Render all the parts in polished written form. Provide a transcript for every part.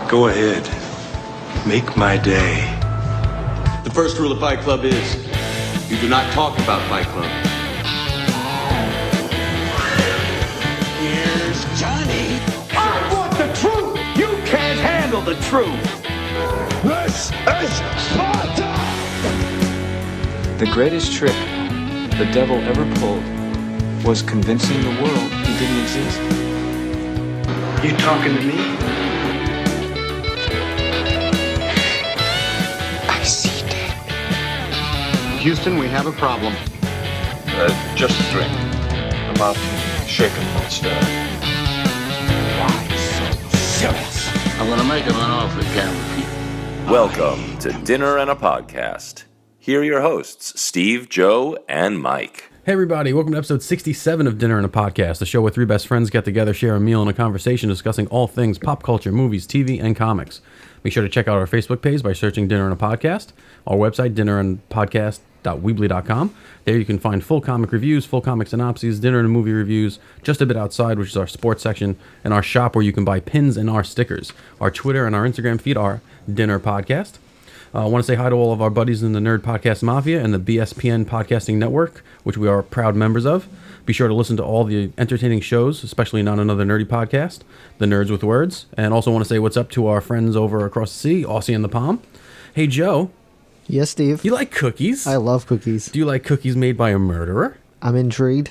Go ahead. Make my day. The first rule of Fight Club is you do not talk about Fight Club. Here's Johnny. I want the truth. You can't handle the truth. This is Sparta! The greatest trick the devil ever pulled was convincing the world he didn't exist. You talking to me? I see dead. Houston, we have a problem. Just a drink. A martini, shaken, not stirred. Why so serious? I'm gonna make him an offer he can't refuse. Welcome to Dinner and a Podcast. Here are your hosts, Steve, Joe, and Mike. Hey everybody, welcome to episode 67 of Dinner and a Podcast, the show where three best friends get together, share a meal, and a conversation discussing all things pop culture, movies, TV, and comics. Make sure to check out our Facebook page by searching Dinner and a Podcast, our website, dinnerandpodcast.weebly.com. There you can find full comic reviews, full comic synopses, dinner and movie reviews, Just a Bit Outside, which is our sports section, and our shop where you can buy pins and our stickers. Our Twitter and our Instagram feed are Dinner Podcast. I want to say hi to all of our buddies in the Nerd Podcast Mafia and the BSPN Podcasting Network, which we are proud members of. Be sure to listen to all the entertaining shows, especially Not Another Nerdy Podcast, The Nerds with Words, and also want to say what's up to our friends over across the sea, Aussie and the Palm. Hey, Joe. Yes, Steve. You like cookies? I love cookies. Do you like cookies made by a murderer? I'm intrigued.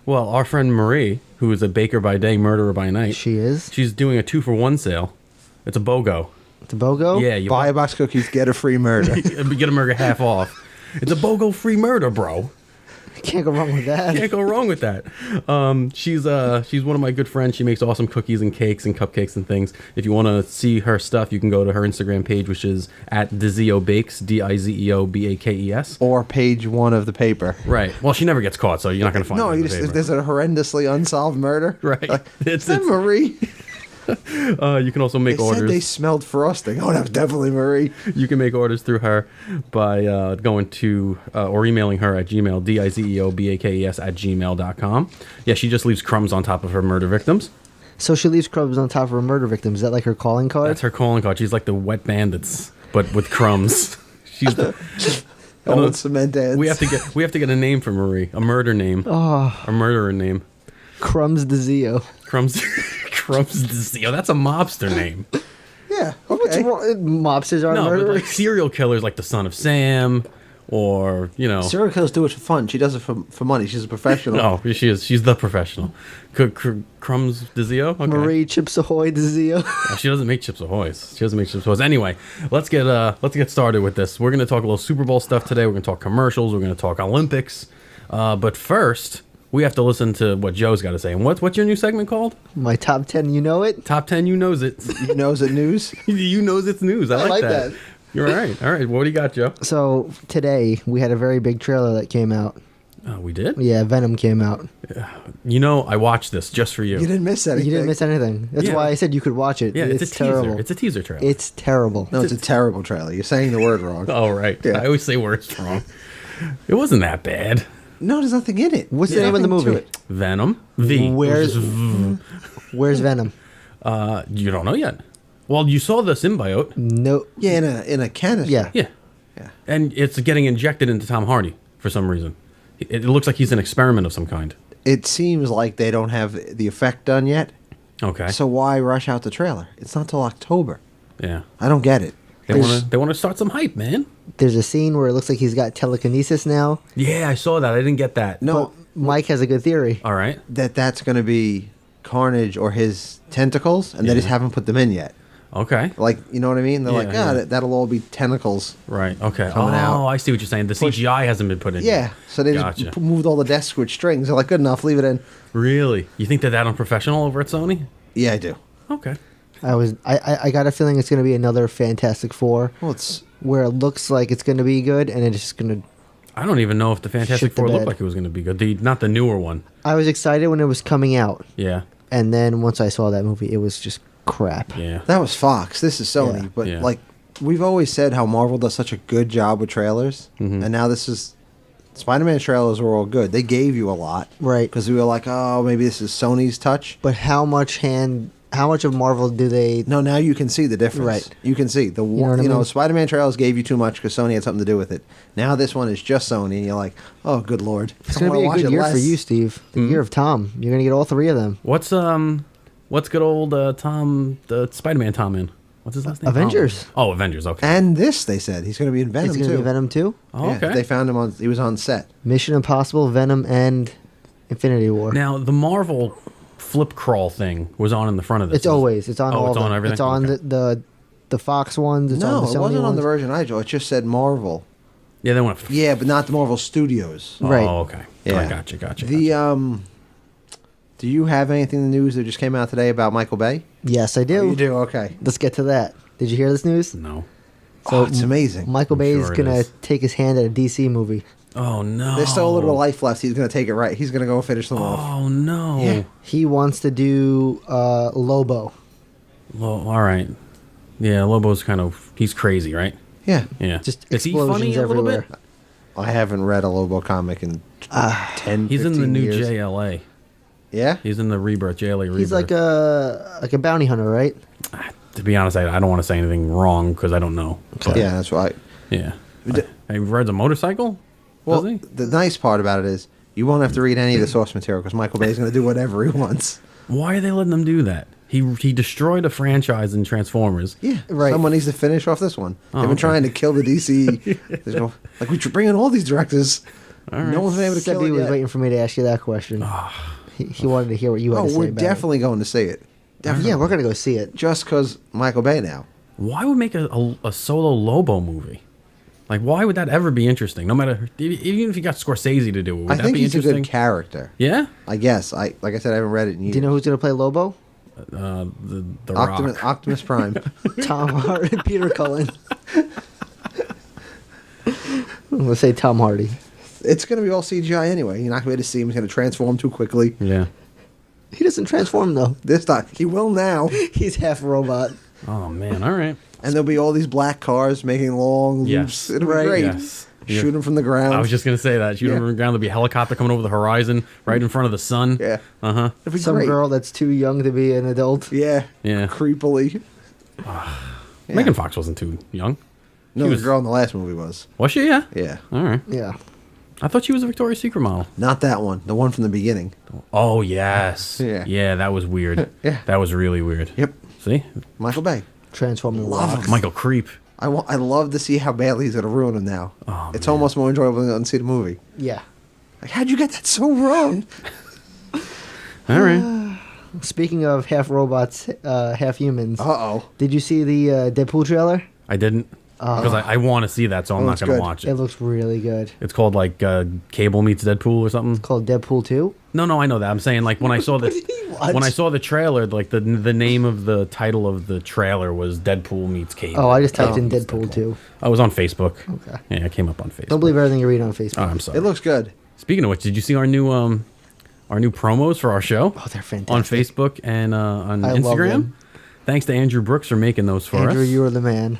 Well, our friend Marie, who is a baker by day, murderer by night. She is? She's doing a 2-for-1 sale. It's a BOGO. It's a BOGO? Yeah. You buy a box of cookies, get a free murder. Get a murder half off. It's a BOGO free murder, bro. Can't go wrong with that. Can't go wrong with that. She's one of my good friends. She makes awesome cookies and cakes and cupcakes and things. If you want to see her stuff, you can go to her Instagram page, which is at Dizeo Bakes, DIZEO BAKES. Or page 1 of the paper. Right. Well, she never gets caught, so you're not going to find her. No, if there's a horrendously unsolved murder. Right. Like, it's Marie. You can also make orders. Said they smelled frosting. Oh, that was definitely Marie. You can make orders through her by going to or emailing her at Gmail, DIZEOBAKES@gmail.com. Yeah, she just leaves crumbs on top of her murder victims. So she leaves crumbs on top of her murder victims. Is that like her calling card? That's her calling card. She's like the wet bandits, but with crumbs. She's the cement ants. We have to get a name for Marie, a murder name, a murderer name. Crumbs DeZeo. Crumbs DeZeo. That's a mobster name. Yeah. Okay. What's wrong? Mobsters are murderers. But like serial killers, like the Son of Sam, or serial killers do it for fun. She does it for money. She's a professional. No, she is. She's the professional. Crumbs DeZeo. Okay. Marie Chips Ahoy DeZeo. No, she doesn't make Chips Ahoy's. She doesn't make Chips Ahoy's. Anyway, let's get started with this. We're gonna talk a little Super Bowl stuff today. We're gonna talk commercials. We're gonna talk Olympics. But first, we have to listen to what Joe's got to say. And what's your new segment called? My top 10, you know it? Top 10, you knows it. You knows it news? You knows it's news. I like that. You're all right. All right. What do you got, Joe? So today we had a very big trailer that came out. Oh, we did? Yeah, Venom came out. I watched this just for you. You didn't miss anything. You didn't miss anything. That's why I said you could watch it. Yeah, it's a terrible. teaser. It's a teaser trailer. It's terrible. No, it's a terrible trailer. You're saying the word wrong. Oh, right. Yeah. I always say words wrong. It wasn't that bad. No, there's nothing in it. What's the name of the movie? Venom. V. Where's Venom? You don't know yet. Well, you saw the symbiote. No. Yeah, in a canister. Yeah. Yeah. And it's getting injected into Tom Hardy for some reason. It looks like he's an experiment of some kind. It seems like they don't have the effect done yet. Okay. So why rush out the trailer? It's not till October. Yeah. I don't get it. They want to start some hype, man. There's a scene where it looks like he's got telekinesis now. Yeah, I saw that. I didn't get that. No. But Mike has a good theory. All right. That's going to be Carnage or his tentacles, and they just haven't put them in yet. Okay. Like, you know what I mean? They're that'll all be tentacles. Right. Okay. Coming out. I see what you're saying. The CGI hasn't been put in. Yeah. Yet. So they just moved all the desks with strings. They're like, good enough, leave it in. Really? You think they're that unprofessional over at Sony? Yeah, I do. Okay. I got a feeling it's going to be another Fantastic Four. Well, it's where it looks like it's going to be good, and it's just going to. I don't even know if the Fantastic Shit the Four looked bed. like it was going to be good. Not the newer one. I was excited when it was coming out, Yeah. and then once I saw that movie, it was just crap. Yeah. that was Fox. This is Sony. Yeah. But Yeah. like we've always said how Marvel does such a good job with trailers, and now this is Spider-Man trailers were all good. They gave you a lot, Right. Because we were like, oh, maybe this is Sony's touch. But how much hand how much of Marvel do they? No, now you can see the difference. Right. You can see the know what I mean? Spider-Man trailers gave you too much because Sony had something to do with it. Now this one is just Sony, and you're like, oh, good lord, It's going to be a good year for you, Steve. The year of Tom. You're going to get all three of them. What's good old Tom, the Spider-Man Tom in? What's his last name? Avengers. Oh, Avengers. Okay. And this, they said he's going to be in Venom It's going to too. be Venom too. Oh, Yeah, okay. they found him on. He was on set. Mission Impossible, Venom, and Infinity War. Now the Marvel flip crawl thing was on in the front of this. It's always. It's on Oh, all it's of on them. everything? It's on Okay. the Fox ones. It's No, on the it Sony wasn't on the ones. Virgin Idol. It just said Marvel. Yeah, they went. Yeah, but not the Marvel Studios. Right. Oh, okay. Yeah. I gotcha. The do you have anything in the news that just came out today about Michael Bay? Yes, I do. Oh, you do. Okay. Let's get to that. Did you hear this news? No. Oh, it's amazing. Michael Bay is sure it going to is. take his hand at a DC movie. Oh no. There's still a little life left. He's going to take it right. He's going to go finish them off. Oh no. Yeah. He wants to do Lobo. Well, all right. Yeah, Lobo's he's crazy, right? Yeah. Yeah. Just Is he explosions funny a little everywhere. bit? I haven't read a Lobo comic in 10, He's in the 15 new years. JLA. Yeah? He's in the Rebirth, JLA Rebirth. He's like a bounty hunter, right? To be honest, I don't want to say anything wrong because I don't know. But, Yeah, that's right. Yeah. He rides a motorcycle? Well, Does he? the nice part about it is you won't have to read any of the source material because Michael Bay's going to do whatever he wants. Why are they letting him do that? He destroyed a franchise in Transformers. Yeah, Right. Someone needs to finish off this one. They've been okay. trying to kill the DC. We should bring in all these directors. right. No one's been able to kill Sebby it was yet. waiting for me to ask you that question. He wanted to hear what you had Oh, to say we're about definitely going to see it. it. Yeah, we're going to go see it. Just because Michael Bay now. Why would make a solo Lobo movie? Like, why would that ever be interesting? No matter, even if you got Scorsese to do it, would I that think be he's a interesting? good character. Yeah? I guess. Like I said, I haven't read it in years. Do you know who's going to play Lobo? The Rock. Optimus Prime. Tom Hardy, Peter Cullen. Let's say Tom Hardy. It's going to be all CGI anyway. You're not going to be able to see him. He's going to transform too quickly. Yeah. He doesn't transform though. This time. He will now. He's half robot. Oh, man. All right. And there'll be all these black cars making long loops. Yes. It'll be Right. great. Yes. Shoot him from the ground. I was just going to say that. Shoot him Yeah. from the ground. There'll be a helicopter coming over the horizon right in front of the sun. Yeah. Uh-huh. It'll be Some great. girl that's too young to be an adult. Yeah. Yeah. Creepily. Megan Fox wasn't too young. No, the girl in the last movie was. Was she? Yeah? Yeah. All right. Yeah. I thought she was a Victoria's Secret model. Not that one. The one from the beginning. Oh, yes. Yeah. Yeah, that was weird. Yeah. That was really weird. Yep. See? Michael Bay. Transforming Love rock. him. Michael Creep. I love to see how badly he's going to ruin him now. Oh, it's man. almost more enjoyable than to see the movie. Yeah. Like, how'd you get that so wrong? All right. Speaking of half robots, half humans. Uh-oh. Did you see the Deadpool trailer? I didn't. Because I want to see that, so I'm Oh, not it's going to good. watch It it. looks really good. It's called like Cable meets Deadpool or something. Called Deadpool 2. No, I know that. I'm saying like when I saw the What? when I saw the trailer, like the name of the title of the trailer was Deadpool meets Cable. Oh, I just typed in It's Deadpool 2. I was on Facebook. Okay. Yeah, I came up on Facebook. Don't believe everything you read on Facebook. Oh, I'm sorry. It looks good. Speaking of which, did you see our new promos for our show? Oh, they're fantastic. On Facebook and on I love Instagram. them. Thanks to Andrew Brooks for making those for Andrew, us. you are the man.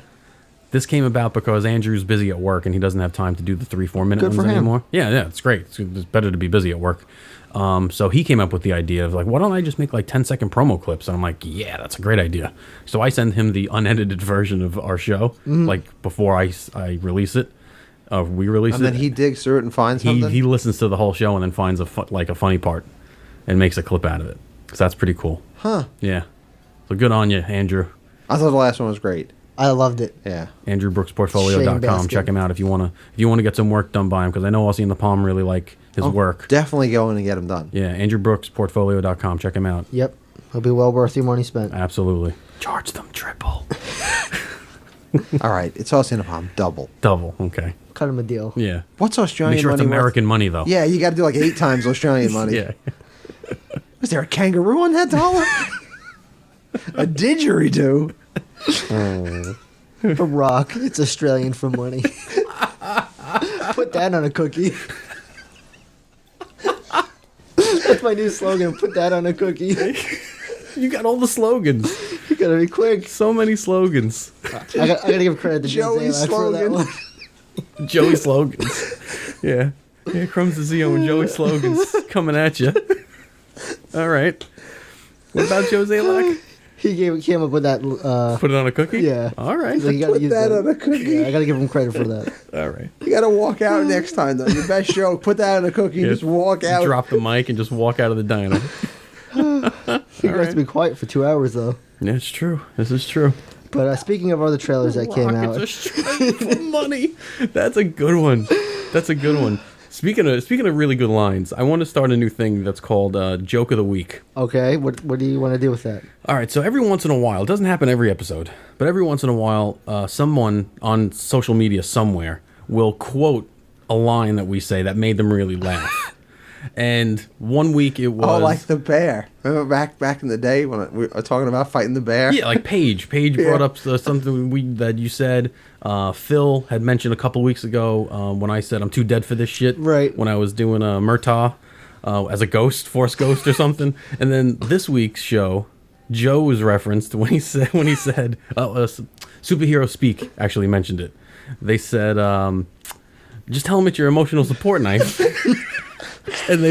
This came about because Andrew's busy at work and he doesn't have time to do the 3-4 minute Good ones for him. anymore. Yeah, it's great. It's better to be busy at work. So he came up with the idea of like, why don't I just make like 10-second promo clips? And I'm like, yeah, that's a great idea. So I send him the unedited version of our show, Mm-hmm. like before I release it. We release And it. then he digs through it and finds something? He listens to the whole show and then finds a funny part and makes a clip out of it. So that's pretty cool. Huh. Yeah. So good on you, Andrew. I thought the last one was great. I loved it. Yeah. AndrewBrooksportfolio.com. Basket. Check him out if you want to get some work done by him because I know Aussie and the Palm really like his work. Definitely go in and get him done. Yeah, AndrewBrooksportfolio.com. Check him out. Yep. It'll be well worth your money spent. Absolutely. Charge them triple. All right. It's Aussie and a Palm. Double. Double. Okay. Cut him a deal. Yeah. What's Australian Make sure it's money worth? American money though. Yeah, you got to do like 8 times Australian money. Yeah. Is there a kangaroo on that dollar? A didgeridoo? A rock. It's Australian for money. Put that on a cookie. That's my new slogan. Put that on a cookie. You got all the slogans. You gotta be quick. So many slogans. I gotta give credit to Joey Joey for that slogan. one. Joey slogans. Yeah. Here comes the Zio and Joey slogans coming at you. All right. What about Jose Lack? He came up with that. Put it on a cookie? Yeah. All right. So you gotta Put use that on a cookie. Yeah, I gotta give him credit for that. All right. You gotta walk out next time though. Your best joke. Put that on a cookie. Yeah, Just walk out. Drop the mic and just walk out of the diner. You have to be quiet for 2 hours though. Yeah, it's true. This is true. But speaking of other trailers that came out, Rockets are straight for money. That's a good one. That's a good one. Speaking of really good lines, I want to start a new thing that's called Joke of the Week. okay, what do you want to do with that? All right, so every once in a while, it doesn't happen every episode, but every once in a while, someone on social media somewhere will quote a line that we say that made them really laugh. And one week it was... Oh, like the bear. Remember back in the day when we were talking about fighting the bear? Yeah, like Paige. Paige brought up something that you said. Phil had mentioned a couple weeks ago when I said I'm too dead for this shit. Right. When I was doing a Murtaugh as a ghost, Force Ghost or something. And then this week's show, Joe was referenced when he said Superhero Speak actually mentioned it. They said, just tell him it's your emotional support knife. And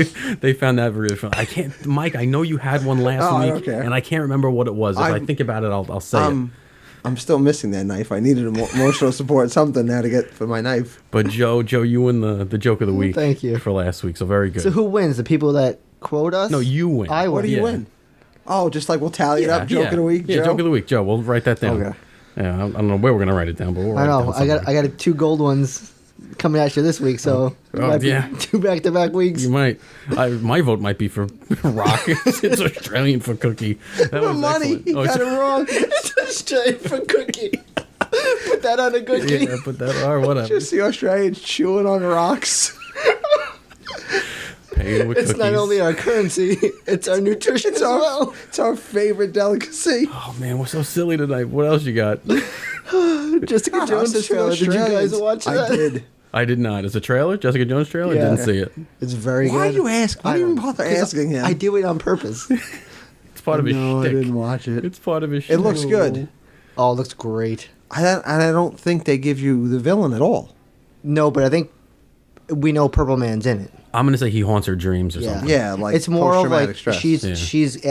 they found that really fun. I can't, Mike. I know you had one last week, and I can't remember what it was. If I think about it, I'll say it. I'm still missing that knife. I needed emotional support, something now to get for my knife. But Joe, you win the joke of the week. Thank you for last week. So very good. So who wins? The people that quote us? No, you win. I win. What do you win? Oh, just like we'll tally it up. Joke of the week. Yeah, Joe? joke of the week, Joe. We'll write that down. Okay. Yeah, I don't know where we're gonna write it down, but we'll write I know. it down. I got 2 gold ones coming at you this week, so it might be 2 back-to-back weeks. You might. My vote might be for Rock. It's Australian for cookie. That was money. excellent. You got it wrong. It's Australian for cookie. Put that on a cookie. Yeah, put that or whatever. Just the Australians chewing on rocks. Paying with It's cookies. not only our currency, it's our nutrition as well. It's our favorite delicacy. Oh man, we're so silly tonight. What else you got? Jessica Jones trailer. Did you guys watch that? I did. I did not. Is a trailer? Jessica Jones trailer? Yeah. I didn't see it. It's very Why good. you ask? Why do you even bother asking him? I do it on purpose. It's part of his No, I shtick. didn't watch it. It's part of his shtick. It looks good. Oh, it looks great. I don't think they give you the villain at all. No, but I think we know Purple Man's in it. I'm gonna say he haunts her dreams or something. Yeah, like it's more of like post-traumatic stress. she's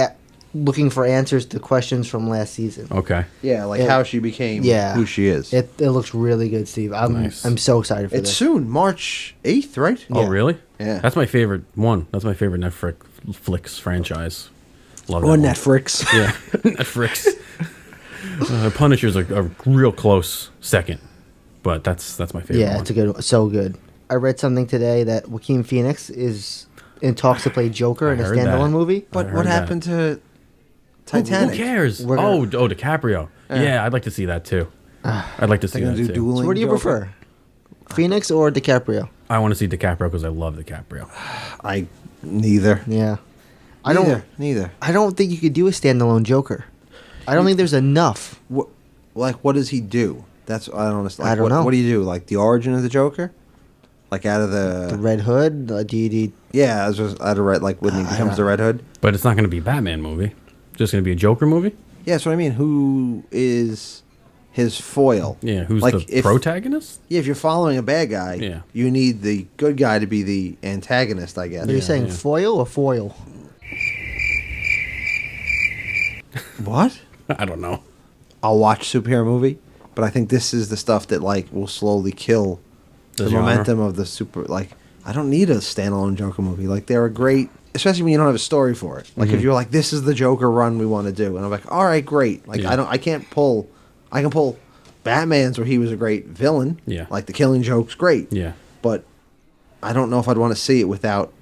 looking for answers to questions from last season. Okay. Yeah, like how she became who she is. It looks really good, Steve. I'm so excited for It's this. soon, March 8th, right? Oh, really? Yeah. That's my favorite one. That's my favorite Netflix franchise. Love that Or one. Netflix. Yeah, Netflix. Punisher's a real close second, but that's my favorite. Yeah, one. it's a good one. So good. I read something today that Joaquin Phoenix is in talks to play Joker in a heard standalone that. movie. But what happened to Titanic? Who cares? We're gonna- DiCaprio. Yeah, I'd like to see that too. I'd like to see that too. So what do you prefer, Phoenix or DiCaprio? I want to see DiCaprio because I love DiCaprio. Neither. Yeah, Neither. I don't think you could do a standalone Joker. I don't think there's enough. What does he do? That's I don't understand. I don't know. What do you do? Like the origin of the Joker? Like out of The Red Hood. Yeah, out of Red. Like when he becomes the Red Hood. But it's not going to be a Batman movie. Just going to be a Joker movie. Yeah, that's what I mean. Who is his foil? Yeah, who's like the protagonist? Yeah, if you're following a bad guy, you need the good guy to be the antagonist, I guess. Are you saying foil or foil? What? I don't know. I'll watch superhero movie, but I think this is the stuff that like will slowly kill the genre? momentum of the super. Like, I don't need a standalone Joker movie. Like, they're a great, especially when you don't have a story for it. Like, if you're like, this is the Joker run we want to do, and I'm like, all right, great. Like, I can pull Batman's where he was a great villain. Yeah. Like the Killing Joke's great. Yeah. But I don't know if I'd want to see it without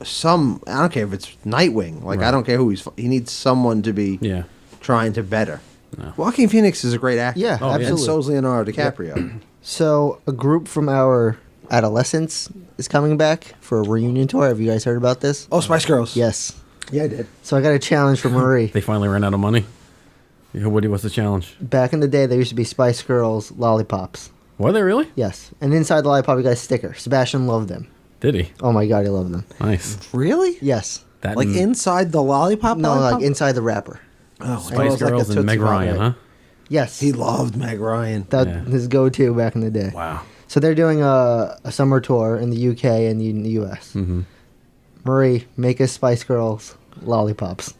some. I don't care if it's Nightwing. Like, I don't care who he needs someone to be trying to better. No. Joaquin Phoenix is a great actor. Yeah, absolutely. And so is Leonardo DiCaprio. So a group from our adolescence is coming back for a reunion tour. Have you guys heard about this? Oh, Spice Girls. Yes. Yeah, I did. So I got a challenge for Marie. They finally ran out of money. What's the challenge? Back in the day, there used to be Spice Girls lollipops. Were they really? Yes. And inside the lollipop, you got a sticker. Sebastian loved them. Did he? Oh my God, he loved them. Nice. Really? Yes. Like inside the lollipop? No, lollipop? like inside the wrapper. Oh, Spice Girls and Meg Ryan, huh? Yes. He loved Meg Ryan. That his go-to back in the day. Wow. So they're doing a summer tour in the UK and in the US. Mm-hmm. Marie, make us Spice Girls lollipops.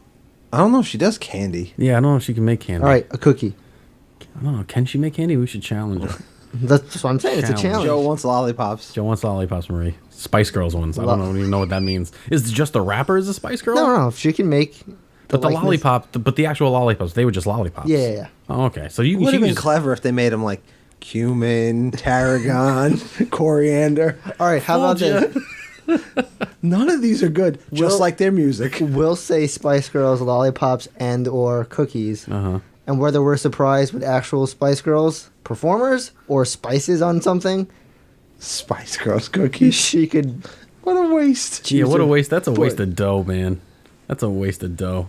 I don't know if she does candy. Yeah, I don't know if she can make candy. All right, a cookie. I don't know. Can she make candy? We should challenge her. That's what I'm saying. It's a challenge. Joe wants lollipops. Joe wants lollipops, Marie. Spice Girls ones. I don't even know what that means. Is it just the rapper is a Spice Girl? No. If she can make. But the lollipop, but the actual lollipops, they were just lollipops. Yeah. Oh, okay. So you Would have been just, clever if they made them like cumin, tarragon, coriander. All right, how about this? None of these are good, just like their music. We'll say Spice Girls, lollipops, and or cookies. And whether we're surprised with actual Spice Girls performers or spices on something, Spice Girls cookies. she could. What a waste. yeah, what a waste. That's a waste of dough, man. That's a waste of dough.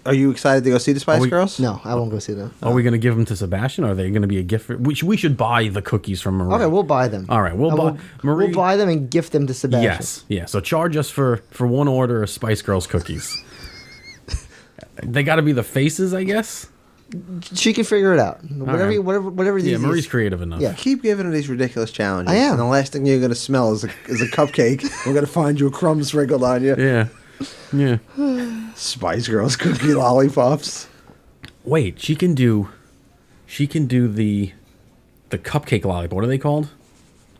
Are you excited to go see the Spice Girls? No, I won't go see them. Are we going to give them to Sebastian, or are they going to be a gift? We should buy the cookies from Marie. Okay, we'll buy them. All right, Marie. We'll buy them and gift them to Sebastian. Yes, yeah. So charge us for one order of Spice Girls cookies. They got to be the faces, I guess. She can figure it out. right. Whatever's Yeah, easiest. Marie's creative enough. Yeah. Keep giving her these ridiculous challenges. I am. And the last thing you're going to smell is a cupcake. We're going to find you a crumb sprinkled on you. Yeah. Yeah. Spice Girls cookie lollipops. Wait, she can do the cupcake lollipop. What are they called?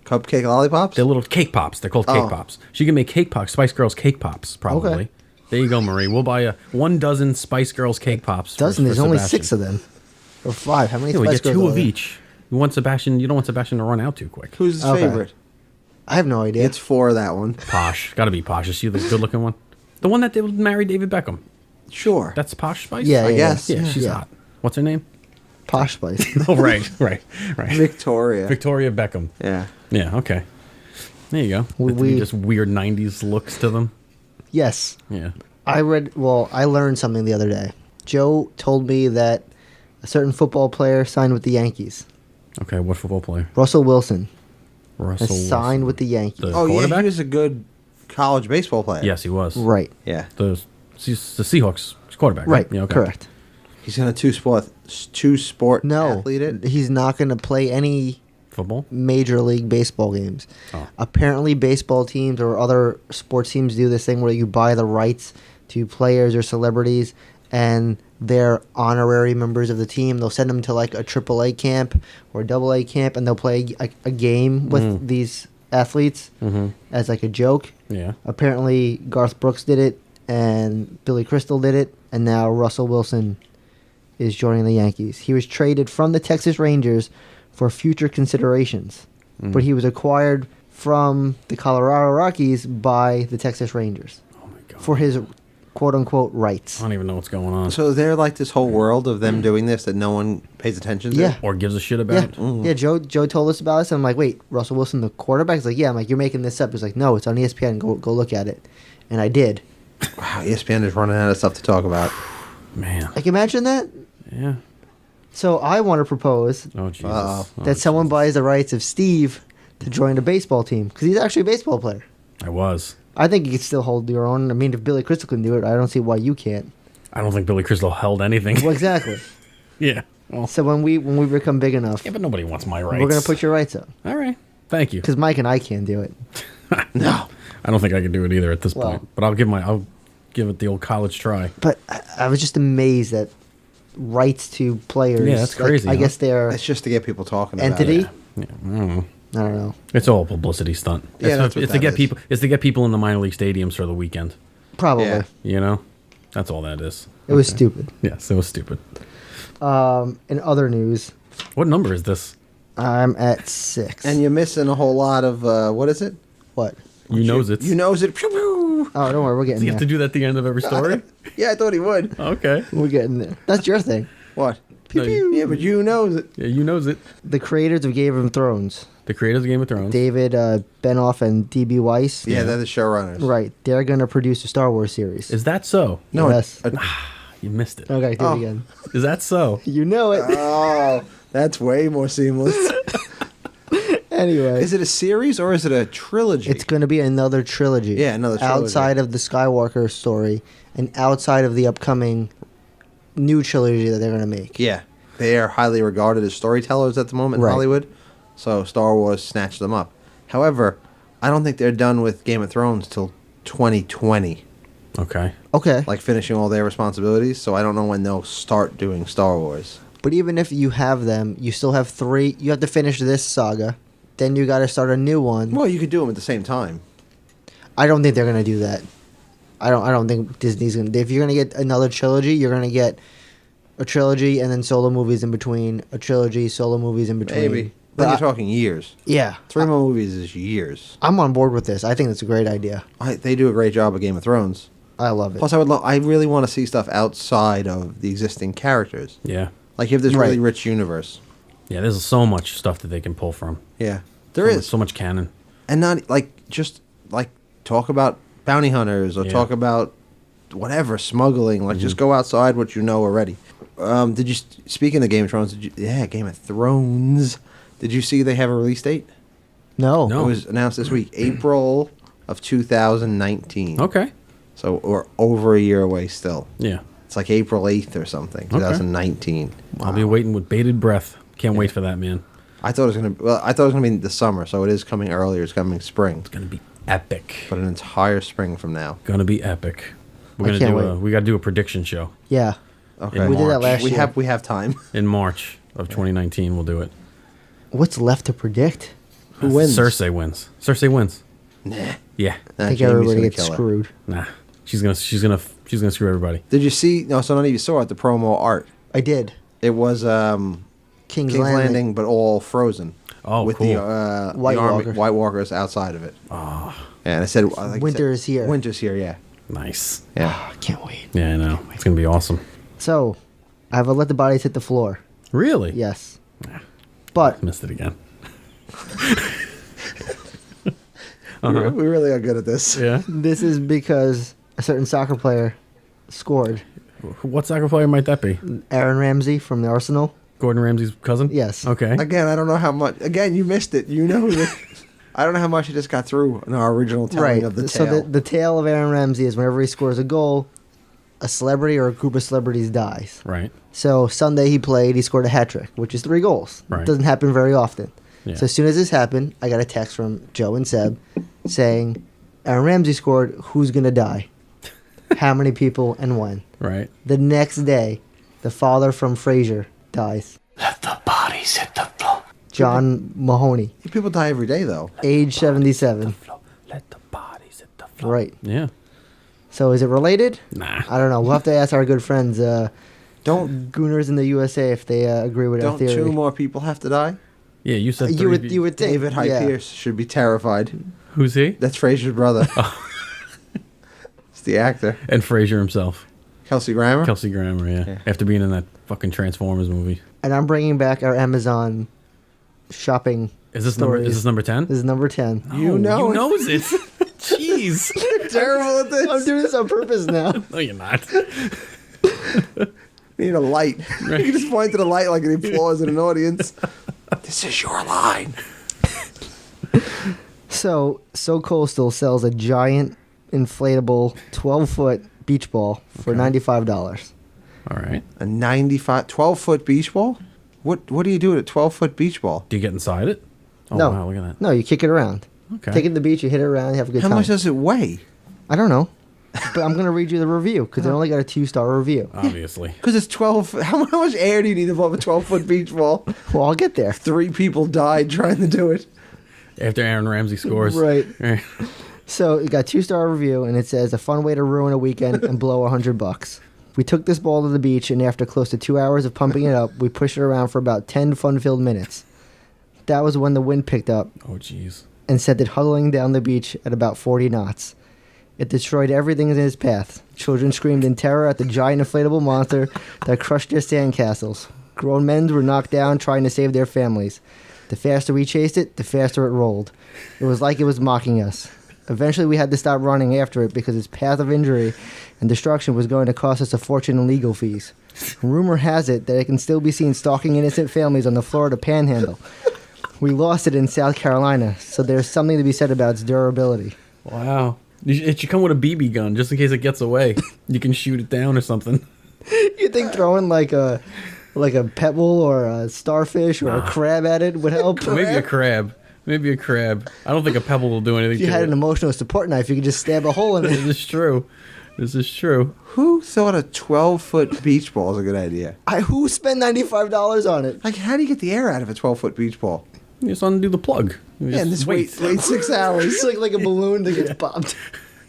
Cupcake lollipops? They're little cake pops. They're called cake pops. She can make cake pops, Spice Girls cake pops, probably. Okay. There you go, Marie. We'll buy 1 dozen Spice Girls cake pops. Dozen? There's only Sebastian. 6 of them. Or 5. How many Yeah, we Spice get Girls 2 are of there? each. You want Sebastian? You don't want Sebastian to run out too quick. Who's his Okay. favorite? I have no idea. It's 4 of that one. Posh. Got to be Posh. Is she the good-looking one? The one that they would marry David Beckham. Sure. That's Posh Spice? Yeah, I guess. Yeah, she's hot. What's her name? Posh Spice. Oh, right. Victoria. Victoria Beckham. Yeah. Yeah, okay. There you go. We- just weird 90s looks to them. Yes. Yeah. I learned something the other day. Joe told me that a certain football player signed with the Yankees. Okay, what football player? Russell Wilson Russell has signed Wilson. with the Yankees. The Oh, yeah, quarterback? he was a good college baseball player. Yes, he was. Right. Yeah. The Seahawks quarterback. Right. Yeah, okay. Correct. He's going to two-sport No, athlete it? he's not going to play any Football? Major League Baseball games. Oh. Apparently, baseball teams or other sports teams do this thing where you buy the rights to players or celebrities, and they're honorary members of the team. They'll send them to like a AAA camp or a AA camp, and they'll play a game with these athletes as like a joke. Yeah. Apparently, Garth Brooks did it, and Billy Crystal did it, and now Russell Wilson is joining the Yankees. He was traded from the Texas Rangers for future considerations, but he was acquired from the Colorado Rockies by the Texas Rangers for his quote-unquote rights. I don't even know what's going on. So they're like this whole world of them doing this that no one pays attention to? Yeah. Or gives a shit about Yeah, it. yeah. Joe told us about this, and I'm like, wait, Russell Wilson, the quarterback? He's like, yeah. I'm like, you're making this up. He's like, no, it's on ESPN. Go look at it, and I did. Wow, ESPN is running out of stuff to talk about. Man. Like, imagine that. Yeah. So I want to propose Oh, Jesus. Uh-oh. Oh, that someone buys the rights of Steve to join the baseball team because he's actually a baseball player. I was. I think you could still hold your own. I mean, if Billy Crystal can do it, I don't see why you can't. I don't think Billy Crystal held anything. Well, exactly. Yeah. Well, So when we become big enough, yeah, but nobody wants my rights. we're gonna put your rights up All right. Thank you. because Mike and I can't do it. No. I don't think I can do it either at this Well- point. But I'll give it the old college try. But I was just amazed at rights to players. Yeah, that's Like, crazy, I huh? guess their It's just to get people talking about entity. it. Yeah. I don't know. I don't know. It's all a publicity stunt. Yeah, it's that's what it's to that get is. people. It's to get people in the minor league stadiums for the weekend. Probably. Yeah. You know, that's all that is. It was stupid. Yes, it was stupid. In other news, What number is this? I'm at 6. And you're missing a whole lot of, what is it? what? You knows it. You knows it. Pew, pew. Oh, don't worry, we're Do getting you have to there. do that at the end of every story? Yeah, I thought he would. Okay. We're getting there. That's your thing. What? No, you- Yeah, but you knows it. Yeah, you knows it. The creators of Game of Thrones, The creators of Game of Thrones. David Benoff and D.B. Weiss. Yeah, they're the showrunners. Right. They're going to produce a Star Wars series. Is that so? No, Yes. You missed it. Okay, do Oh. it again. Is that so? You know it. Oh, that's way more seamless. Anyway. Is it a series or is it a trilogy? It's going to be another trilogy. Yeah, another trilogy. Outside of the Skywalker story and outside of the upcoming new trilogy that they're going to make. Yeah, they are highly regarded as storytellers at the moment in Right. Hollywood, so Star Wars snatched them up. However, I don't think they're done with Game of Thrones till 2020. Okay. Okay. like finishing all their responsibilities. So I don't know when they'll start doing Star Wars. But even if you have them, you still have 3. You have to finish this saga. Then you got to start a new one. Well, you could do them at the same time. I don't think they're going to do that. I don't think Disney's going to. If you're going to get another trilogy, you're going to get a trilogy and then solo movies in between, a trilogy, solo movies in between. Maybe. But you're talking years. Yeah. 3 more movies is years. I'm on board with this. I think it's a great idea. They do a great job of Game of Thrones. I love it. Plus, I really want to see stuff outside of the existing characters. Yeah. Like, you have this really rich universe. Yeah, there's so much stuff that they can pull from. Yeah. There is. So much canon. And not, like, just, like, talk about bounty hunters or Yeah. talk about whatever, smuggling. Like, just go outside what you know already. Did you, speaking of Game of Thrones, Game of Thrones. Did you see they have a release date? No. It was announced this week, April of 2019. Okay. So we're over a year away still. Yeah. It's like April 8th or something, 2019. I'll be waiting with bated breath. Can't wait for that, man. I thought it was gonna be the summer, so it is coming earlier. It's coming spring. It's gonna be epic. But an entire spring from now. Gonna be epic. I can't wait. We got to do a prediction show. Yeah. Okay. We did that last year. We have time. In March of 2019, we'll do it. What's left to predict? Who wins? Cersei wins. Cersei wins. Nah. Yeah. I think Jaime's everybody gonna gets kill her. screwed. Nah. She's gonna screw everybody. Did you see? No, so none of you saw it. The promo art. I did. It was King's King's Landing, but all frozen. Oh, with cool. the White Walkers. White Walkers outside of it. Oh, Yeah, and I said, like Winter is here. Winter's here. Yeah. nice. Yeah. I can't wait. Yeah, I know. It's gonna be awesome. So, I have a Let the Bodies Hit the Floor. Really? Yes. But Missed it again. We really are good at this. Yeah. this is because a certain soccer player scored. What soccer player might that be? Aaron Ramsey from the Arsenal. Gordon Ramsay's cousin? Yes. Okay. Again, I don't know how much. Again, you missed it. You know that. I don't know how much it just got through in our original telling Right. of the So tale. the tale of Aaron Ramsey is whenever he scores a goal, a celebrity or a group of celebrities dies. Right. So Sunday he played, he scored a hat trick, which is 3 goals. Right. Doesn't happen very often. Yeah. So as soon as this happened, I got a text from Joe and Seb saying, Aaron Ramsey scored, who's going to die? How many people and when? Right. The next day, the father from Frasier dies. Let the bodies hit the floor. John Mahoney, People die every day, though. age 77. Let the bodies hit the floor. Right. Yeah. So is it related? Nah. I don't know. We'll have to ask our good friends, Gooners in the USA, if they agree with our Don't theory. 2 more people have to die? Yeah, you said You three. would think. David Hyde yeah. Pierce should be terrified. Who's he? That's Frasier's brother. It's the actor. And Frasier himself. Kelsey Grammer? Kelsey Grammer, yeah. After being in that fucking Transformers movie. And I'm bringing back our Amazon shopping. Is this stories. number 10? This is number 10. You know You it. knows it. Jeez. You're terrible at this. I'm doing this on purpose now. No, you're not. You need a light. You can just point to the light like an applause in an audience. This is your line. So Coastal sells a giant inflatable 12-foot beach ball for $95. All right. A 12-foot beach ball? What do you do with a 12-foot beach ball? Do you get inside it? Oh, No. wow, look at that. No, you kick it around. Okay. Take it to the beach, you hit it around, you have a good How time. much does it weigh? I don't know. But I'm going to read you the review because it only got a 2-star review. Obviously. Because it's 12. How much air do you need above a 12-foot beach ball? Well, I'll get there. 3 people died trying to do it. After Aaron Ramsey scores. Right. So it got 2-star review, and it says a fun way to ruin a weekend and blow $100. We took this ball to the beach, and after close to 2 hours of pumping it up, we pushed it around for about 10 fun-filled minutes. That was when the wind picked up Oh, jeez. and sent it huddling down the beach at about 40 knots. It destroyed everything in its path. Children screamed in terror at the giant inflatable monster that crushed their sandcastles. Grown men were knocked down trying to save their families. The faster we chased it, the faster it rolled. It was like it was mocking us. Eventually, we had to stop running after it because its path of injury and destruction was going to cost us a fortune in legal fees. Rumor has it that it can still be seen stalking innocent families on the Florida Panhandle. We lost it in South Carolina, so there's something to be said about its durability. Wow. It should come with a BB gun just in case it gets away. You can shoot it down or something. You think throwing like a pebble or a starfish or a crab at it would help? Maybe a crab. Maybe a crab. I don't think a pebble will do anything If you to had it. an emotional support knife, you could just stab a hole in it. It's true. This is true. Who thought a 12-foot beach ball is a good idea? Who spent $95 on it? Like, how do you get the air out of a 12-foot beach ball? You just undo the plug. You Yeah, and just wait 6 hours. It's like a balloon that gets popped.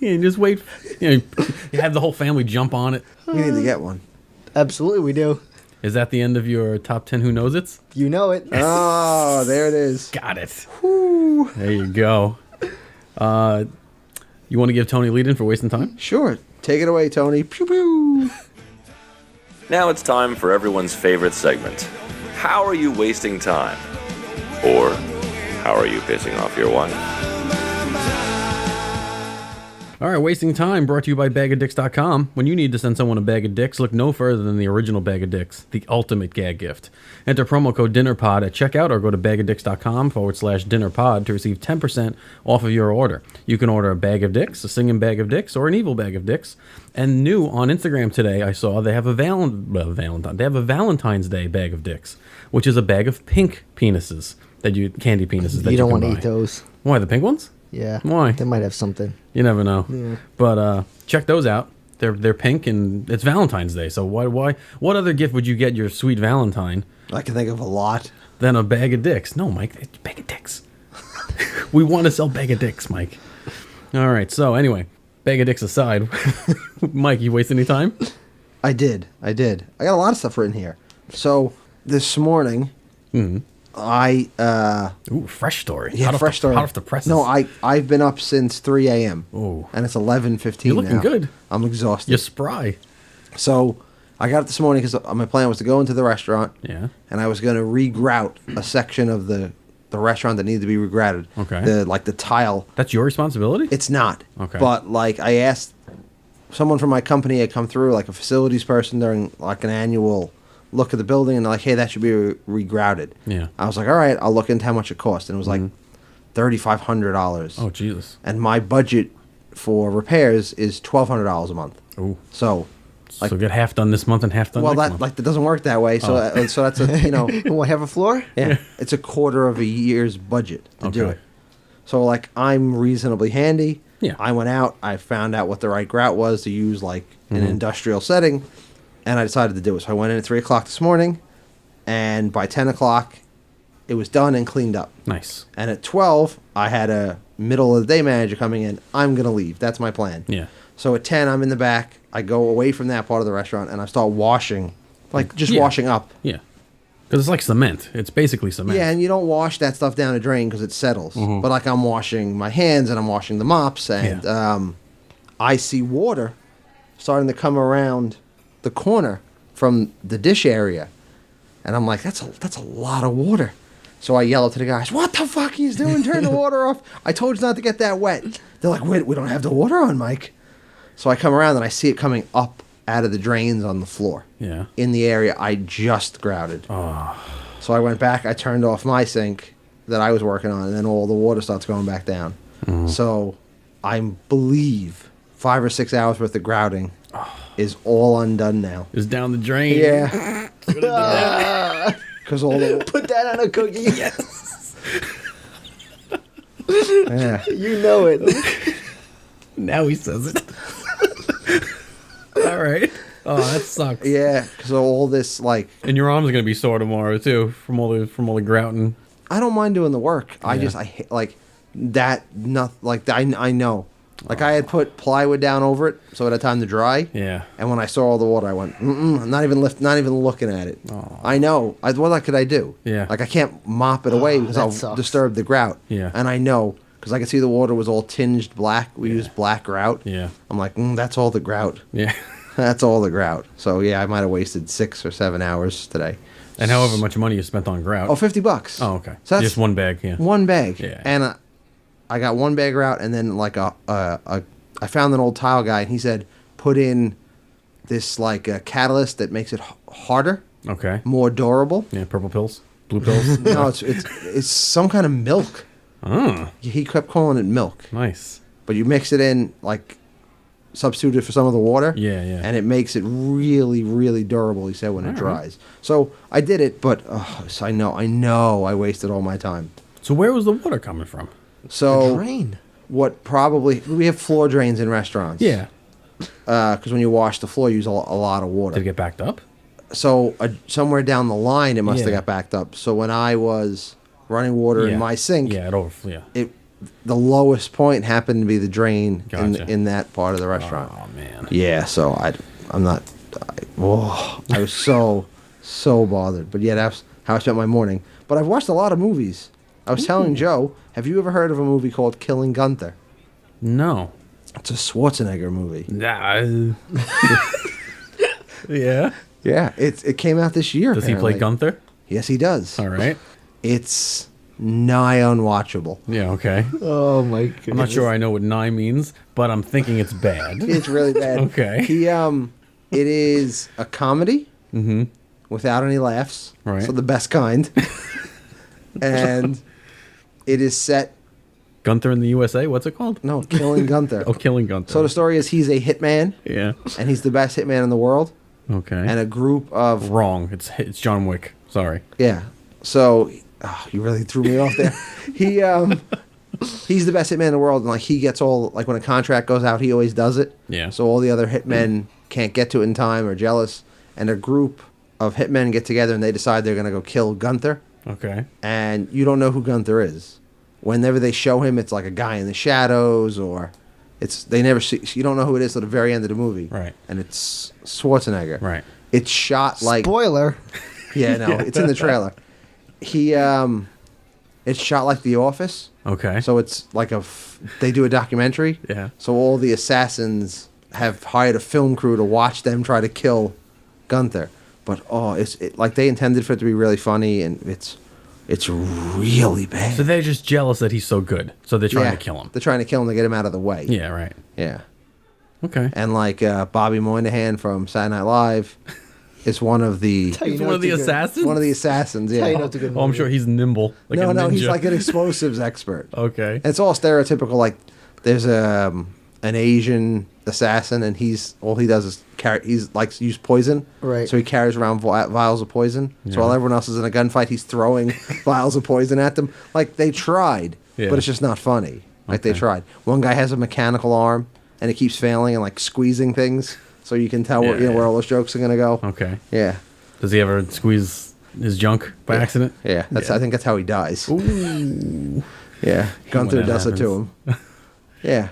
Yeah, you just wait. You have the whole family jump on it. We need to get one. Absolutely, we do. Is that the end of your top 10 Who Knows It's? You know it. Oh, there it is. Got it. Whew. There you go. You want to give Tony a lead-in for wasting time? Sure. Take it away, Tony. Pew pew. Now it's time for everyone's favorite segment. How are you wasting time? Or how are you pissing off your wife? All right, Wasting Time brought to you by bagadicks.com. When you need to send someone a bag of dicks, look no further than the original bag of dicks, the ultimate gag gift. Enter promo code DINNERPOD at checkout or go to bagadicks.com/dinnerpod to receive 10% off of your order. You can order a bag of dicks, a singing bag of dicks, or an evil bag of dicks. And new on Instagram today, I saw they have a Valentine's Day bag of dicks, which is a bag of pink penises, candy penises that You don't can want to buy. eat those. Why, the pink ones? Yeah. Why? They might have something. You never know. Yeah. But check those out. They're pink and it's Valentine's Day. So what other gift would you get your sweet Valentine I can think of a lot. than a bag of dicks? No, Mike, it's bag of dicks. We want to sell bag of dicks, Mike. All right. So anyway, bag of dicks aside, Mike, you waste any time? I did. I got a lot of stuff written here. So this morning, I Ooh, fresh story. yeah, fresh story. Hot off the presses. No, I've been up since 3 a.m. Ooh. And it's 11:15 You're looking now. good. I'm exhausted. You're spry. So I got up this morning because my plan was to go into the restaurant. Yeah. And I was going to regrout a section of the restaurant that needed to be regrouted. Okay. The tile. That's your responsibility? It's not. Okay. But like I asked someone from my company had come through, like a facilities person during like an annual look at the building, and they're like, hey, that should be regrouted. Yeah. I was like, all right, I'll look into how much it cost. And it was like $3,500. Oh, Jesus. And my budget for repairs is $1,200 a month. Ooh. So, like, So get half done this month and half done well, next that month. like that doesn't work that way. So, so that's a You want to have a floor? yeah, it's a quarter of a year's budget to do Okay. it. So like I'm reasonably handy. Yeah. I went out. I found out what the right grout was to use, like in an industrial setting, and I decided to do it. So I went in at 3 o'clock this morning, and by 10 o'clock, it was done and cleaned up. Nice. And at 12, I had a middle of the day manager coming in. I'm gonna leave. That's my plan. Yeah. So at 10, I'm in the back. I go away from that part of the restaurant, and I start washing, like just Yeah. washing up. Yeah. Because it's like cement. It's basically cement. Yeah, and you don't wash that stuff down a drain because it settles. But like I'm washing my hands and I'm washing the mops, and I see water starting to come around the corner from the dish area, and I'm like, that's a lot of water. So I yell to the guys, "What the fuck are you doing? Turn the water off! I told you not to get that wet." They're like, "Wait, we don't have the water on, Mike." So I come around and I see it coming up out of the drains on the floor. Yeah. In the area I just grouted. Oh. So I went back, I turned off my sink that I was working on, and then all the water starts going back down. So I believe 5 or 6 hours worth of grouting is all undone now. It's down the drain. Yeah. Because all the... Put that on a cookie. Yeah. You know it. Now he says it. All right. Oh, that sucks. Yeah, because all this, like... And your arm's gonna be sore tomorrow too, from all the grouting. I don't mind doing the work. I Yeah. just, I hate, like, that, I know. Like, I had put plywood down over it, so it had time to dry. Yeah. And when I saw all the water, I went, I'm not even looking at it. I know. What could I do? Yeah. Like, I can't mop it away because that I'll sucks. disturb the grout. Yeah. And I know, because I could see the water was all tinged black. We used black grout. Yeah. I'm like, that's all the grout. Yeah. That's all the grout. So, yeah, I might have wasted 6 or 7 hours today. And however much money you spent on grout. Oh, $50. Oh, okay. So that's just one bag. Yeah. one bag. Yeah. And I got one bag grout, and then like I found an old tile guy, and he said put in this like a catalyst that makes it harder, Okay. more durable. Yeah. Purple pills. Blue pills. No, it's some kind of milk. Oh, He kept calling it milk, nice. but you mix it in like substitute it for some of the water. Yeah, yeah. And it makes it really, really durable. He said when it dries. So I did it, but so I know I wasted all my time. So where was the water coming from? So Drain. what probably we have floor drains in restaurants. Yeah. because when you wash the floor, you use a lot of water. Did it get backed up? So somewhere down the line, it must have Yeah. got backed up. So when I was running water in my sink, Yeah, it overflew. Yeah. the lowest point happened to be the drain Gotcha. in that part of the restaurant. Oh man. Yeah, so I'm not. I was so bothered. But yeah, that's how I spent my morning. But I've watched a lot of movies. I was telling Joe, have you ever heard of a movie called Killing Gunther? No. It's a Schwarzenegger movie. Nah. Yeah. Yeah, it came out this year. Does he play apparently. Gunther? Yes, he does. All right. It's nigh unwatchable. Yeah. Okay. Oh my goodness. I'm not sure I know what "nigh" means, but I'm thinking it's bad. It's really bad. Okay. It is a comedy without any laughs. Right. So the best kind. And it is set. Gunther in the USA. What's it called? No, Killing Gunther. Oh, Killing Gunther. So the story is he's a hitman. Yeah. And he's the best hitman in the world. Okay. And a group of Wrong. It's John Wick. Sorry. yeah. So you really threw me off there. He's the best hitman in the world, and like he gets all like when a contract goes out, he always does it. Yeah. So all the other hitmen can't get to it in time or jealous, and a group of hitmen get together and they decide they're gonna go kill Gunther. Okay. And you don't know who Gunther is. Whenever they show him, it's like a guy in the shadows, or they never see. You don't know who it is till the very end of the movie. Right. And it's Schwarzenegger. Right. It's shot like Spoiler. yeah, no, it's in the trailer. It's shot like The Office. Okay. So it's like they do a documentary. Yeah. So all the assassins have hired a film crew to watch them try to kill Gunther. But like they intended for it to be really funny, and it's really bad. So they're just jealous that he's so good. So they're trying to kill him. They're trying to kill him to get him out of the way. Yeah. Right. Yeah. Okay. And like Bobby Moynihan from Saturday Night Live is one of the He's one of the assassins. one of the assassins. Yeah. Oh, I'm sure he's nimble. Like a No, he's ninja. like an explosives expert. Okay. And it's all stereotypical. Like there's an Asian assassin, and all he does is he's likes to use poison. Right. So he carries around vials of poison. So while everyone else is in a gunfight, he's throwing vials of poison at them. Like they tried, Yeah. but it's just not funny. Like they tried. One guy has a mechanical arm, and it keeps failing and like squeezing things, so you can tell where all those jokes are gonna go. Okay. Yeah. Does he ever squeeze his junk by accident? Yeah. I think that's how he dies. Ooh. Yeah. Gunther that does it to him. Yeah.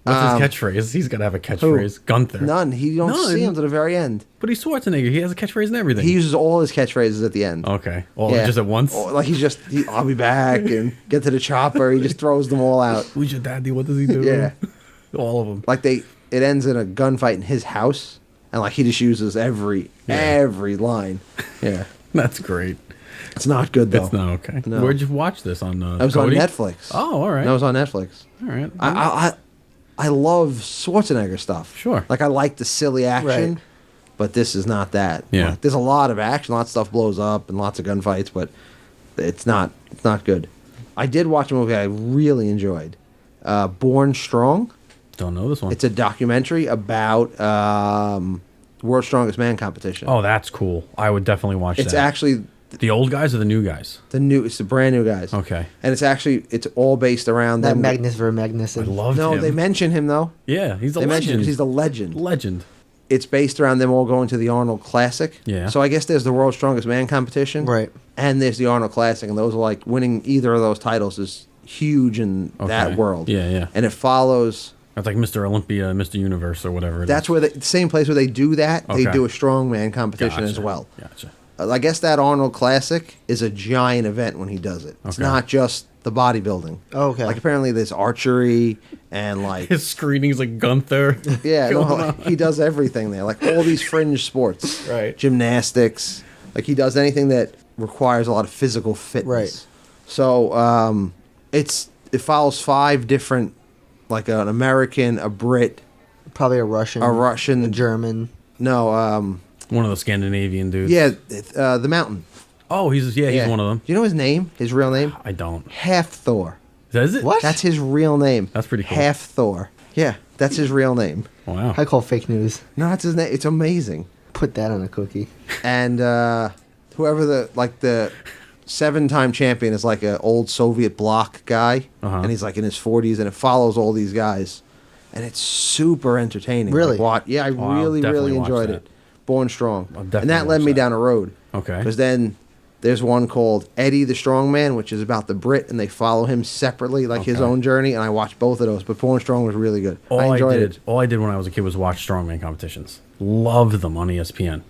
What's his catchface? He's got to have a catchphrase. Gunther. None. You don't see him to the very end. But he's Schwarzenegger. He has a catchphrase and everything. He uses all his catchphrases at the end. Okay. All just at once? Or, like I'll be back and get to the chopper. He just throws them all out. Who's your daddy? What does he do? Yeah. All of them. Like it ends in a gunfight in his house, and like he just uses every line. Yeah. That's great. It's not good though. It's not okay. No. Where'd you watch this on? I was Cody? on Netflix. Oh, all right. That was on Netflix. All right. I love Schwarzenegger stuff. Sure. Like I like the silly action, Right. but this is not that. Yeah. Like, there's a lot of action, lots of stuff blows up, and lots of gunfights, but it's not good. I did watch a movie I really enjoyed, Born Strong. Don't know this one. It's a documentary about World's Strongest Man competition. Oh, that's cool. I would definitely watch that. It's actually the old guys or the new guys? it's the brand new guys. Okay. And it's all based around That them. Magnus ver Magnus. I loved No, him. they mention him though. Yeah, he's a They mention him legend. 'cause he's a legend. Legend. It's based around them all going to the Arnold Classic. Yeah. So I guess there's the World's Strongest Man competition. Right. And there's the Arnold Classic, and those are like winning either of those titles is huge in that Okay. world. Yeah, yeah. And it follows. That's like Mr. Olympia, Mr. Universe, or whatever. That's where the same place where they do that. They Okay. do a strongman competition as Gotcha. well. Gotcha. I guess that Arnold Classic is a giant event when he does it. It's Okay. not just the bodybuilding. Oh, okay. Like apparently there's archery and like His screening's like Gunther. yeah, going no, on. he does everything there. Like all these fringe sports, Right. Gymnastics. Like he does anything that requires a lot of physical fitness. Right. So it follows 5 different, like an American, a Brit, Probably a Russian. a A German. no, One of the Scandinavian dudes. yeah, the Mountain. Oh, he's one of them. Do you know his name? His real name? I don't. Half Thor. Is it? What? That's his real name. That's pretty cool. Half Thor. Yeah, that's his real name. Wow. I call fake news. No, that's his name. It's amazing. Put that on a cookie. And whoever the 7-time champion is like an old Soviet bloc guy, Uh-huh. and he's like in his 40s, and it follows all these guys. and it's super entertaining. Really? I I'll really definitely watch enjoyed that. it. Born Strong, I'll and definitely that led watch me that. down a road. Okay. Because then there's one called Eddie the Strongman, which is about the Brit, and they follow him separately, like his Okay. own journey. And I watched both of those, but Born Strong was really good. I enjoyed it. All I did when I was a kid was watch strongman competitions. Loved them on ESPN.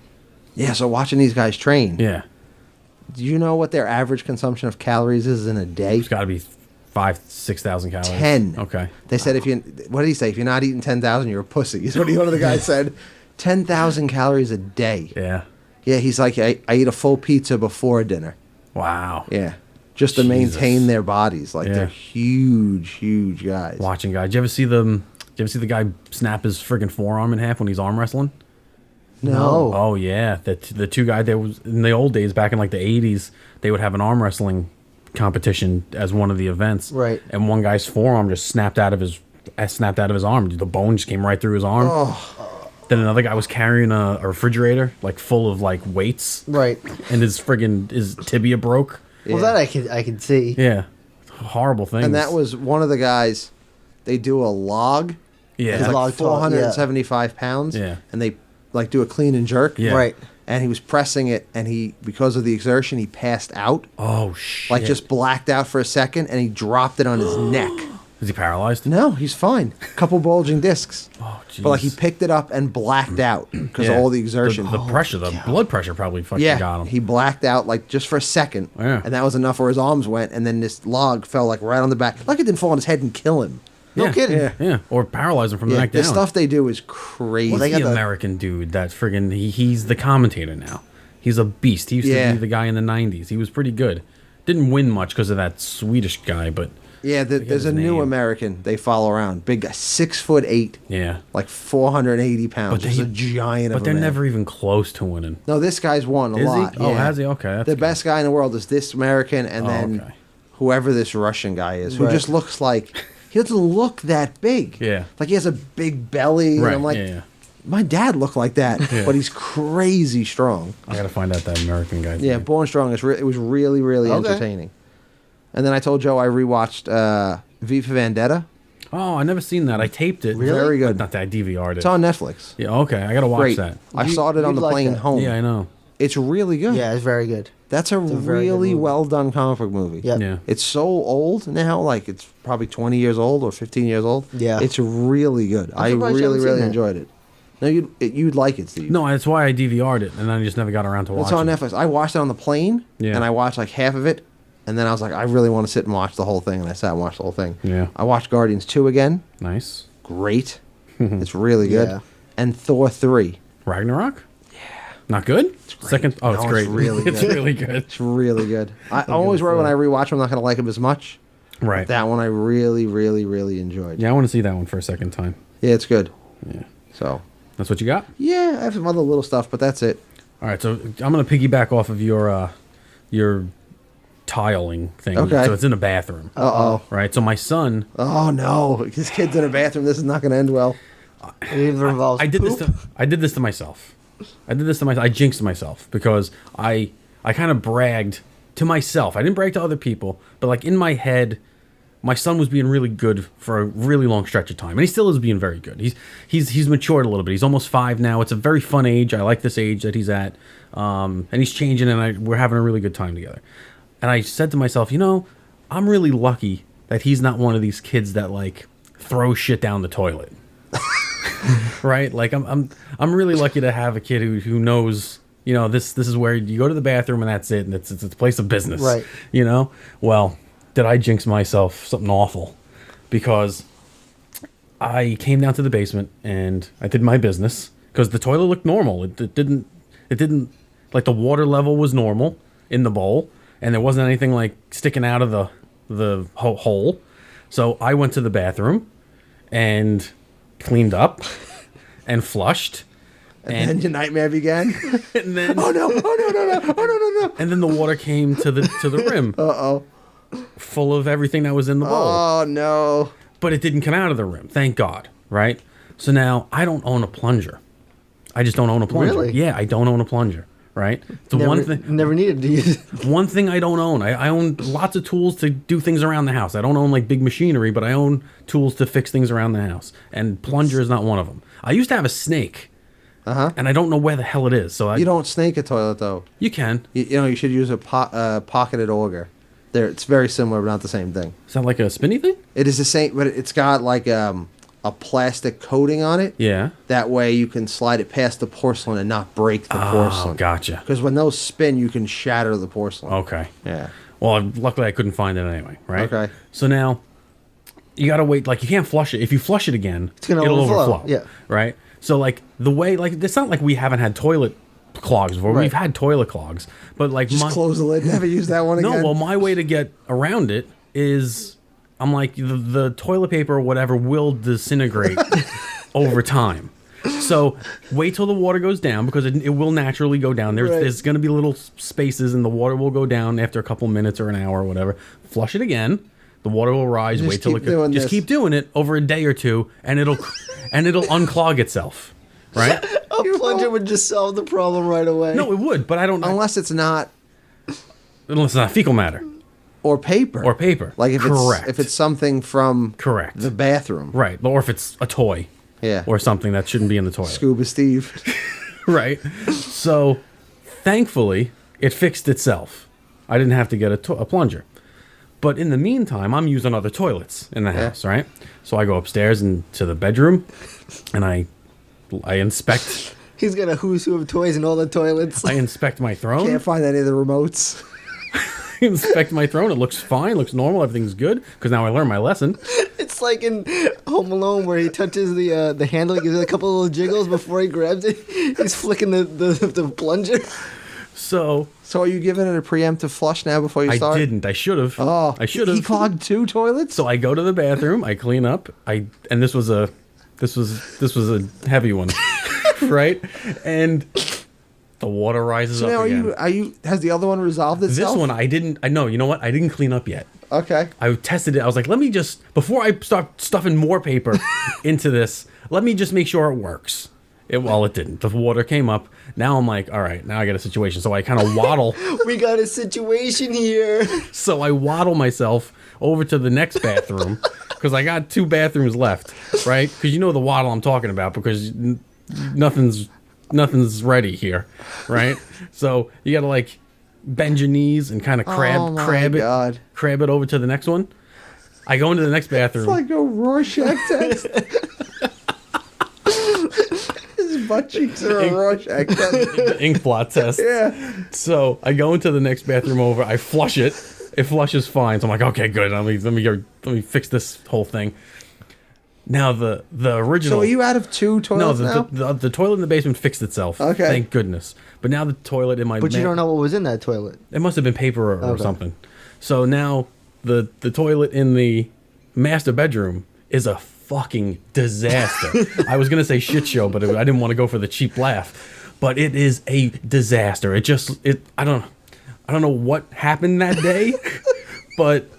Yeah, so watching these guys train. Yeah. Do you know what their average consumption of calories is in a day? It's got to be 6,000 calories. 10. Okay. They said what did he say? If you're not eating 10,000, you're a pussy. Is what one of the guys said. 10,000 calories a day. Yeah. Yeah, he's like, I eat a full pizza before dinner. Wow. Yeah. Just to Jesus. maintain their bodies. Like, Yeah. they're huge guys. Watching guys. Did you ever see the guy snap his freaking forearm in half when he's arm wrestling? No. Oh yeah, the two guys. There was in the old days, back in like the 80s, they would have an arm wrestling competition as one of the events. Right. And one guy's forearm just snapped out of his arm. The bone just came right through his arm. Oh. Then another guy was carrying a refrigerator like full of like weights. Right. And his tibia broke. Well, that I can see. Yeah. Horrible things. And that was one of the guys. They do a log. Yeah. It's like Log tall, 475 pounds. Yeah. And they like do a clean and jerk. Yeah. Right. And he was pressing it, and because of the exertion, he passed out. Oh shit. Like just blacked out for a second, and he dropped it on his neck. Is he paralyzed? No, he's fine. Couple bulging discs. Oh jeez. But like he picked it up and blacked out because of all the exertion. The pressure, the blood pressure probably fucking yeah, got him. he blacked out like just for a second, Yeah. and that was enough where his arms went, and then this log fell like right on the back, like it didn't fall on his head and kill him. No Yeah. kidding. Yeah. Yeah, or paralyze him from the Yeah, neck the down. stuff they do is crazy. Well, they the got the- American dude that friggin' he's the commentator now. He's a beast. He used Yeah. to be the guy in the 90s. He was pretty good. Didn't win much because of that Swedish guy, but yeah, forget there's his a new name. American they follow around. Big guy, 6'8", yeah. like 480 pounds. But Just they- a giant. But of they're a man. never even close to winning. No, this guy's won a Is lot. he? Oh, yeah. has he? Okay. That's The good. best guy in the world is this American, and Oh, then okay. whoever this Russian guy is, who Right. just looks like he doesn't look that big. Yeah. like he has a big belly. Right. And I'm like, yeah. my dad looked like that, Yeah. but he's crazy strong. I gotta find out that American guy. Yeah, Born Strong is it was really Okay. entertaining. And then I told Joe I rewatched V for Vendetta. Oh, I never seen that. I taped it. Really? Very good. Not that I DVR'd it. It's on Netflix. Yeah. Okay. I gotta watch Great. that. I saw it on you'd the like plane that. home. Yeah, I know. It's really good. Yeah, it's very good. That's a a very good really movie. well done comic book movie. Yep. Yeah. It's so old now, like it's probably 20 years old or 15 years old. Yeah. It's really good. I surprised you really, haven't seen really that. enjoyed it. No, you'd like it, Steve. No, that's why I DVR'd it, and I just never got around to It's watching on it. Netflix. I watched it on the plane, Yeah. and I watched like half of it, and then I was like, I really want to sit and watch the whole thing, and I sat and watched the whole thing. Yeah. I watched Guardians 2 again. Nice. Great. It's really good. Yeah. And Thor 3. Ragnarok? Yeah. Not good? Second. Oh, it's No, great. it's really It's good. really good. It's really good. I always worry when I rewatch them, I'm not going to like them as much. Right. That one I really, really, really enjoyed. Yeah, I want to see that one for a second time. Yeah, it's good. Yeah. So, That's what you got? yeah, I have some other little stuff, but that's it. All right, so I'm going to piggyback off of your tiling thing. Okay. So it's in a bathroom. Uh-oh. Right? So my son, Oh, no. This kid's in a bathroom. This is not going to end well. It either involves I did poop. this to myself. I jinxed myself because I kind of bragged to myself. I didn't brag to other people, but like in my head, my son was being really good for a really long stretch of time, and he still is being very good. He's matured a little bit. He's almost 5 now. It's a very fun age. I like this age that he's at, and he's changing, and we're having a really good time together. And I said to myself, I'm really lucky that he's not one of these kids that like throw shit down the toilet. Right? Like I'm really lucky to have a kid who knows, this is where you go to the bathroom and that's it, and it's a place of business. Right. Well, did I jinx myself something awful? Because I came down to the basement and I did my business because the toilet looked normal. It didn't like the water level was normal in the bowl, and there wasn't anything like sticking out of the hole. So I went to the bathroom and cleaned up and flushed. And then your nightmare began. And then Oh, no. No. and then the water came to the rim. Uh-oh. Full of everything that was in the bowl. Oh, no. But it didn't come out of the rim, thank God, right? So now I don't own a plunger. I just don't own a plunger. Really? Yeah, I don't own a plunger, right? The never, one thing never needed to use it. one thing I don't own. I own lots of tools to do things around the house. I don't own like big machinery, but I own tools to fix things around the house. And plunger is not one of them. I used to have a snake. And I don't know where the hell it is. So You don't snake a toilet though. You can. You should use a pocketed auger. It's very similar, but not the same thing. Is that like a spinny thing? It is the same, but it's got like a plastic coating on it. Yeah. That way you can slide it past the porcelain and not break the porcelain. Oh, gotcha. Because when those spin, you can shatter the porcelain. Okay. Yeah. Well, luckily I couldn't find it anyway, right? Okay. So now you got to wait. Like, you can't flush it. If you flush it again, gonna it'll overflow. overflow. Yeah. Right? So, like, the way, like, it's not like we haven't had toilet clogs before. Right. We've had toilet clogs. But, like, Just close the lid. Never use that one again. No, well, my way to get around it is I'm like, the toilet paper or whatever will disintegrate over time. So wait till the water goes down, because it will naturally go down. There's going to be little spaces, and the water will go down after a couple minutes or an hour or whatever. Flush it again. The water will rise. Just wait till keep keep doing it over a day or two, and it'll unclog itself. Right? A plunger would just solve the problem right away. No, it would, but I don't. Unless it's not fecal matter. Or paper. Or paper. Like Correct. if it's something from the bathroom. Right. Or if it's a toy. Yeah. Or something that shouldn't be in the toilet. Scuba Steve. Right. So, thankfully, it fixed itself. I didn't have to get a plunger. But in the meantime, I'm using other toilets in the house, right? So I go upstairs into the bedroom, and I inspect. He's got a who's who of toys in all the toilets. I inspect my throne. Can't find any of the remotes. I inspect my throne. It looks fine. Looks normal. Everything's good. Because now I learned my lesson. It's like in Home Alone where he touches the handle, he gives it a couple of little jiggles before he grabs it. He's flicking the plunger. So are you giving it a preemptive flush now before you start? I didn't. I should have. Oh, I should have. He clogged 2 toilets. So I go to the bathroom. I clean up. And this was a heavy one, right? And the water rises So up now again. has the other one resolved itself? This one I didn't. I know. You know what? I didn't clean up yet. Okay. I tested it. I was like, let me just, before I start stuffing more paper into this, let me just make sure it works. Well, it didn't. The water came up. Now I'm like, all right, now I got a situation. So I kind of waddle. We got a situation here. So I waddle myself over to the next bathroom, because I got 2 bathrooms left, right? Because you know the waddle I'm talking about, because nothing's ready here, right? So you got to like bend your knees and kind of crab it over to the next one. I go into the next bathroom. It's like a Rorschach test. His butt cheeks are a Rorschach test. Ink blot test. Yeah. So I go into the next bathroom over. I flush it. It flushes fine. So I'm like, okay, good. Let me fix this whole thing. Now the original. So are you out of 2 toilets now? The toilet in the basement fixed itself. Okay. Thank goodness. But now the toilet in my. But you don't know what was in that toilet. It must have been paper or something. So now the toilet in the master bedroom is a fucking disaster. I was gonna say shit show, but I didn't want to go for the cheap laugh. But it is a disaster. I don't know what happened that day, but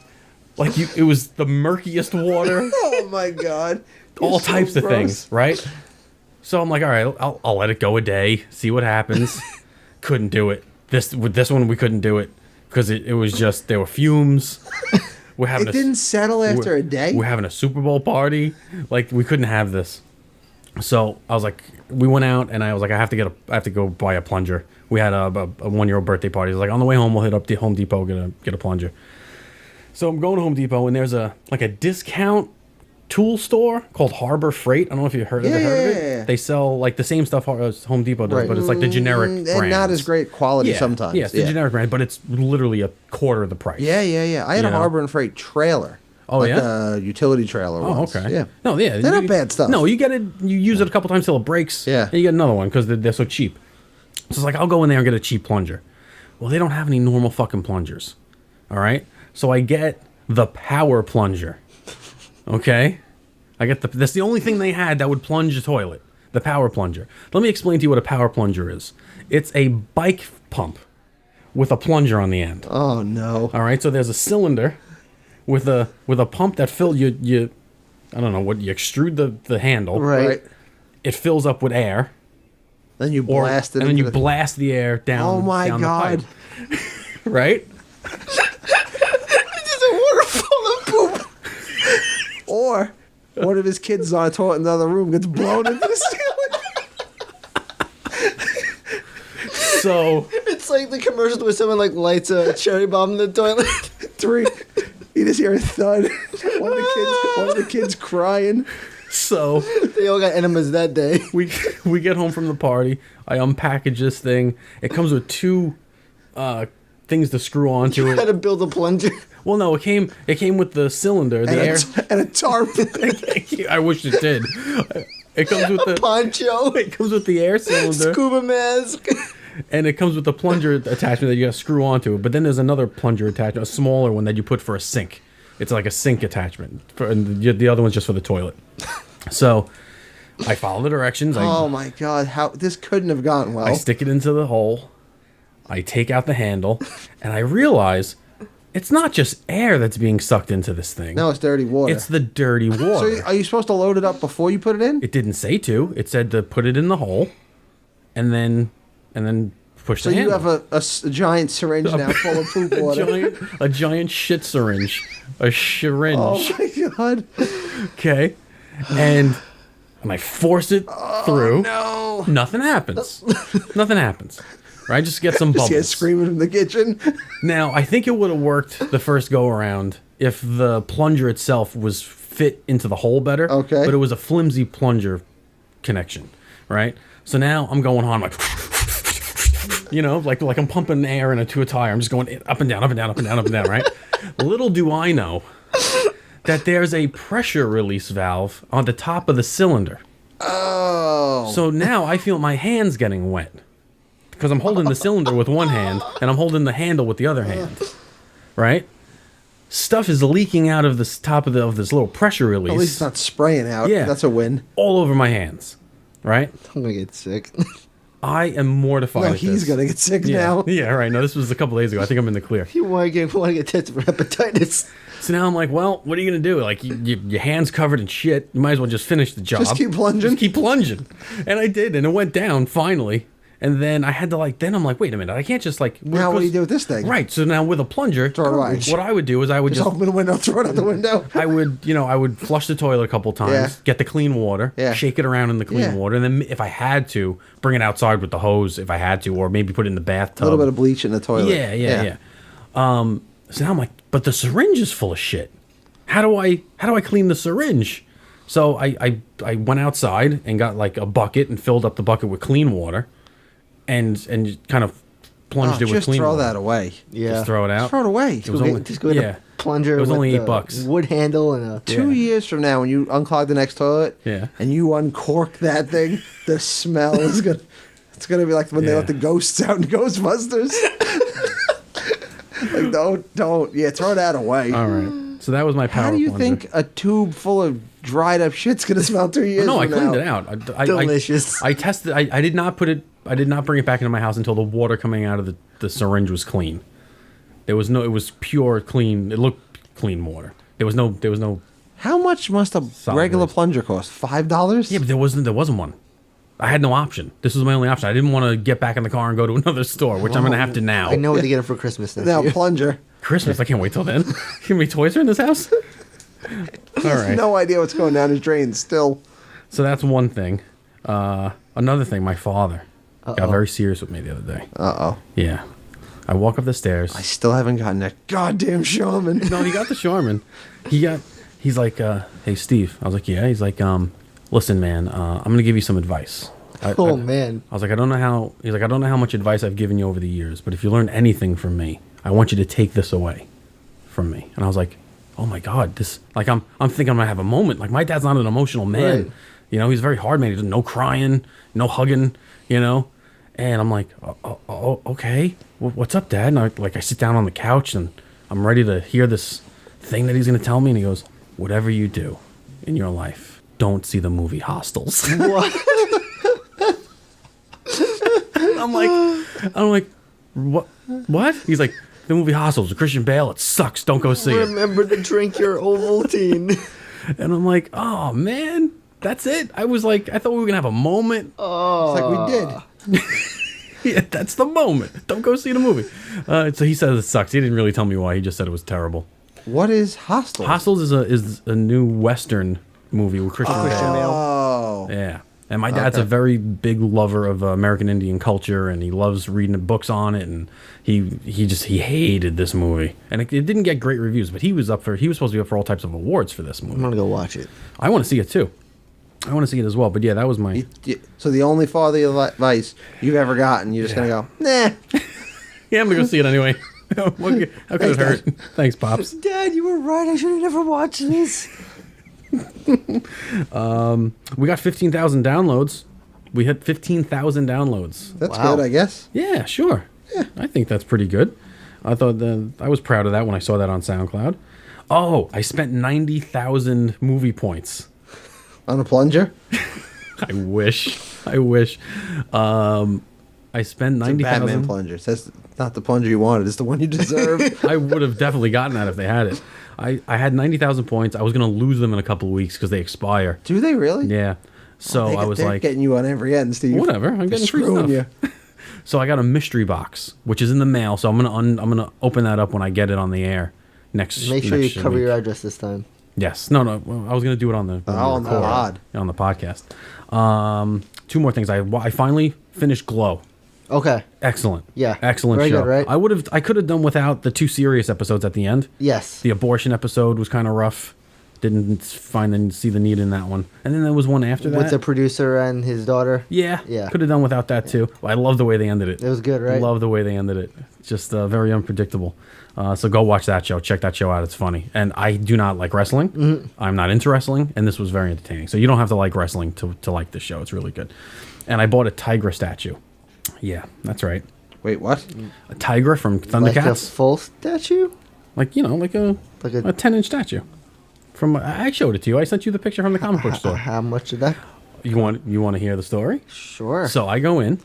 like it was the murkiest water. Oh my god! All types of things, right? So I'm like, all right, I'll let it go a day, see what happens. Couldn't do it. With this one, we couldn't do it because it was just there were fumes. It didn't settle after a day. We're having a Super Bowl party. Like, we couldn't have this. So I was like, we went out, and I was like, I have to go buy a plunger. We had a 1-year-old birthday party. I was like, on the way home, we'll hit up the Home Depot, get a plunger. So I'm going to Home Depot, and there's a discount tool store called Harbor Freight. I don't know if you've heard of it. Yeah. They sell like the same stuff as Home Depot does, but it's like the generic brand. And not as great quality sometimes. Yeah, it's the generic brand, but it's literally a quarter of the price. Yeah. I had a Harbor and Freight trailer. Oh, like yeah? a utility trailer once. Okay. Yeah. No, yeah. They're not bad stuff. No, you get it, you use it a couple times till it breaks. Yeah. And you get another one because they're so cheap. So it's like, I'll go in there and get a cheap plunger. Well, they don't have any normal fucking plungers. All right? So I get the power plunger. Okay? That's the only thing they had that would plunge a toilet. The power plunger. Let me explain to you what a power plunger is. It's a bike pump with a plunger on the end. Oh, no. All right? So there's a cylinder with a pump that fills you I don't know what, you extrude the handle. Right. It fills up with air, Then you blast it. And then you into the- blast the air down. Oh my down the God. pipe. Right? It's just a waterfall of poop. Or one of his kids on a toilet in another room gets blown into the ceiling. So It's like the commercials where someone like lights a cherry bomb in the toilet. 3, you just hear a thud. One of the kids crying. So They all got enemas that day. we get home from the party. I unpackage this thing. It comes with 2 things to screw onto You had it. to build a plunger. Well, no, it came with the cylinder, the air. And a tarp. I wish it did. It comes with the Poncho. It comes with the air cylinder, Scuba mask. and it comes with the plunger attachment that you got to screw onto it. But then there's another plunger attachment, a smaller one that you put for a sink. It's like a sink attachment, and the other one's just for the toilet. So I follow the directions. Oh my God! How this couldn't have gone well. I stick it into the hole. I take out the handle, and I realize it's not just air that's being sucked into this thing. No, it's dirty water. It's the dirty water. So are you supposed to load it up before you put it in? It didn't say to. It said to put it in the hole, and then push So the you handle. have a giant syringe now full of poop water. a giant shit syringe. A syringe. Oh my God! Okay. And I force it through. No. Nothing happens. Nothing happens. Right? Just get some Just bubbles. get screaming from the kitchen. Now, I think it would have worked the first go around if the plunger itself was fit into the hole better. Okay. But it was a flimsy plunger connection. Right? So now I'm going on like like I'm pumping air into a tire. I'm just going up and down, up and down, up and down, up and down, right? Little do I know that there's a pressure release valve on the top of the cylinder. Oh. So now I feel my hands getting wet because I'm holding the cylinder with one hand and I'm holding the handle with the other hand. Right? Stuff is leaking out of the top of this little pressure release. At least it's not spraying out. Yeah. That's a win. All over my hands. Right? I'm gonna get sick. I am mortified. No, at he's this. gonna get sick Yeah. now. Yeah, right. No, this was a couple days ago. I think I'm in the clear. You want to get tested for hepatitis? So now I'm like, well, what are you gonna do? Like, your hands covered in shit. You might as well just finish the job. Just keep plunging. Just keep plunging. And I did, and it went down finally. And then I had to then I'm like, wait a minute, I can't just Now what do you do with this thing? Right. So now with a plunger, Throw it away. what I would do is I would Just open the window, throw it out the window. I would flush the toilet a couple times, Yeah. get the clean water, Yeah. shake it around in the clean Yeah. water, and then if I had to, bring it outside with the hose if I had to, or maybe put it in the bathtub. A little bit of bleach in the toilet. Yeah. So now I'm like, but the syringe is full of shit. How do I clean the syringe? So I went outside and got like a bucket and filled up the bucket with clean water, and kind of plunged it with Just clean throw water. that away. Yeah. Just throw it out. Just throw it away. It was only, Just go get a plunger. It was with only a $8. Wood handle and a. 2 years from now, when you unclog the next toilet, Yeah. and you uncork that thing, the smell is gonna. It's gonna be like when they Yeah. let the ghosts out in Ghostbusters. Like don't. Yeah, throw that away. All right. So that was my power. How do you plunger. think a tube full of dried up shit's gonna smell 2 years? No, I from cleaned now? it out. Delicious. I tested. I did not put it. I did not bring it back into my house until the water coming out of the syringe was clean. There was no. It was pure clean. It looked clean water. There was no. How much must a regular waste. plunger cost? $5? Yeah, but there wasn't one. I had no option. This was my only option. I didn't want to get back in the car and go to another store, which I'm gonna have to now. I know what to get him for Christmas next Now year. Oh, plunger. Christmas. I can't wait till then. How many toys are in this house? All right. No idea what's going down his drain still. So that's one thing. Another thing. My father got very serious with me the other day. Uh-oh. Yeah. I walk up the stairs. I still haven't gotten that goddamn shaman. No, he got the Charmin. He's like, hey, Steve. I was like, yeah. He's like, listen, man, I'm going to give you some advice. Man. I was like, I don't know how much advice I've given you over the years, but if you learn anything from me, I want you to take this away from me. And I was like, oh my God, this, like, I'm thinking I'm going to have a moment. Like, my dad's not an emotional man. Right. You know, he's very hard man. He does no crying, no hugging, you know? And I'm like, oh, okay. What's up, Dad? And I sit down on the couch and I'm ready to hear this thing that he's going to tell me. And he goes, whatever you do in your life, don't see the movie Hostels. What? I'm like, what? He's like, the movie Hostels with Christian Bale, it sucks. Don't go see it. Remember to drink your Ovaltine. And I'm like, oh man, That's it. I was like, I thought we were gonna have a moment. Oh, It's like we did. Yeah, that's the moment. Don't go see the movie. So he says it sucks. He didn't really tell me why. He just said it was terrible. What is Hostel? Hostels is a new Western movie with Christian Bale. Oh. Yeah. And my dad's a very big lover of American Indian culture, and he loves reading books on it. And he hated this movie, and it didn't get great reviews. But he was supposed to be up for all types of awards for this movie. I'm gonna go watch it. I want to see it too. I want to see it as well. But yeah, that was my. So the only fatherly advice you've ever gotten, you're just gonna go, nah. Yeah, I'm gonna go see it anyway. How could it hurt? Thanks, pops. Dad, you were right. I should have never watched this. We got 15,000 downloads. We hit 15,000 downloads. That's good, I guess. Yeah, sure. Yeah, I think that's pretty good. I thought I was proud of that when I saw that on SoundCloud. Oh, I spent 90,000 movie points on a plunger. I wish. I spent 90,000. Batman plunger. That's not the plunger you wanted. It's the one you deserve. I would have definitely gotten that if they had it. I had 90,000 points. I was going to lose them in a couple of weeks because they expire. Do they really? Yeah. So I was like, getting you on every end, Steve. Whatever. I'm getting free stuff. You. So I got a mystery box, which is in the mail. So I'm gonna open that up when I get it on the air next. Make sure you cover week. your address this time. Yes. No. I was gonna do it on the on the podcast. 2 more things. I finally finished Glow. Okay. Excellent. Yeah. Excellent Very show. good, right? I could have done without the 2 serious episodes at the end. Yes. The abortion episode was kind of rough. Didn't see the need in that one. And then there was one after that. With the producer and his daughter. Yeah. Yeah. Could have done without that too. Well, I love the way they ended it. It was good, right? Love the way they ended it. Just very unpredictable. So go watch that show. Check that show out. It's funny. And I do not like wrestling. Mm-hmm. I'm not into wrestling. And this was very entertaining. So you don't have to like wrestling to like this show. It's really good. And I bought a tiger statue. Yeah, that's right. Wait, what? A tiger from Thundercats. Like a full statue? Like a 10-inch statue. I showed it to you. I sent you the picture from the comic book store. How much did that? You want to hear the story? Sure. So I go in.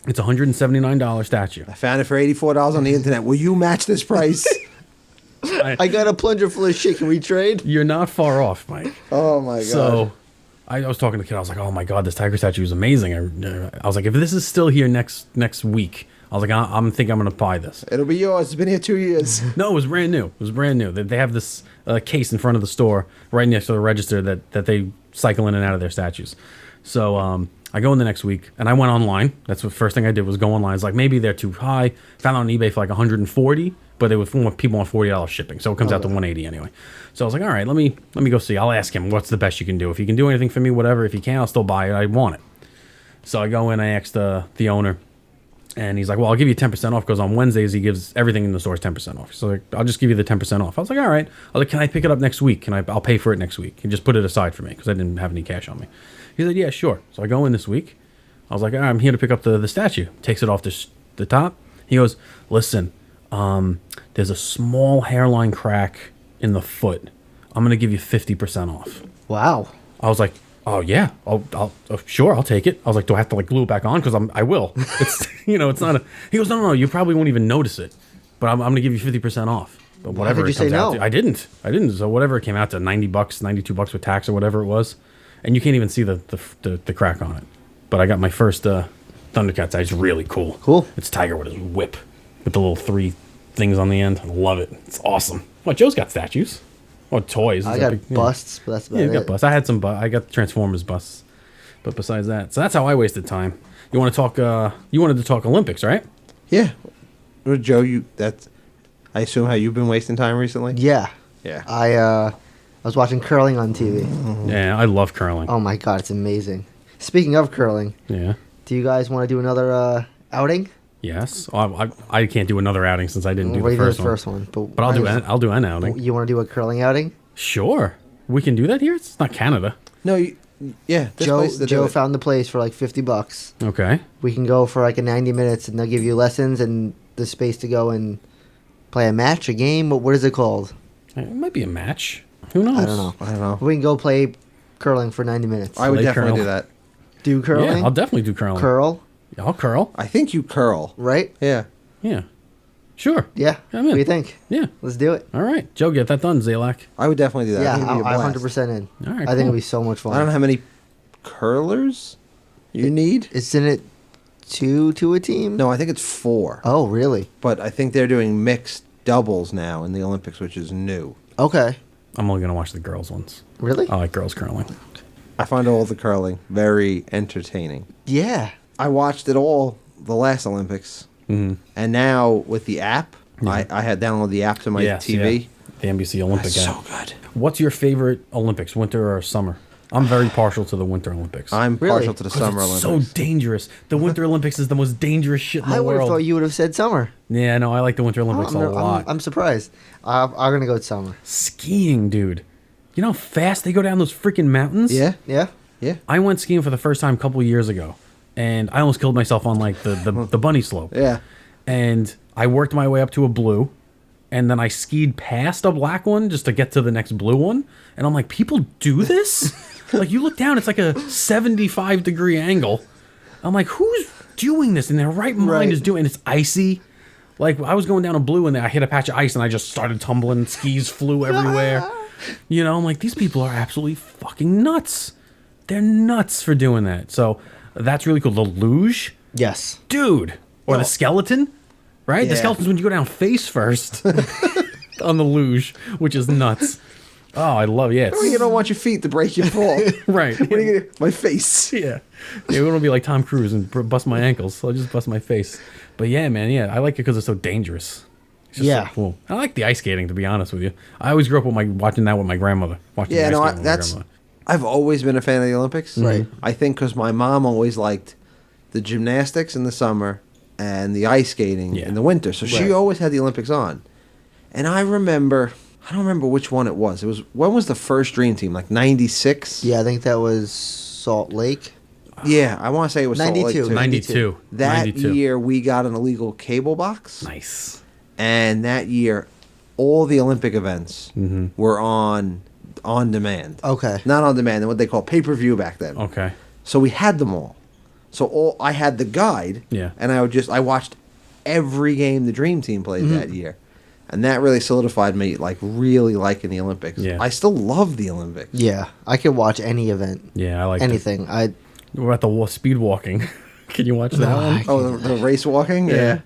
It's a $179 statue. I found it for $84 on the internet. Will you match this price? I got a plunger full of shit. Can we trade? You're not far off, Mike. Oh my god. So I was talking to the kid. I was like, "Oh my god, this tiger statue is amazing." I was like, "If this is still here next week," I was like, I'm gonna buy this. It'll be yours. It's been here 2 years. No, it was brand new. They have this case in front of the store right next to the register that they cycle in and out of their statues. So I go in the next week, and I went online. That's the first thing I did was go online. It's like, maybe they're too high. Found on eBay for like $140, but they would want people on $40 shipping, so it comes out to $180 anyway. So I was like, all right, let me go see. I'll ask him what's the best you can do. If he can do anything for me, whatever. If he can't, I'll still buy it. I want it. So I go in, I ask the owner, and he's like, well, I'll give you 10% off, because on Wednesdays he gives everything in the stores 10% off. So like, I'll just give you the 10% off. I was like, all right. I was like, can I pick it up next week? I'll pay for it next week. And just put it aside for me, because I didn't have any cash on me. He said, yeah, sure. So I go in this week. I was like, all right, I'm here to pick up the statue. Takes it off the top. He goes, listen, there's a small hairline crack in the foot. I'm going to give you 50% off. Wow. I was like, oh yeah, sure, I'll take it. I was like, do I have to like glue it back on? Because I will. It's it's not a. He goes, no, you probably won't even notice it, but I'm going to give you 50% off. But whatever Why did you it comes say out no? to, I didn't. So whatever it came out to, $90, $92 with tax or whatever it was, and you can't even see the crack on it. But I got my first Thundercats. It's really cool. Cool. It's Tiger with his whip with the little 3 things on the end. I love it. It's awesome. Well, Joe's got statues. Oh, toys. I got busts, but that's about it. You got busts. I had some. I got Transformers busts. But besides that, so that's how I wasted time. You want to talk? You wanted to talk Olympics, right? Yeah. Well, Joe, I assume how you've been wasting time recently. Yeah. Yeah. I was watching curling on TV. Yeah, I love curling. Oh my god, it's amazing. Speaking of curling, yeah. Do you guys want to do another outing? Yes. I can't do another outing since I didn't do the first one. But I'll do an outing. You want to do a curling outing? Sure. We can do that here. It's not Canada. No. Yeah. Joe found the place for like $50. Okay. We can go for like 90 minutes, and they'll give you lessons and the space to go and play a match, a game. What is it called? It might be a match. Who knows? I don't know. We can go play curling for 90 minutes. I would definitely do that. Do curling? Yeah, I'll definitely do curling. Curl? I'll curl. I think you curl. Right? Yeah. Yeah. Sure. Yeah. I'm in. What do you think? Yeah. Let's do it. All right. Joe, get that done, Zalak. I would definitely do that. Yeah, I'm 100% in. All right, I think it'll be so much fun. I don't know how many curlers you need. Isn't it 2 to a team? No, I think it's 4. Oh, really? But I think they're doing mixed doubles now in the Olympics, which is new. Okay. I'm only gonna watch the girls ones. Really? I like girls curling. I find all the curling very entertaining. Yeah. I watched it all the last Olympics, and now with the app, I had downloaded the app to my TV. Yeah. The NBC Olympic That's app. so good. What's your favorite Olympics, winter or summer? I'm very partial to the Winter Olympics. I'm Really? partial to the 'Cause Summer it's Olympics. so dangerous. The Winter Olympics is the most dangerous shit in the I would have world. thought you would have said summer. Yeah, no, I like the Winter Olympics a lot. I'm surprised. I'm going to go with summer. Skiing, dude. You know how fast they go down those freaking mountains? Yeah, Yeah? yeah. I went skiing for the first time a couple of years ago, and I almost killed myself on like the bunny slope. Yeah. And I worked my way up to a blue, and then I skied past a black one just to get to the next blue one. And I'm like, people do this? Like, you look down, it's like a 75-degree angle. I'm like, who's doing this? And their right mind is doing it. It's icy. Like, I was going down a blue, and then I hit a patch of ice, and I just started tumbling. Skis flew everywhere. You know, I'm like, these people are absolutely fucking nuts. They're nuts for doing that. So that's really cool. The luge, Yes. dude, or the skeleton, right? The Yeah. skeleton's when you go down face first on the luge, which is nuts. Oh, I love it. Oh, you don't want your feet to break your fall. Right. What are you gonna, my face. Yeah. Yeah, we want to be like Tom Cruise and bust my ankles. So I'll just bust my face. But yeah, man, yeah, I like it because it's so dangerous. It's just so cool. I like the ice skating, to be honest with you. I always grew up with watching that with my grandmother. Watching Yeah, the ice no, skating with my that's. grandmother. I've always been a fan of the Olympics. Right. I think because my mom always liked the gymnastics in the summer and the ice skating in the winter. So she always had the Olympics on. And I don't remember which one it was. When was the first Dream Team? Like 96? Yeah, I think that was Salt Lake. Yeah, I want to say it was Salt Lake 92. too. 92. That 92. year we got an illegal cable box. Nice. And that year all the Olympic events Mm-hmm. were on demand. Okay. Not on demand, what they call pay-per-view back then. Okay. So we had them all. So I had the guide. Yeah. And I watched every game the Dream Team played that year. And that really solidified me like really liking the Olympics. Yeah. I still love the Olympics. Yeah, I could watch any event. Yeah, I like anything. We're at the speed walking. Can you watch that one? Oh, the race walking? Yeah.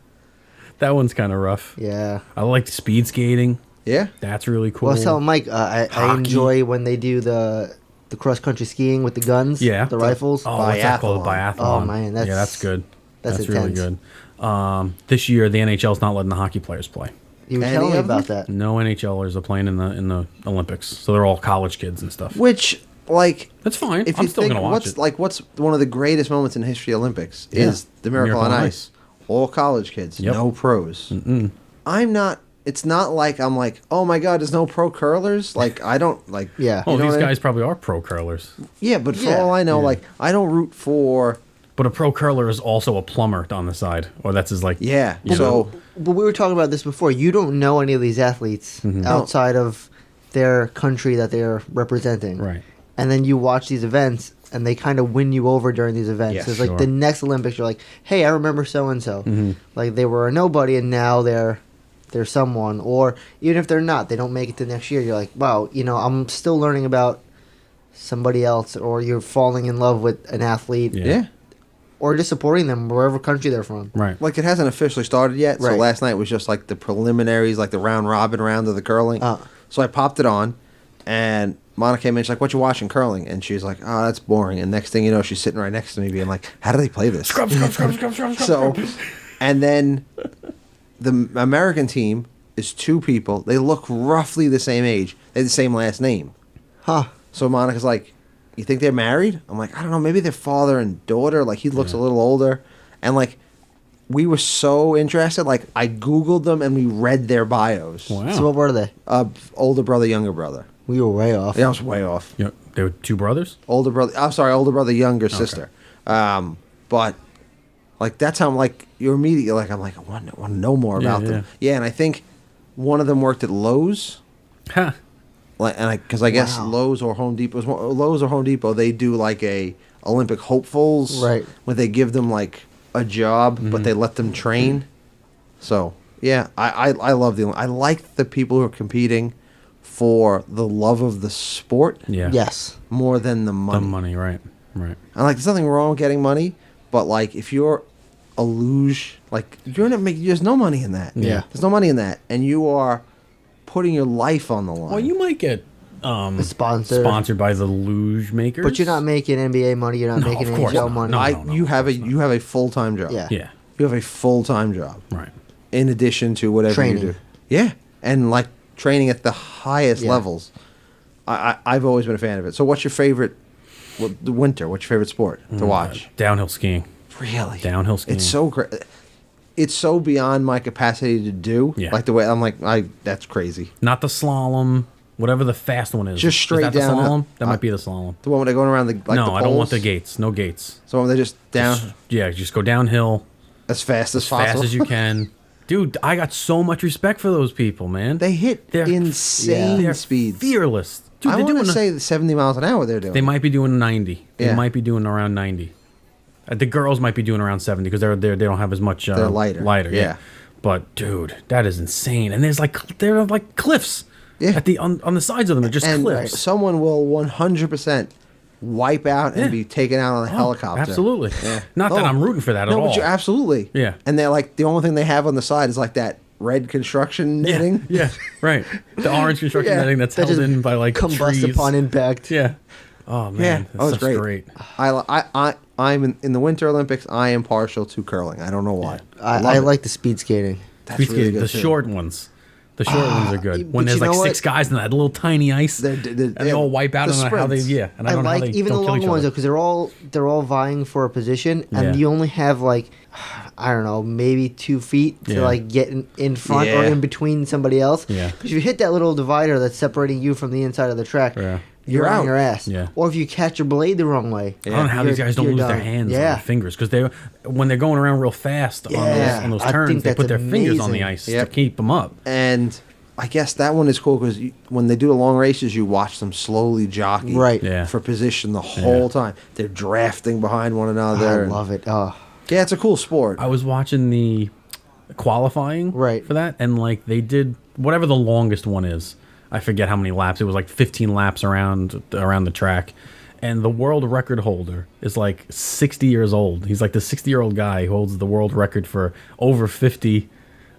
That one's kind of rough. Yeah. I like the speed skating. Yeah. That's really cool. Well, I was telling Mike, I Hockey. enjoy when they do the cross country skiing with the guns. Yeah. The rifles. Oh, what's that called? Biathlon. Oh man, that's good. That's really intense. good. This year, the NHL's not letting the hockey players play. You were telling me about that. No NHLers are playing in the Olympics, so they're all college kids and stuff. Which, like, that's fine. If I'm you still think gonna watch it. what's one of the greatest moments in the history of Olympics is the Miracle on Ice. All college kids, no pros. Mm-mm. I'm not. It's not like I'm like, oh my god, there's no pro curlers. Like I don't like. Yeah. Oh, you know these what I mean? guys probably are pro curlers. Yeah, but for all I know, like I don't root for. But a pro curler is also a plumber on the side, or that's his like. Yeah. you know. So But we were talking about this before. You don't know any of these athletes outside of their country that they're representing. Right. And then you watch these events, and they kind of win you over during these events. Yes, It's like sure. the next Olympics, you're like, hey, I remember so and so. Mm-hmm. Like they were a nobody, and now they're someone. Or even if they're not, they don't make it to next year. You're like, wow, I'm still learning about somebody else. Or you're falling in love with an athlete. yeah. Or just supporting them wherever country they're from. Right. Like it hasn't officially started yet. So Right. last night was just like the preliminaries, like the round robin round of the curling. So I popped it on, and Monica came in. She's like, "What you watching curling?" And she's like, "Oh, that's boring." And next thing you know, she's sitting right next to me, being like, "How do they play this?" Scrub. So, and then the American team is 2 people. They look roughly the same age. They have the same last name. Huh. So Monica's like, "You think they're married?" I'm like, "I don't know. Maybe they're father and daughter. Like he looks a little older." And like, we were so interested. Like I Googled them and we read their bios. Wow. So what were they? Older brother, younger brother. We were way off. Yeah, I was way off. Yeah, they were 2 brothers. Older brother. I'm sorry, older brother, younger sister. But like that's how I'm like you're immediately like I'm like I want to know more about them. Yeah, and I think one of them worked at Lowe's. Huh. Like, and because I guess Wow. Lowe's or Home Depot, they do like a Olympic hopefuls, Right. Where they give them like a job, but they let them train. So yeah, I love I like the people who are competing for the love of the sport. Yeah. More than the money. The money, right. Right. And like, there's nothing wrong with getting money, but like, if you're a luge, like you're not making. There's no money in that. Yeah. There's no money in that, and you are putting your life on the line. Well, you might get A sponsor. sponsored by the luge makers, But you're not making NBA money. You're not making of course NHL not. money. No. You have a full-time job. Yeah. Yeah. You have a full-time job. Right. In addition to whatever Training. you do. Yeah. And like training at the highest Yeah. levels. I've always been a fan of it. So what's your favorite the winter? What's your favorite sport to watch? Downhill skiing. Really? Downhill skiing. It's so great. It's so beyond my capacity to do. Yeah. Like the way I'm like, that's crazy. Not the slalom. Whatever the fast one is. Just straight is that down. The slalom? That might be the slalom. The one where they're going around the like no, the I don't want poles? the gates. No gates. So they're just down Just go downhill as fast as as possible. fast as you can. Dude, I got so much respect for those people, man. They hit They're insane they're speeds. fearless. Dude, I they're want to doing say the 70 miles an hour they're doing. they might be doing 90. They Yeah. might be doing around 90. The girls might be doing around 70 because they don't have as much. They're lighter. Yeah. But dude, that is insane. And there are like cliffs. Yeah. At on the sides of them, they're just and cliffs. someone will 100% wipe out and Yeah. be taken out on a helicopter. Absolutely. Yeah. Not that Oh. I'm rooting for that at No, all. but you're absolutely. Yeah. And they're like, the only thing they have on the side is like that red construction netting. Yeah, right. The orange construction Yeah. netting that's That held just in by like combust trees. upon impact. Yeah. Oh man, Yeah. that's It's such great. I'm in the Winter Olympics. I am partial to curling. I don't know why. I love it. like the speed skating. That's Speed really skating, good the too. short ones. The short ones are good. When but there's you like know 6 what? guys in that little tiny ice, They're- and they all wipe out. the I don't know how they. sprints. Yeah, and I I don't know how like they even the don't kill long each ones other. though because they're all vying for a position, and Yeah. you only have like I don't know, maybe 2 feet to Yeah. like get in front or Yeah. in between somebody else. Yeah. Because if you hit that little divider that's separating you from the inside of the track, Yeah. you're You're on out. your ass. Yeah. Or if you catch your blade the wrong way, I don't know how these guys don't you're lose their done. hands or Yeah. their fingers because when they're going around real fast Yeah. on those I turns, think they that's put their fingers on the amazing. ice Yep. to keep them up. And I guess that one is cool because when they do the long races, you watch them slowly jockey Right. Yeah. for position the whole time. They're drafting behind one another. I love it. Oh, Yeah, it's a cool sport. I was watching the qualifying Right. for that, and like they did whatever the longest one is. I forget how many laps. It was like 15 laps around the track, and the world record holder is like 60 years old. He's like the 60-year-old guy who holds the world record for over 50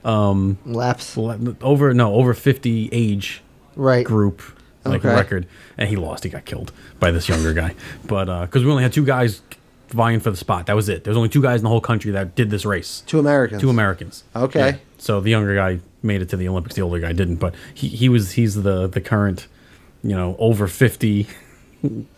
laps. over 50 age Right. group like Okay. record, and he lost. He got killed by this younger guy, but because we only had 2 guys vying for the spot. That was it. There was only 2 guys in the whole country that did this race. 2 Americans. 2 Americans. Okay. Yeah. So the younger guy made it to the Olympics. The older guy didn't, but he's the current, over 50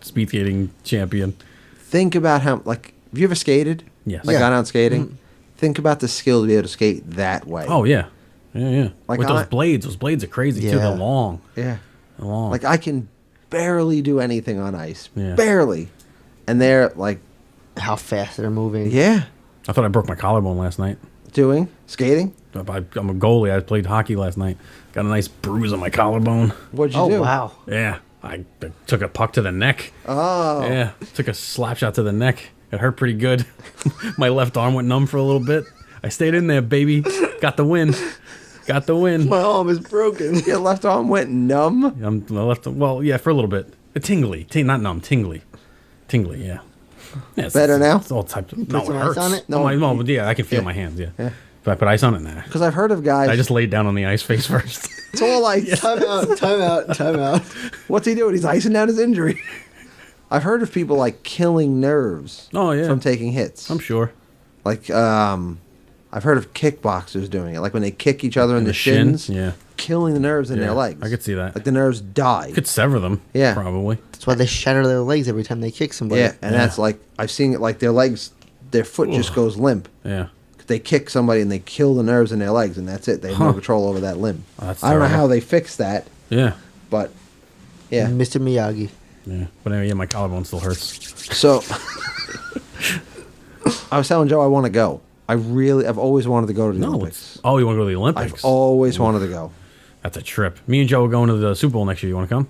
speed skating champion. Think about how, like, have you ever skated? Yes. Like, Yeah. gone out skating? Think about the skill to be able to skate that way. Oh yeah, yeah. Like With those blades are crazy too. Yeah. They're long. Yeah. They're long. Like, I can barely do anything on ice. Yeah. Barely. And they're, like, How fast they're moving. yeah, I thought I broke my collarbone last night. doing skating. I'm a goalie. I played hockey last night. Got a nice bruise on my collarbone. What'd you Oh do? wow. Yeah, I took a puck to the neck. Oh. Yeah, took a slap shot to the neck. It hurt pretty good. My left arm went numb for a little bit. I stayed in there, baby. Got the win. Got the win. My arm is broken. Your left arm went numb. My left. Well, yeah, for a little bit. Tingly. Not numb. Tingly. Tingly. Yeah. Yeah, Better now? It's all types of. No, some it ice hurts. on it? No, yeah, I can feel Yeah. my hands. Yeah. Yeah. But I put ice on it now. Because I've heard of guys. I just laid down on the ice face first. It's all like, Time out. what's he doing? He's icing down his injury. I've heard of people like killing nerves. Oh, yeah. From taking hits. I'm sure. Like, I've heard of kickboxers doing it. Like when they kick each other in the shins, Yeah. killing the nerves in Yeah, their legs. I could see that. Like the nerves die. Could sever them. Yeah. Probably. That's why they shatter their legs every time they kick somebody. Yeah, and that's like I've seen it. Like their legs, their foot just goes limp. Yeah. They kick somebody and they kill the nerves in their legs, and that's it. They have no control over that limb. Oh, that's I don't know terrible. how they fix that, Yeah. but yeah. Mr. Miyagi. Yeah. But anyway, yeah, my collarbone still hurts. So I was telling Joe I want to go. I've always wanted to go to the Olympics. Oh, you want to go to the Olympics? I've always wanted to go. That's a trip. Me and Joe are going to the Super Bowl next year. You want to come?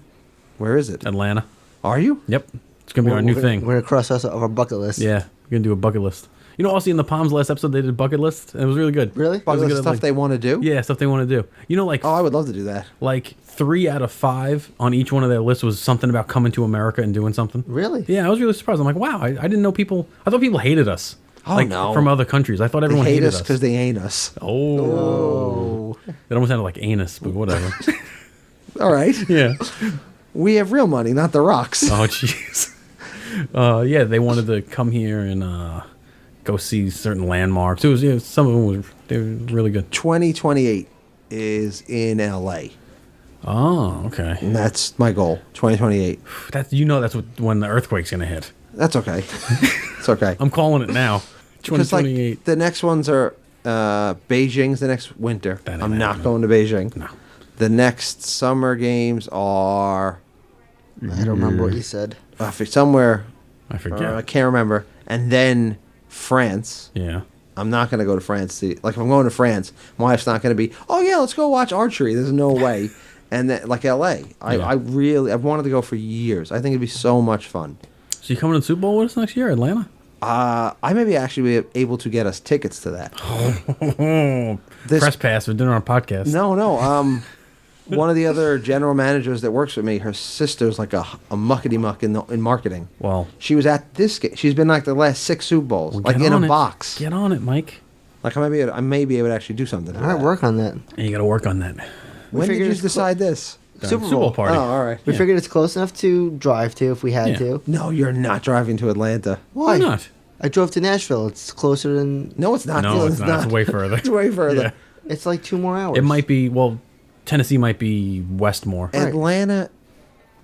Where is it? Atlanta. Are you? Yep. It's going to be our new thing. We're gonna cross us off our bucket list. Yeah. We're going to do a bucket list. You know, also in the Palms last episode, they did bucket list. And it was really good. Really? It was Bucket good, list stuff like- they want to do? Yeah, stuff they want to do. You know, like Oh, I would love to do that. like 3 out of 5 on each one of their lists was something about coming to America and doing something. Really? Yeah, I was really surprised. I'm like, wow, I didn't know people. I thought people hated us. Oh, like, no. from other countries. I thought They everyone hate hated us because they ain't us. Oh. It almost sounded like anus, but whatever. All right. Yeah. We have real money, not the rocks. Oh, jeez. Yeah, they wanted to come here and go see certain landmarks. It was, some of them they were really good. 2028 is in LA. Oh, okay. And that's my goal. 2028. That's that's when the earthquake's gonna hit. That's okay. It's okay. I'm calling it now. Because 2028. like the next ones are Beijing's the next winter. That ain't I'm not happening. going to Beijing. No. The next summer games are I don't remember what you said. somewhere. I forget. I can't remember. And then France. Yeah. I'm not going to go to France. Like if I'm going to France, my wife's not going to be, oh yeah, let's go watch archery. There's no way. And then like LA, I've wanted to go for years. I think it'd be so much fun. So you coming to the Super Bowl with us next year, Atlanta? I may be actually be able to get us tickets to that. Press pass for dinner on podcast. No. One of the other general managers that works with me, her sister's like a muckety muck in marketing. Well, she was at this game. She's been like the last 6 Super Bowls, like get in a on it. box. Get on it, Mike. Like I may be able to actually do something. All right, work on that. And you got to work on that. When did figured you it's decide this? Super Bowl Bowl party. Oh, all right. We figured it's close enough to drive to if we had Yeah. to. No, you're not driving to Atlanta. Why not? I drove to Nashville. It's closer than. No, it's not. No, it's not. It's way further. It's way further. Yeah. It's like 2 more hours. It might be, well, Tennessee might be west more. Atlanta,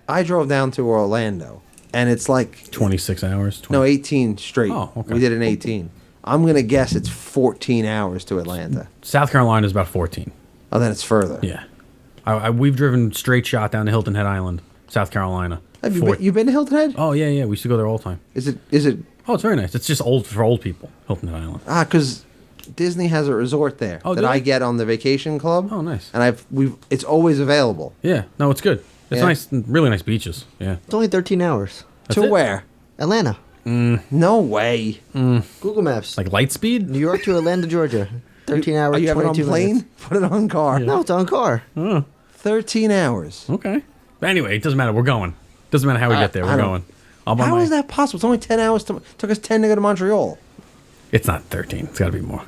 I drove down to Orlando, and it's like 26 hours? 20. no 18 straight. Oh, okay. We did an 18. I'm gonna guess it's 14 hours to Atlanta. South Carolina is about 14. Oh, then it's further. Yeah. We've driven straight shot down to Hilton Head Island, South Carolina. Have you been to Hilton Head? Oh, yeah. We used to go there all the time. Is it? Oh, it's very nice. It's just old for old people, Hilton Head Island. Because Disney has a resort there Oh, that do I they? get on the vacation club. Oh, nice. And it's always available. Yeah. No, it's good. It's Yeah. nice. Really nice beaches. Yeah. It's only 13 hours. To it? where? Atlanta. No way. Google Maps. Like light speed? New York to Atlanta, Georgia. 13 hours, Are you having it on 22 plane? minutes. Put it on car. No, it's on car. 13 hours. Okay. But anyway, it doesn't matter. We're going. Doesn't matter how we get there. I We're don't- going. I'll buy How my- is that possible? It's only 10 hours. Took us 10 to go to Montreal. It's not 13. It's got to be more.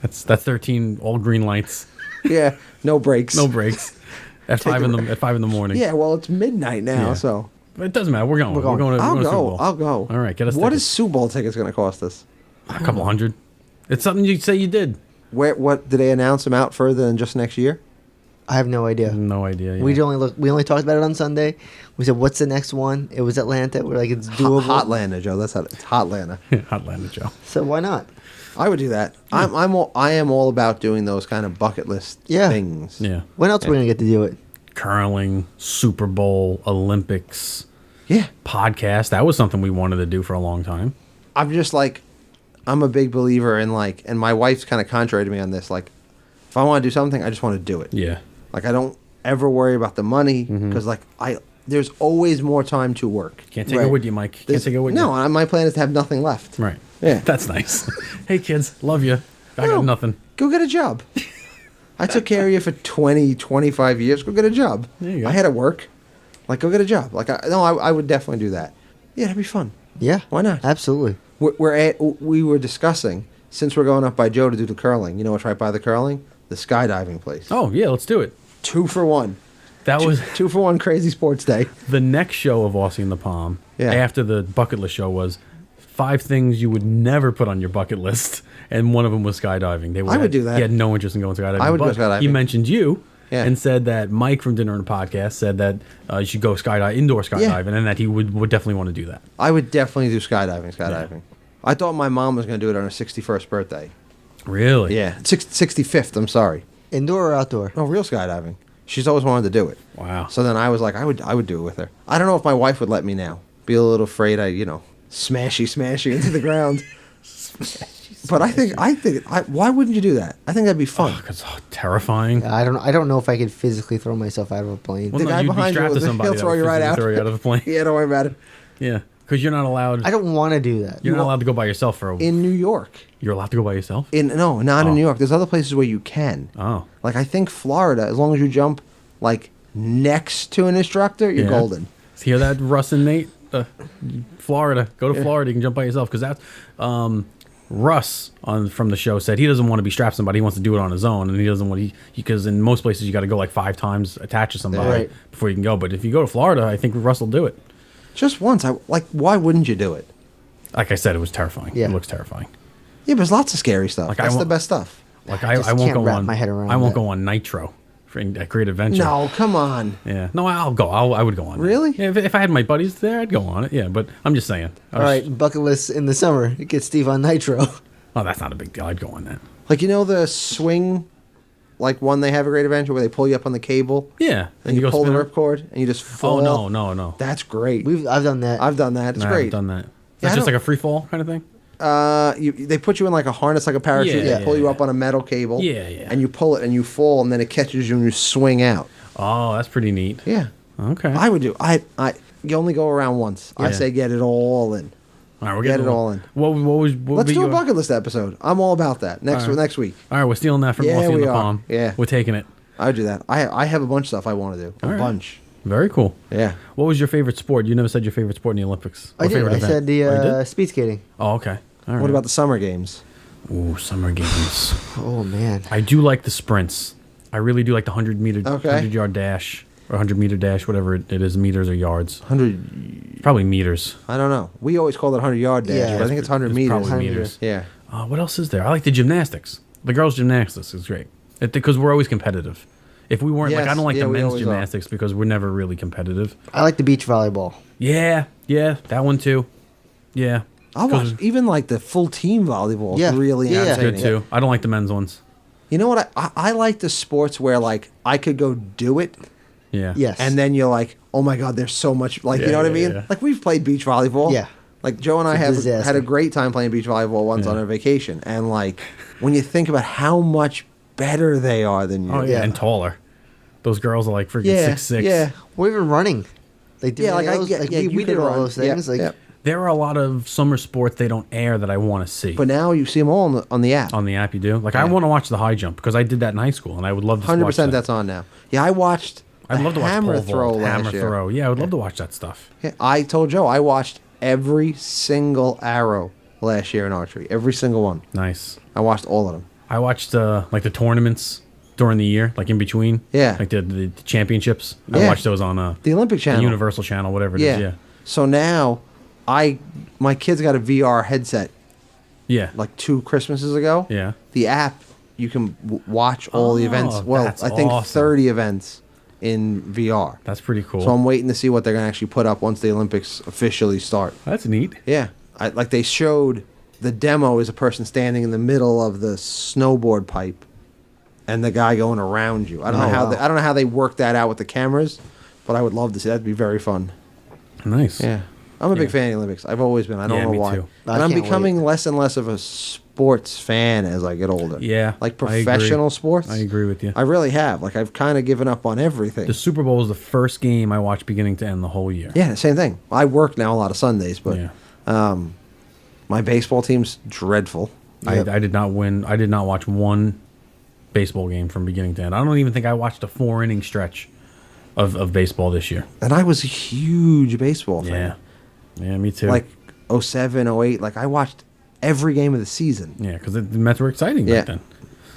That's 13 all green lights. Yeah, no breaks. No breaks. At 5 in the morning. Yeah, well, it's midnight now, Yeah. so. But it doesn't matter. We're going. We're going to I'll Super go. Bowl. I'll go. All right, get us What tickets. is Super Bowl tickets going to cost us? A couple hundred. It's something you say you did. What did they announce them out further than just next year? I have no idea. No idea. Yeah. We only talked about it on Sunday. We said, "What's the next one?" It was Atlanta. We're like, "It's doable." Hotlanta, Joe. That's how it's Hotlanta. Hotlanta Joe. So why not? I would do that. I am all about doing those kind of bucket list things. Yeah. When else are we gonna get to do it? Curling, Super Bowl, Olympics. Yeah. Podcast. That was something we wanted to do for a long time. I'm just like, I'm a big believer in like, and my wife's kind of contrary to me on this. Like, if I want to do something, I just want to do it. Yeah. Like I don't ever worry about the money because there's always more time to work. Can't take it with you, Mike. Can't take it with you. No, my plan is to have nothing left. Right. Yeah. That's nice. Hey, kids. Love you. I got nothing. Go get a job. I took care of you for 20, 25 years. Go get a job. There you go. I had to work. Like, go get a job. Like, I would definitely do that. Yeah, that'd be fun. Yeah. Why not? Absolutely. We were discussing, since we're going up by Joe to do the curling, you know what's right by the curling? The skydiving place. Oh, yeah. Let's do it. 2 for 1. That was 2 for 1 crazy sports day. the next show of Aussie in the Palm. Yeah. After the bucket list show was 5 things you would never put on your bucket list, and one of them was skydiving. I would do that. He had no interest in going skydiving. I would go but skydiving. He mentioned you. Yeah. And said that Mike from Dinner and Podcast said that you should go indoor skydiving, and that he would definitely want to do that. I would definitely do skydiving. Yeah. I thought my mom was going to do it on her 61st birthday. Really? Yeah. 65th, I'm sorry. Indoor or outdoor? No, real skydiving. She's always wanted to do it. Wow. So then I was like, I would do it with her. I don't know if my wife would let me now. Be a little afraid smashy into the ground. But I think why wouldn't you do that? I think that'd be fun. Because terrifying. I don't know if I could physically throw myself out of a plane. Well, The no, guy you'd be behind you, strapped to somebody he'll that throw would you right physically out. throw you out of the plane. Yeah, don't worry about it. Yeah. Because you're not allowed. I don't want to do that. You're not allowed to go by yourself for a. In New York. You're allowed to go by yourself? No, not in New York. There's other places where you can. Oh. Like, I think Florida, as long as you jump, like, next to an instructor, you're golden. Hear that, Russ and Nate? Florida. Go to Florida. You can jump by yourself. Because that's... Russ from the show said he doesn't want to be strapped to somebody. He wants to do it on his own. And he doesn't want to... Because in most places, you got to go like 5 times attached to somebody before you can go. But if you go to Florida, I think Russ will do it. Just once. Why wouldn't you do it? Like I said, it was terrifying. Yeah. It looks terrifying. Yeah, but there's lots of scary stuff. Like, That's the best stuff. Like I I won't can't go wrap on. my head around I won't that. go on Nitro for a Great Adventure. No, come on. Yeah. No, I'll go. I would go on. That. Really? Yeah. If I had my buddies there, I'd go on it. Yeah. But I'm just saying. All right, bucket list in the summer. Get Steve on Nitro. Oh, that's not a big deal. I'd go on that. Like, you know the swing, like one they have a Great Adventure where they pull you up on the cable? Yeah. And you go pull the spin ripcord and you just fall. Oh, no. That's great. I've done that. I've done that. It's No, I great. haven't done that. Yeah, That's I just like don't- a free fall kind of thing? They put you in like a harness, like a parachute. Yeah, They pull you yeah. up on a metal cable. Yeah, yeah. And you pull it and you fall and then it catches you and you swing out. Oh, that's pretty neat. Yeah. Okay. I would do. You only go around once. I Yeah. say get it all in. All right, we're Get getting it all in. What Let's would be do your... a bucket list episode. I'm all about that. Next week. All right, we're stealing that from Yeah, Mossy in we the are. Palm. Yeah. We're taking it. I would do that. I have a bunch of stuff I want to do. A All right. bunch. Very cool. Yeah. What was your favorite sport? You never said your favorite sport in the Olympics. I Or did. favorite I event. said the Oh, you did? speed skating. Oh, okay. All right. What about the summer games? Ooh, summer games. Oh, man. I do like the sprints. I really do like the 100-yard dash or 100-meter dash, whatever it is, meters or yards. 100. Probably meters. I don't know. We always call it 100-yard dash, Yeah. but I think it's 100 meters. Probably 100 meters. Yeah. What else is there? I like the gymnastics. The girls' gymnastics is great because we're always competitive. If we weren't, like, I Yes, don't like yeah, the we men's always are. gymnastics because we're never really competitive. I like the beach volleyball. Yeah, that one too. Yeah. I'll watch even like the full team volleyball. Yeah. Is really Yeah. That's entertaining. good too. I don't like the men's ones. You know what? I like the sports where like I could go do it, Yeah. Yes. and then you're like, oh my god, there's so much. Like, you know what I mean? yeah. Like, we've played beach volleyball. Yeah. Like, Joe and I It's a have disaster. had a great time playing beach volleyball once on a vacation, and like when you think about how much better they are than you. Oh yeah, Yeah. and taller. Those girls are like freaking Yeah, 6'6". yeah. Or even running. Like, Yeah, like, those, we you did could all run. those things. Yeah, like, yeah. There are a lot of summer sports they don't air that I want to see. But now you see them all on the app. On the app, you do. Like I want to watch the high jump because I did that in high school, and I would love to. 100% watch that. that's on now. Yeah, I watched. I'd love to watch hammer pole throw vault, last hammer year. throw. Yeah, I would love to watch that stuff. Yeah, I told Joe I watched every single arrow last year in archery. Every single one. Nice. I watched all of them. I watched like the tournaments during the year, like in between. Yeah. Like the championships. I Yeah. watched those on The Olympic the channel. Universal channel, whatever it Yeah. is. Yeah. So now, my kids got a VR headset Yeah. like 2 Christmases ago. Yeah. The app, you can watch all the Oh, events. Well, that's I think awesome. 30 events in VR. That's pretty cool. So I'm waiting to see what they're going to actually put up once the Olympics officially start. That's neat. Yeah. Like they showed the demo is a person standing in the middle of the snowboard pipe and the guy going around you. I don't know how wow. I don't know how they work that out with the cameras, but I would love to see. That'd be very fun. Nice. Yeah. I'm a big fan of the Olympics. I've always been. I don't Yeah, know me why. too. I And I'm can't becoming less and less of a sports fan as I get older. Yeah, Like I agree. professional sports. I agree with you. I really have. Like I've kind of given up on everything. The Super Bowl was the first game I watched beginning to end the whole year. Yeah, same thing. I work now a lot of Sundays, but Yeah. my baseball team's dreadful. I did not win. I did not watch one baseball game from beginning to end. I don't even think I watched a 4-inning stretch of baseball this year. And I was a huge baseball fan. Yeah. Yeah, me too. Like 07, 08. Like I watched every game of the season. Yeah, because the Mets were exciting Yeah. back then.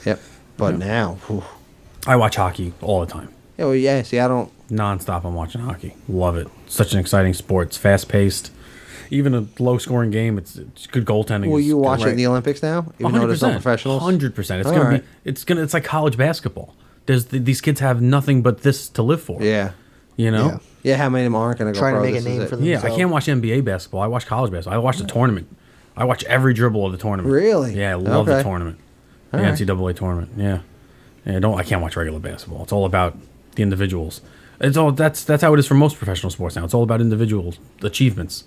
Yep. But now, whew. I watch hockey all the time. Yeah, well, yeah. See, I don't. Non-stop I'm watching hockey. Love it. Such an exciting sport. It's fast-paced. Even a low-scoring game, it's good goaltending. Will is you good. watch it in the Olympics now? Even though there's no 100%. professionals. 100%. It's All gonna right. be. It's like college basketball. These kids have nothing but this to live for. Yeah. You know. Yeah. Yeah. How many of them aren't going to go Trying to pro? make a This is name it. for Yeah, I themselves. can't watch NBA basketball. I watch college basketball. I watch the tournament. I watch every dribble of the tournament. Really? Yeah, I love the Okay. tournament. The All right. NCAA tournament. Yeah. I can't watch regular basketball. It's all about the individuals. That's how it is for most professional sports now. It's all about individual achievements.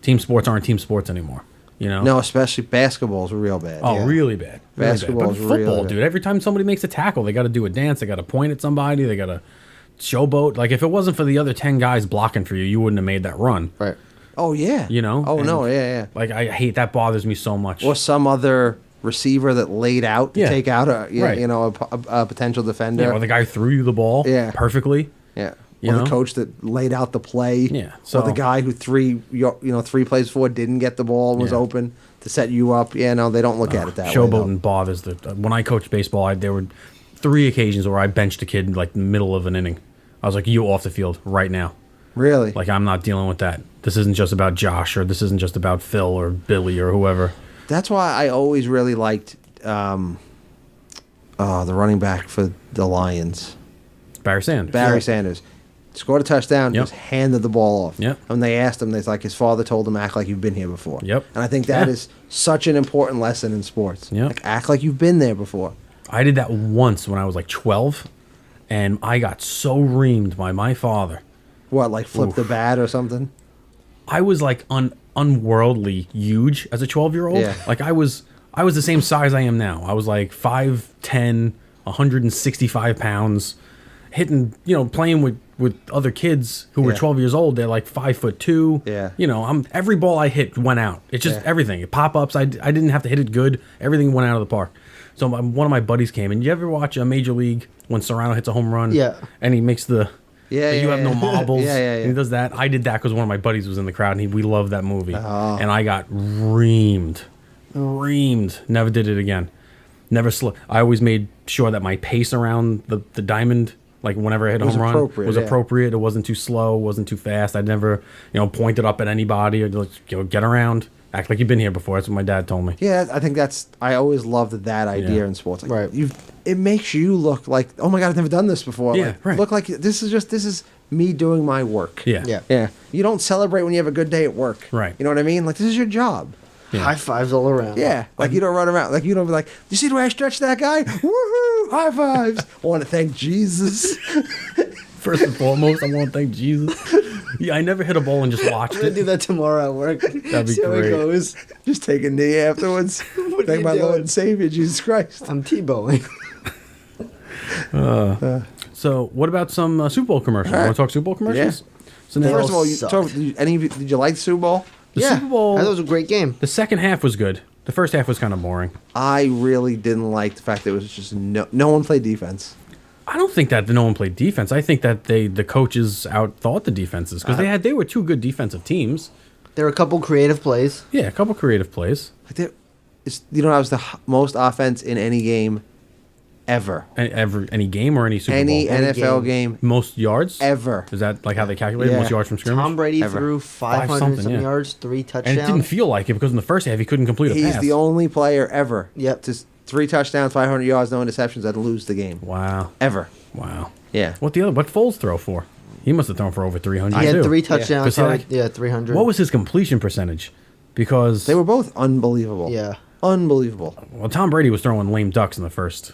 Team sports aren't team sports anymore. You know? No, especially basketball's real bad. Oh, Yeah. really bad. Really Basketball's bad. But football, really bad. dude. Every time somebody makes a tackle, they got to do a dance. They got to point at somebody. They got to showboat. Like if it wasn't for the other 10 guys blocking for you, you wouldn't have made that run. Right. Oh yeah. You know? Oh And, no, yeah. Like I hate that, bothers me so much. Or some other receiver that laid out to Yeah. take out Right. a potential defender. Yeah, or the guy who threw you the ball perfectly. Yeah. You Or know? the coach that laid out the play. Yeah, So so- the guy who three plays before didn't get the ball and was Yeah. open to set you up. Yeah, no, they don't look at it that way. Showboating bothers the. When I coached baseball, there were 3 occasions where I benched a kid like in the middle of an inning. I was like, "You off the field right now." Really? Like I'm not dealing with that. This isn't just about Josh, or this isn't just about Phil or Billy or whoever. That's why I always really liked the running back for the Lions. Barry Sanders. Barry Sanders. Scored a touchdown, Yep. just handed the ball off. Yep. And they asked him, it's like his father told him, act like you've been here before. Yep. And I think that Yeah. is such an important lesson in sports. Yep. Like, act like you've been there before. I did that once when I was like 12, and I got so reamed by my father. What, like flip the Oof. bat or something? I was like unworldly huge as a 12-year-old. Yeah. Like I was the same size I am now. I was like 5'10", 165 pounds, hitting, playing with other kids who were Yeah. 12 years old. They're like 5'2". Yeah. Every ball I hit went out. It's just Yeah. everything. Pop-ups, I didn't have to hit it good. Everything went out of the park. So one of my buddies came, and you ever watch a Major League when Serrano hits a home run? Yeah. And he makes the... Yeah, you have no marbles. Yeah. And he does that. I did that because one of my buddies was in the crowd, and we loved that movie. And I got reamed. Never did it again. Never I always made sure that my pace around the diamond, like whenever I hit a home run, was appropriate. It wasn't too slow, wasn't too fast. I'd never, pointed up at anybody or get around. Act like you've been here before. That's what my dad told me. Yeah, I think I always loved that idea in sports. Like, it makes you look like, oh my God, I've never done this before. Yeah, like, right. Look like this is me doing my work. Yeah. Yeah. You don't celebrate when you have a good day at work. Right. You know what I mean? Like, this is your job. Yeah. High fives all around. Yeah. Like, you don't run around. Like, you don't be like, you see the way I stretched that guy? Woohoo! High fives. I want to thank Jesus. First and foremost, I want to thank Jesus. Yeah, I never hit a ball and just watched I'm gonna it. do that tomorrow at work. That'd be See how it great. goes. Just take a knee afterwards. What are Thank you my Lord doing? and Savior, Jesus Christ. I'm T-bowing. So, what about some Super Bowl commercials? All right. Want to talk Super Bowl commercials? So They now, First of all, sucked. did you like the Super Bowl? the Yeah, Super Bowl. I thought it was a great game. The second half was good. The first half was kind of boring. I really didn't like the fact that it was just no one played defense. I don't think that no one played defense. I think that the coaches outthought the defenses because they were two good defensive teams. There were a couple creative plays. Yeah, a couple creative plays. Like that was the most offense in any game ever. Any game or any Super Any Bowl? NFL game Most yards ever. Is that like how they calculated Yeah. most yards from scrimmage? Tom Brady Ever. threw 500 something, something yeah. yards, 3 And touchdowns. it didn't feel like it because in the first half he couldn't complete a He's pass. the only player ever. Yep. To 3 touchdowns, 500 yards, no interceptions, that lose the game. Wow. Ever. Wow. Yeah. What Foles throw for? He must have thrown for over 300. He had too. 3 touchdowns. Because Probably, he yeah, 300. What was his completion percentage? Because They were both unbelievable. Yeah. Unbelievable. well, Tom Brady was throwing lame ducks in the first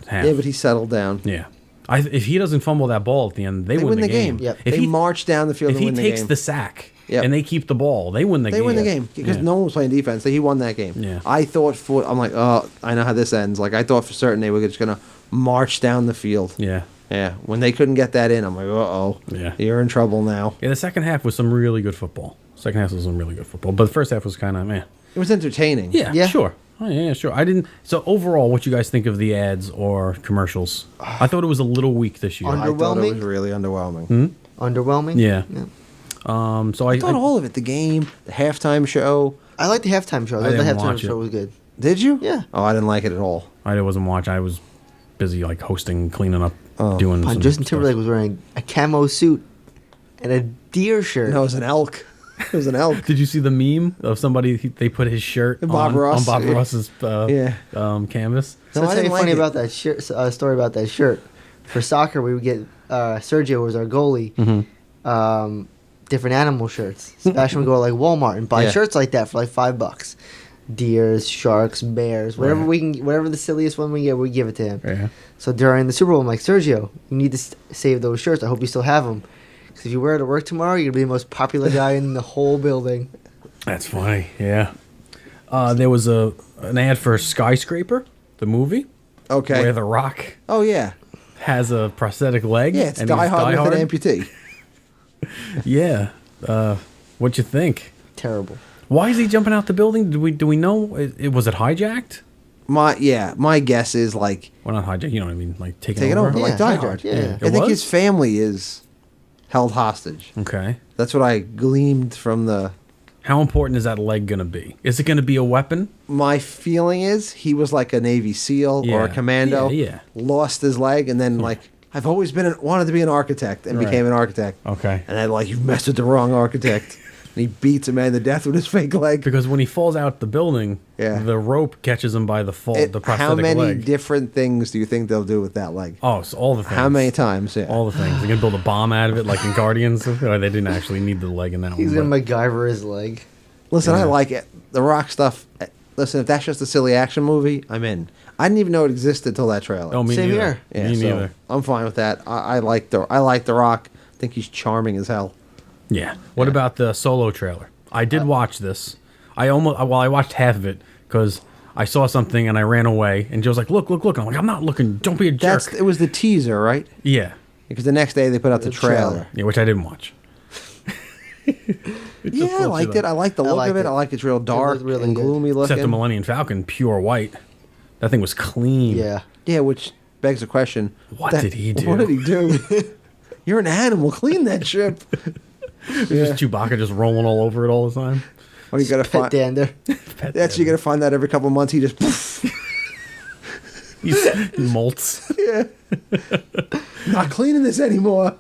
half. Yeah, but he settled down. Yeah. If he doesn't fumble that ball at the end, they win the game. Yep. If They he march down the field if and he win the takes game. the sack Yep. and they keep the ball, they win the game. They win the game because Yeah. no one was playing defense. He won that game. Yeah. I thought I'm like, oh, I know how this ends. Like, I thought for certain they were just going to march down the field. Yeah. Yeah. When they couldn't get that in, I'm like, Yeah. you're in trouble now. Yeah, the second half was some really good football. But the first half was kind of meh. It was entertaining. Yeah, Yeah. sure. Oh, yeah, sure. I didn't. So overall, what you guys think of the ads or commercials? I thought it was a little weak this year. I thought it Underwhelming? was really underwhelming. Underwhelming? Yeah. So I thought all of it. The game, the halftime show. I liked the halftime show. I thought the didn't halftime watch show it. was good. Did you? Yeah. Oh, I didn't like it at all. I wasn't watching. I was busy like hosting, cleaning up, doing. some Justin stuff. Timberlake was wearing a camo suit and a deer shirt. No, it was an elk. It was an elk. Did you see the meme of somebody? They put his shirt Bob on Ross, Bob yeah. Ross's canvas. So No, I'll I tell you didn't funny like about that shirt. Story about that shirt. For soccer, we would get Sergio was our goalie. Mm-hmm. Different animal shirts. Sebastian would go to like Walmart and buy Yeah. shirts like that for like $5. Deers, sharks, bears, whatever Right. we can, whatever the silliest one we get, we give it to him. Yeah. So during the Super Bowl, I'm like, Sergio, you need to save those shirts. I hope you still have them. Because if you wear it to work tomorrow, you're gonna be the most popular guy in the whole building. That's funny. Yeah. There was an ad for Skyscraper, the movie, Okay. where The Rock Oh, yeah. has a prosthetic leg. Yeah, it's and Die he's Hard with an amputee. Yeah. What'd you think? Terrible. Why is he jumping out the building? Do we know? Was it hijacked? My guess is like Well, not hijacked. You know what I mean? Like taking take it over, Yeah, like Die hijacked, Hard. yeah. I think was? his family is held hostage. Okay. That's what I gleamed from the. How important is that leg gonna be? Is it gonna be a weapon? My feeling is he was like a Navy SEAL or a Yeah. commando. Yeah. Lost his leg and then like I've always wanted to be an architect and Right. became an architect. Okay. And then like you've messed with the wrong architect. And he beats a man to death with his fake leg. Because when he falls out the building, Yeah. the rope catches him by the the prosthetic How many leg. different things do you think they'll do with that leg? Oh, so all the things. How many times? Yeah. All the things. They're gonna build a bomb out of it, like in Guardians. Or they didn't actually need the leg in that He's one. gonna but- MacGyver his leg. Listen, Yeah. I like it. The Rock stuff. Listen, if that's just a silly action movie, I'm in. I didn't even know it existed till that trailer. Oh, me Same neither. here. yeah, Me so neither. I'm fine with that. I like the Rock. I think he's charming as hell. Yeah. What about the Solo trailer? I did watch this. I watched half of it because I saw something and I ran away. And Joe's like, "Look, look, look!" I'm like, "I'm not looking. Don't be a jerk." It was the teaser, right? Yeah. Because the next day they put out the The trailer. trailer. Yeah, which I didn't watch. Yeah, I liked it. I liked the look liked of it. it. I like it's real dark looked really and good. gloomy looking. Except the Millennium Falcon, pure white. That thing was clean. Yeah. Yeah, which begs the question: What did he do? What did he do? You're an animal. Clean that ship. Just Chewbacca just rolling all over it all the time. Or you gotta Pet find. dander. That's you gotta find that every couple of months. He just. He molts. Not cleaning this anymore.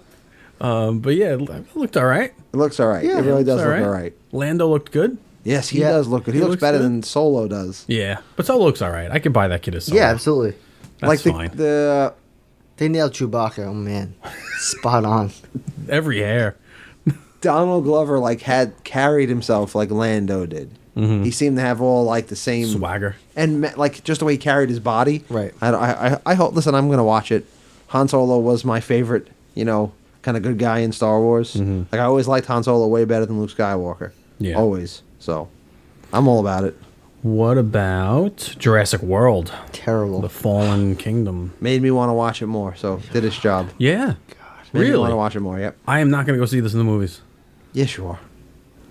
But yeah, it looked all right. It looks all right. Yeah, it really It's does look all right. Lando looked good. Yes, he Yeah. does look good. He, He looks looks better good. than Solo does. Yeah, but Solo looks all right. I could buy that kid as Solo. Yeah, absolutely. That's like fine. the They nailed Chewbacca. Oh man, spot on. Every hair. Donald Glover had carried himself like Lando did. Mm-hmm. He seemed to have all like the same Swagger. and like just the way he carried his body. Right. I hope. Listen, I'm gonna watch it. Han Solo was my favorite, kind of good guy in Star Wars. Like I always liked Han Solo way better than Luke Skywalker. Yeah. Always. So, I'm all about it. What about Jurassic World? Terrible. The Fallen Kingdom. Made me want to watch it more. So did its job. Yeah. Made me Really? want to watch it more. Yep. I am not going to go see this in the movies. Yes, you are.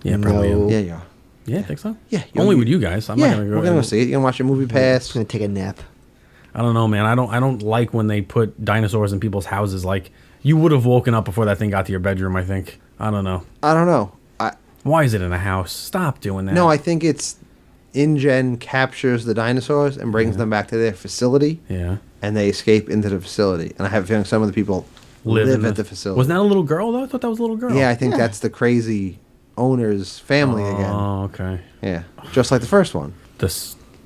Yeah, probably. No. Am. Yeah, you are. Yeah, I think so. Yeah, Only with you guys. I'm yeah, not going to go. we're gonna go see it. You can watch a movie pass. Just gonna take a nap. I don't know, man. I don't like when they put dinosaurs in people's houses. Like you would have woken up before that thing got to your bedroom. I think. I don't know. I don't know. Why is it in a house? Stop doing that. No, I think it's InGen captures the dinosaurs and brings them back to their facility, Yeah. and they escape into the facility. And I have a feeling some of the people live in at the facility. Wasn't that a little girl though? I thought that was a little girl. Yeah, I think that's the crazy owner's family again. Oh, okay. Yeah, just like the first one.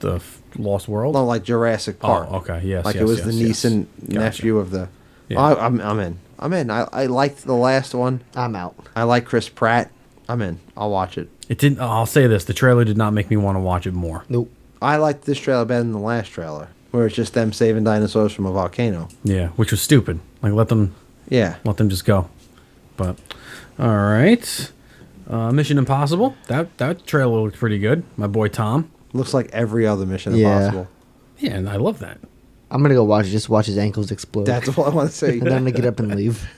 The Lost World. Not like Jurassic Park. Oh, okay. Yes. Like yes, it was yes, the yes. niece and Gotcha. nephew of the. Yeah. I'm in. I'm in. I liked the last one. I'm out. I like Chris Pratt. I'm in. I'll watch it. It didn't. I'll say this: the trailer did not make me want to watch it more. Nope. I liked this trailer better than the last trailer, where it's just them saving dinosaurs from a volcano. Yeah, which was stupid. Like let them Yeah. just go. But all right, Mission Impossible. That trailer looked pretty good. My boy Tom. Looks like every other Mission Yeah. Impossible. Yeah, and I love that. I'm gonna go watch it. Just watch his ankles explode. That's all I want to say. and then I'm gonna get up and leave.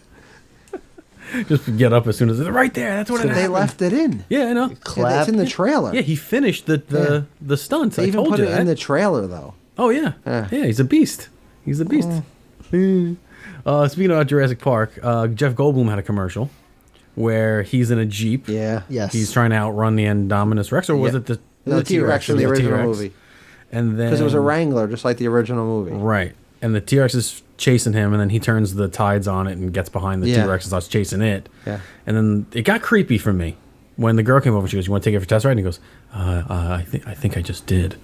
Just get up as soon as it's right there. That's what it They happened. left it in. Yeah, I know. Clap. It's in the trailer. Yeah, he finished the stunts. They I even told put you it that. in the trailer, though. Oh yeah. Yeah. Yeah, he's a beast. He's a beast. Speaking about Jurassic Park, Jeff Goldblum had a commercial where he's in a Jeep. Yeah. Yes. He's trying to outrun the Indominus Rex, or was Yeah. it the The T-Rex in the It was original T-Rex. movie. And then Because it was a Wrangler, just like the original movie. right, and the T-Rex is chasing him, and then he turns the tides on it and gets behind the Yeah. T-Rex and starts chasing it. Yeah. And then it got creepy for me when the girl came over. She goes, "You want to take it for a test ride?" And he goes, I think I just did,"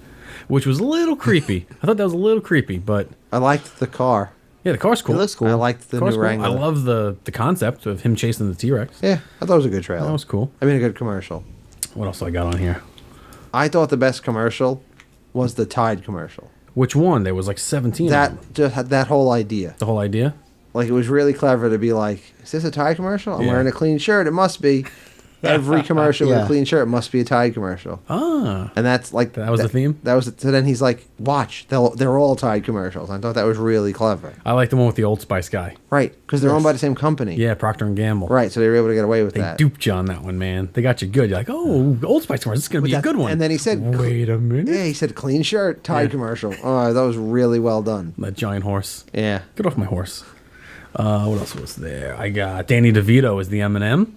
which was a little creepy. I thought that was a little creepy, but I liked the car. yeah, the car's cool. It looks cool. I liked the Car's new cool. Wrangler. I love the concept of him chasing the T-Rex. Yeah, I thought it was a good trailer. That was cool. I mean, a good commercial. What else do I got on here? I thought the best commercial was the Tide commercial. Which one? There was like 17 of them. That just had that whole idea. The whole idea? Like, it was really clever to be like, is this a Tide commercial? I'm Yeah. wearing a clean shirt. It must be. every commercial with Yeah. a clean shirt must be a Tide commercial. Ah. And that's like That was the theme? That was so then he's like, watch, they're all Tide commercials. I thought that was really clever. I like the one with the Old Spice guy. Right, because they're owned by the same company. Yeah, Procter and Gamble. Right, so they were able to get away with They that. duped you on that one, man. They got you good. You're like, oh, Old Spice commercial. This is gonna be a good one. And then he said, wait a minute. yeah, he said clean shirt, Tide Yeah. commercial. Oh, that was really well done. That giant horse. Yeah. Get off my horse. What else was there? I got Danny DeVito as the M&M.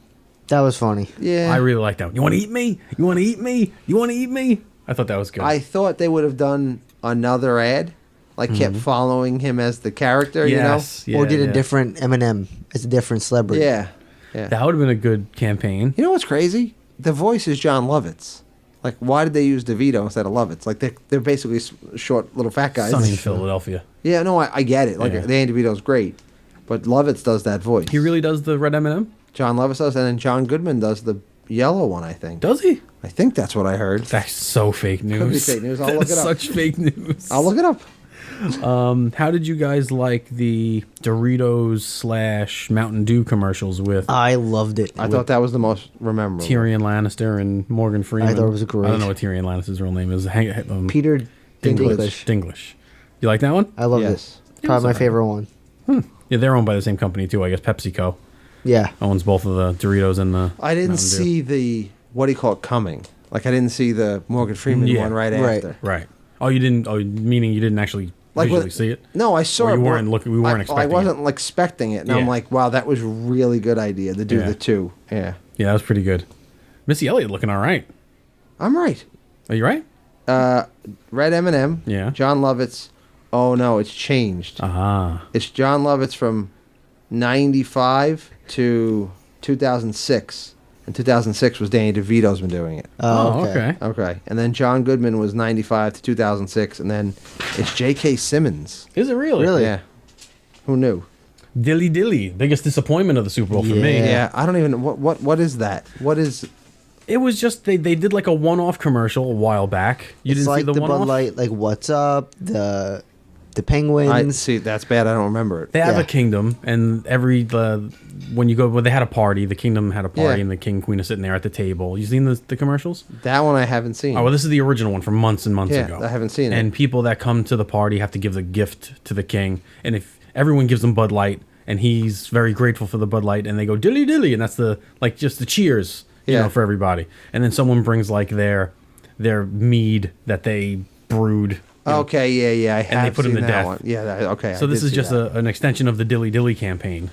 That was funny. Yeah. I really like that one. You want to eat me? You want to eat me? You want to eat me? I thought that was good. I thought they would have done another ad, like kept following him as the character, yes. Yeah, or did yeah. a different Eminem as a different you celebrity. know? Yeah. Yeah. That would have been a good campaign. You know what's crazy? The voice is John Lovitz. Like, why did they use DeVito instead of Lovitz? Like, they're basically short little fat guys. Sunny in Philadelphia. Yeah, no, I get it. Like, Yeah. Danny DeVito's great, but Lovitz does that voice. He really does the red M&M? John Lovitz does, and then John Goodman does the yellow one, I think. Does he? I think that's what I heard. That's so fake news. Could be fake news. I'll look That's it up. such fake news. I'll look it up. How did you guys like the Doritos / Mountain Dew commercials with I loved it. I thought that was the most memorable. Tyrion Lannister and Morgan Freeman? I thought it was great. I don't know what Tyrion Lannister's real name is. Peter Dinklage. Dinklage. You like that one? I loved Yes. it. Probably my favorite one. Yeah, they're owned by the same company too. I guess PepsiCo Yeah. owns both of the Doritos and the. I didn't Mountain Dew. see the, what do you call it, coming. Like, I didn't see the Morgan Freeman Yeah. one right Right. after. Right. Oh, you didn't. Oh, meaning you didn't actually Like visually what- see it. No, I saw Or it. you but weren't looking. We weren't I expecting. wasn't It. like expecting it, and I'm Yeah. like, wow, that was a really good idea to do Yeah. the two. Yeah, Yeah, that was pretty good. Missy Elliott looking all right. I'm right. Are you right? Red M&M. Yeah. John Lovitz. Oh no, it's changed. Ah. It's John Lovitz from 95 to 2006. And 2006 was Danny DeVito's been doing it. Oh, okay. Okay. And then John Goodman was 95 to 2006. And then it's J.K. Simmons. Is it really? Really? Yeah. Who knew? Dilly Dilly, biggest disappointment of the Super Bowl for me. Yeah. I don't even what is that? What is It was just they did like a one-off commercial a while back. You It's didn't like see the the one-off? Bud Light, like What's Up, the Penguins. I see that's bad. I don't remember it. They have Yeah. a kingdom, and when they had a party. The kingdom had a party, Yeah. and the king queen are sitting there at the table. You seen the commercials? That one I haven't seen. Oh well, this is the original one from months and months Yeah, ago. I haven't seen it. And people that come to the party have to give the gift to the king, and if everyone gives him Bud Light, and he's very grateful for the Bud Light, and they go dilly dilly, and that's just the cheers, Yeah. for everybody. And then someone brings like their mead that they brewed. Okay, yeah, I have they put him seen to that death. one. Yeah, okay. So I this did is see just that. an extension of the Dilly Dilly campaign,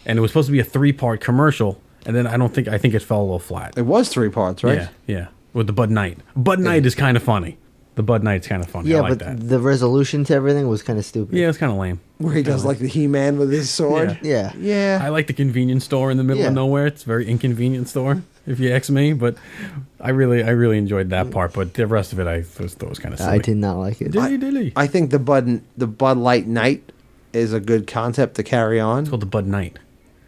and it was supposed to be a 3-part commercial, and then I think it fell a little flat. It was 3 parts, right? Yeah, yeah. With the Bud Knight. Bud Knight is kind of funny. The Bud Knight's kind of funny. yeah, I like but that. the resolution to everything was kind of stupid. Yeah, it's kind of lame. Where he does like the He-Man with his sword. Yeah. Yeah. I like the convenience store in the middle Yeah. of nowhere. It's a very inconvenient store, if you ask me. But I really enjoyed that part. But the rest of it, I thought was kind of silly. I did not like it. Dilly Dilly. I think the Bud Light Night is a good concept to carry on. It's called the Bud Knight.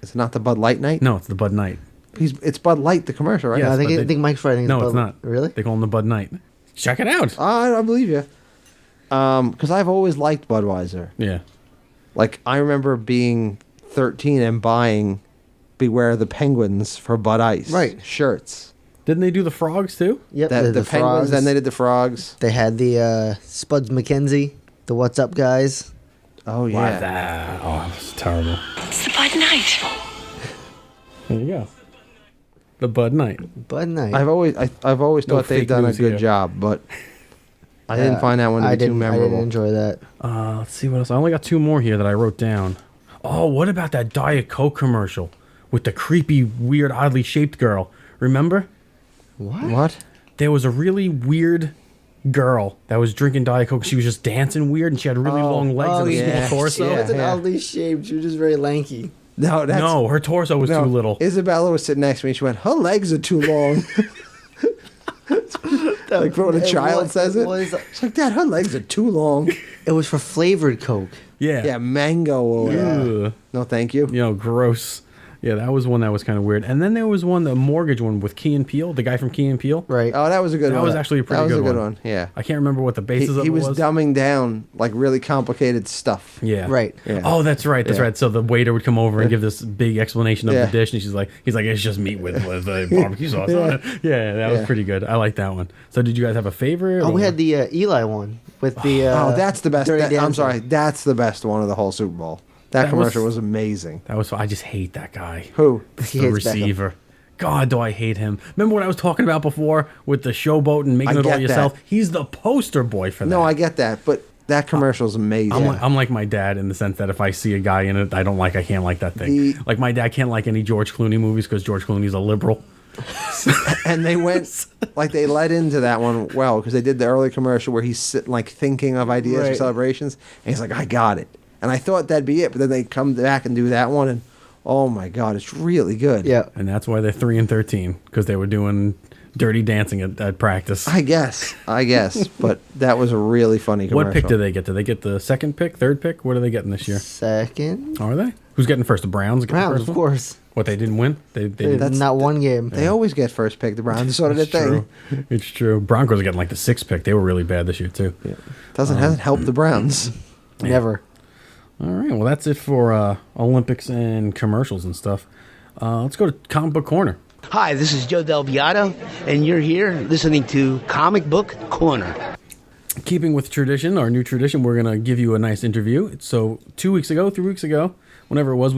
It's not the Bud Light Night? No, it's the Bud Knight. It's Bud Light, the commercial, right? Yes, I but they- think Mike's right. I think No, Bud- it's not. Really? They call him the Bud Knight. Check it out. I believe you. Because I've always liked Budweiser. Yeah. Like, I remember being 13 and buying Beware the Penguins for Bud Ice. Right. Shirts. Didn't they do the frogs too? Yep. The Penguins, frogs. then they did the frogs. They had the Spuds McKenzie, the What's Up guys. Oh, yeah. Oh, it's terrible. It's the Bud Night. There you go. The Bud Knight. Bud Night. I've always No thought they've fake done a news good here. job, but I didn't find that one to be too I memorable. didn't enjoy that. Let's see what else. I only got 2 more here that I wrote down. Oh, what about that Diet Coke commercial with the creepy, weird, oddly shaped girl? Remember? What? There was a really weird girl that was drinking Diet Coke. She was just dancing weird, and she had really long legs and a yeah. small torso. Yeah. It wasn't oddly shaped. She was just very lanky. No, that's No, her torso was no. too little. Isabella was sitting next to me. She went, "Her legs are too long." Like when a child says it. It's like, Dad, her legs are too long. It was for flavored Coke. Yeah. Yeah, mango. Or, Ugh. no, thank you. Gross. Yeah, that was one that was kind of weird. And then there was one, the mortgage one with Key and Peele, the guy from Key and Peele. Right. Oh, that was a good one. That was actually a pretty good one. That was a good one. Yeah. I can't remember what the basis of it was. He was dumbing down like really complicated stuff. Yeah. Right. Yeah. Oh, that's right. That's right. So the waiter would come over and give this big explanation of the dish, and he's like, it's just meat with barbecue sauce on it. Yeah, that was pretty good. I like that one. So did you guys have a favorite? Oh, we had the Eli one with the. That's the best. Dirty I'm Dancing. sorry. That's the best one of the whole Super Bowl. That commercial was amazing. That was. I just hate that guy. Who? The receiver. God, do I hate him. Remember what I was talking about before with the showboat and making it all yourself? That. He's the poster boy for that. No, I get that, but that commercial is amazing. I'm like my dad in the sense that if I see a guy in it I can't like that thing. Like my dad can't like any George Clooney movies because George Clooney's a liberal. And they went, like they led into that one well, because they did the early commercial where he's sitting like thinking of ideas for celebrations, and he's like, I got it. And I thought that'd be it, but then they come back and do that one, and oh my God, it's really good. Yeah. And that's why they're 3-13, because they were doing Dirty Dancing at practice. I guess. But that was a really funny commercial. What pick do they get? Do they get the second pick, third pick? What are they getting this year? Second. Are they? Who's getting first? The Browns? Browns, of course. What, they didn't win? They That's not one game. They always get first pick, the Browns. Sort of the thing. True. It's true. Broncos are getting like the sixth pick. They were really bad this year, too. Yeah. Hasn't helped the Browns. Never. All right, well, that's it for Olympics and commercials and stuff. Let's go to Comic Book Corner. Hi, this is Joe DelBeato, and you're here listening to Comic Book Corner. Keeping with tradition, our new tradition, we're going to give you a nice interview. So 3 weeks ago, whenever it was,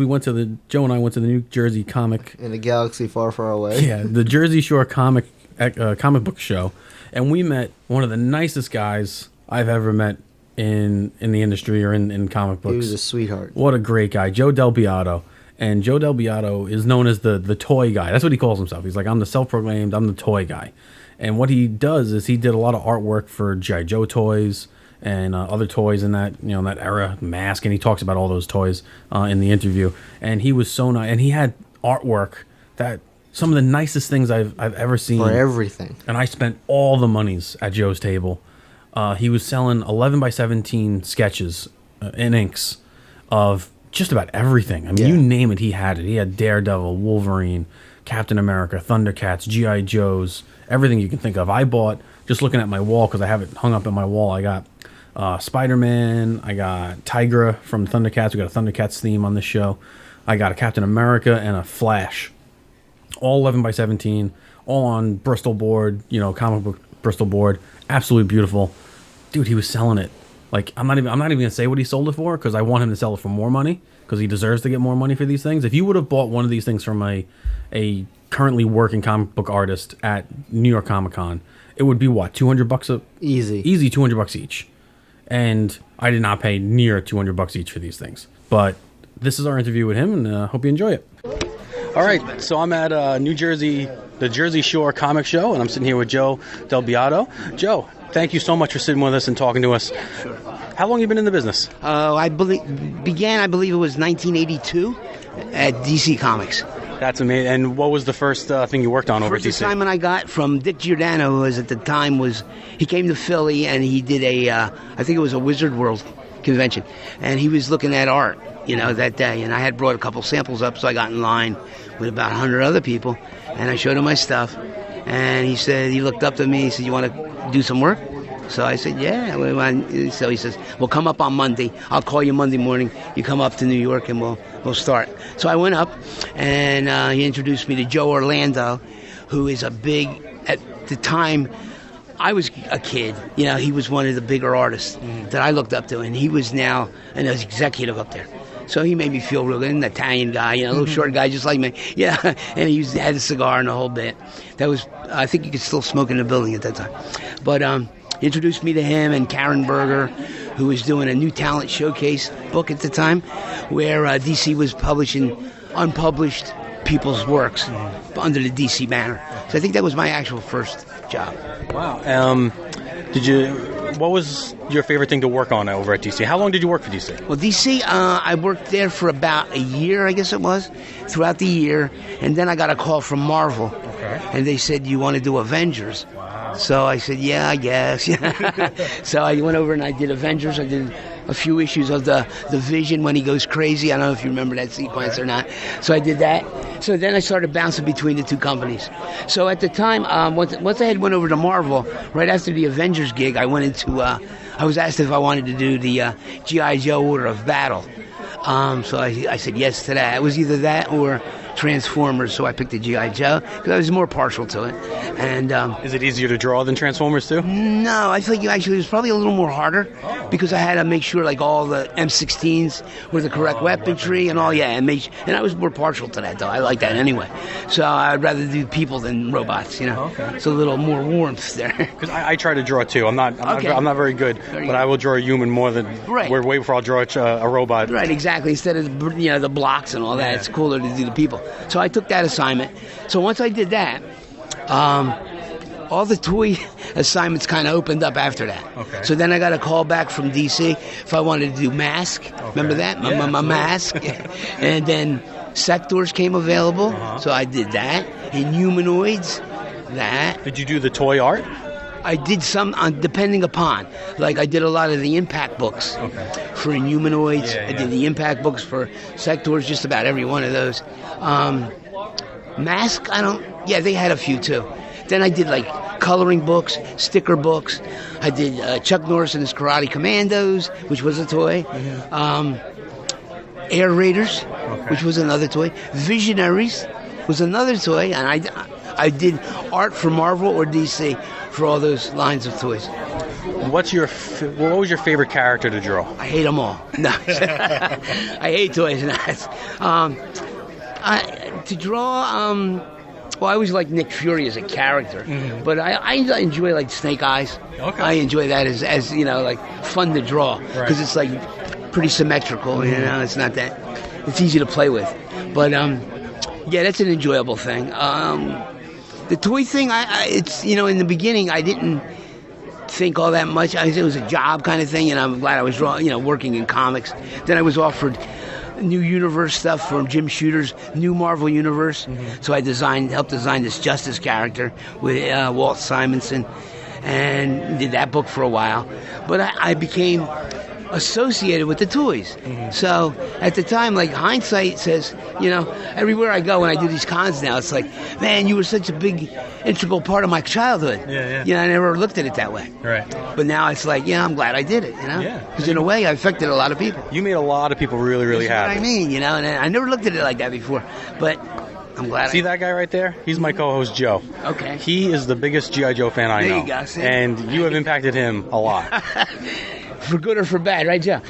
Joe and I went to the New Jersey Comic. In a galaxy far, far away. Yeah, the Jersey Shore comic book show. And we met one of the nicest guys I've ever met in the industry or in comic books. He was a sweetheart. What a great guy, Joe DelBeato. And Joe DelBeato is known as the toy guy. That's what he calls himself. He's like, I'm the self-proclaimed, I'm the toy guy. And what he does is he did a lot of artwork for G.I. Joe toys and other toys in that that era, Mask, and he talks about all those toys in the interview. And he was so nice, and he had artwork that some of the nicest things I've ever seen. For everything. And I spent all the monies at Joe's table. He was selling 11 by 17 sketches in inks of just about everything. I mean, you name it, he had it. He had Daredevil, Wolverine, Captain America, Thundercats, G.I. Joes, everything you can think of. I bought, just looking at my wall, because I have it hung up in my wall, I got Spider-Man, I got Tigra from Thundercats. We got a Thundercats theme on this show. I got a Captain America and a Flash. All 11 by 17, all on Bristol board, comic book Bristol board. Absolutely beautiful. Dude, he was selling it. Like, I'm not even gonna say what he sold it for, because I want him to sell it for more money, because he deserves to get more money for these things. If you would have bought one of these things from a currently working comic book artist at New York Comic Con, it would be what, $200 easy $200 each. And I did not pay near $200 each for these things. But this is our interview with him, and hope you enjoy it. All right, so I'm at the Jersey Shore Comic Show, and I'm sitting here with Joe DelBeato. Joe, thank you so much for sitting with us and talking to us. Sure. How long have you been in the business? I believe it was 1982 at DC Comics. That's amazing. And what was the first thing you worked on over at DC? First assignment I got from Dick Giordano, who was at the time he came to Philly and he did I think it was a Wizard World convention, and he was looking at art, that day, and I had brought a couple samples up, so I got in line with about 100 other people, and I showed him my stuff, and he looked up to me, he said, you want to do some work? So I said, yeah. So he says, well, come up on Monday. I'll call you Monday morning. You come up to New York and we'll start. So I went up, and he introduced me to Joe Orlando, who is at the time, I was a kid. He was one of the bigger artists that I looked up to, and he was now an executive up there. So he made me feel real good. An Italian guy, a little short guy just like me. Yeah, and he had a cigar and a whole bit. I think you could still smoke in the building at that time. But he introduced me to him and Karen Berger, who was doing a new talent showcase book at the time, where DC was publishing unpublished people's works under the DC banner. So I think that was my actual first job. Wow. What was your favorite thing to work on over at DC? How long did you work for DC? Well, DC, I worked there for about a year, I guess it was, throughout the year. And then I got a call from Marvel. Okay. And they said, you want to do Avengers? Wow. So I said, yeah, I guess. So I went over and I did Avengers. I did a few issues of the Vision when he goes crazy. I don't know if you remember that sequence or not. So I did that. So then I started bouncing between the two companies. So at the time, once I had went over to Marvel, right after the Avengers gig, I went into. I was asked if I wanted to do the G.I. Joe Order of Battle. So I said yes to that. It was either that or Transformers, so I picked the G.I. Joe because I was more partial to it. And is it easier to draw than Transformers too? No, I think actually it was probably a little more harder because I had to make sure like all the M16s were the correct weaponry and all. And I was more partial to that though. I like that anyway. So I'd rather do people than robots. It's a little more warmth there. Because I try to draw too. I'm not very good, but I will draw a human more than way before I'll draw a robot. Right, exactly. Instead of the blocks and all that, it's cooler to do the people. So I took that assignment. So once I did that, all the toy assignments kind of opened up after that. Okay. So then I got a call back from DC if I wanted to do Mask. Okay. Remember that? My Mask. And then Sectors came available, so I did that. And Humanoids, that. Did you do the toy art? I did some, depending upon. Like, I did a lot of the Impact books for Humanoids. I did the Impact books for Sectors, just about every one of those. Mask, they had a few too. Then I did, like, coloring books, sticker books. I did Chuck Norris and his Karate Commandos, which was a toy. Air Raiders, which was another toy. Visionaries was another toy. And I did art for Marvel or DC for all those lines of toys. What was your favorite character to draw? I hate them all. No, I hate toys. To draw, I always liked Nick Fury as a character, but I enjoy like Snake Eyes. Okay. I enjoy that as like fun to draw because it's like pretty symmetrical. It's not that it's easy to play with, but that's an enjoyable thing. The toy thing, it's in the beginning I didn't think all that much. It was a job kind of thing, and I'm glad I was working in comics. Then I was offered new universe stuff from Jim Shooter's new Marvel universe, so I helped design this Justice character with Walt Simonson, and did that book for a while. But I became associated with the toys. So at the time, like hindsight says, everywhere I go when I do these cons now, it's like, man, you were such a big integral part of my childhood. I never looked at it that way. Right. But now it's like, I'm glad I did it, because in a way I affected a lot of people. You made a lot of people really, really happy. That's what I mean, and I never looked at it like that before, but I'm glad. See that guy right there? He's my co-host, Joe. Okay. He is the biggest G.I. Joe fan I know. There you go, see? And you have impacted him a lot. For good or for bad, right, Joe?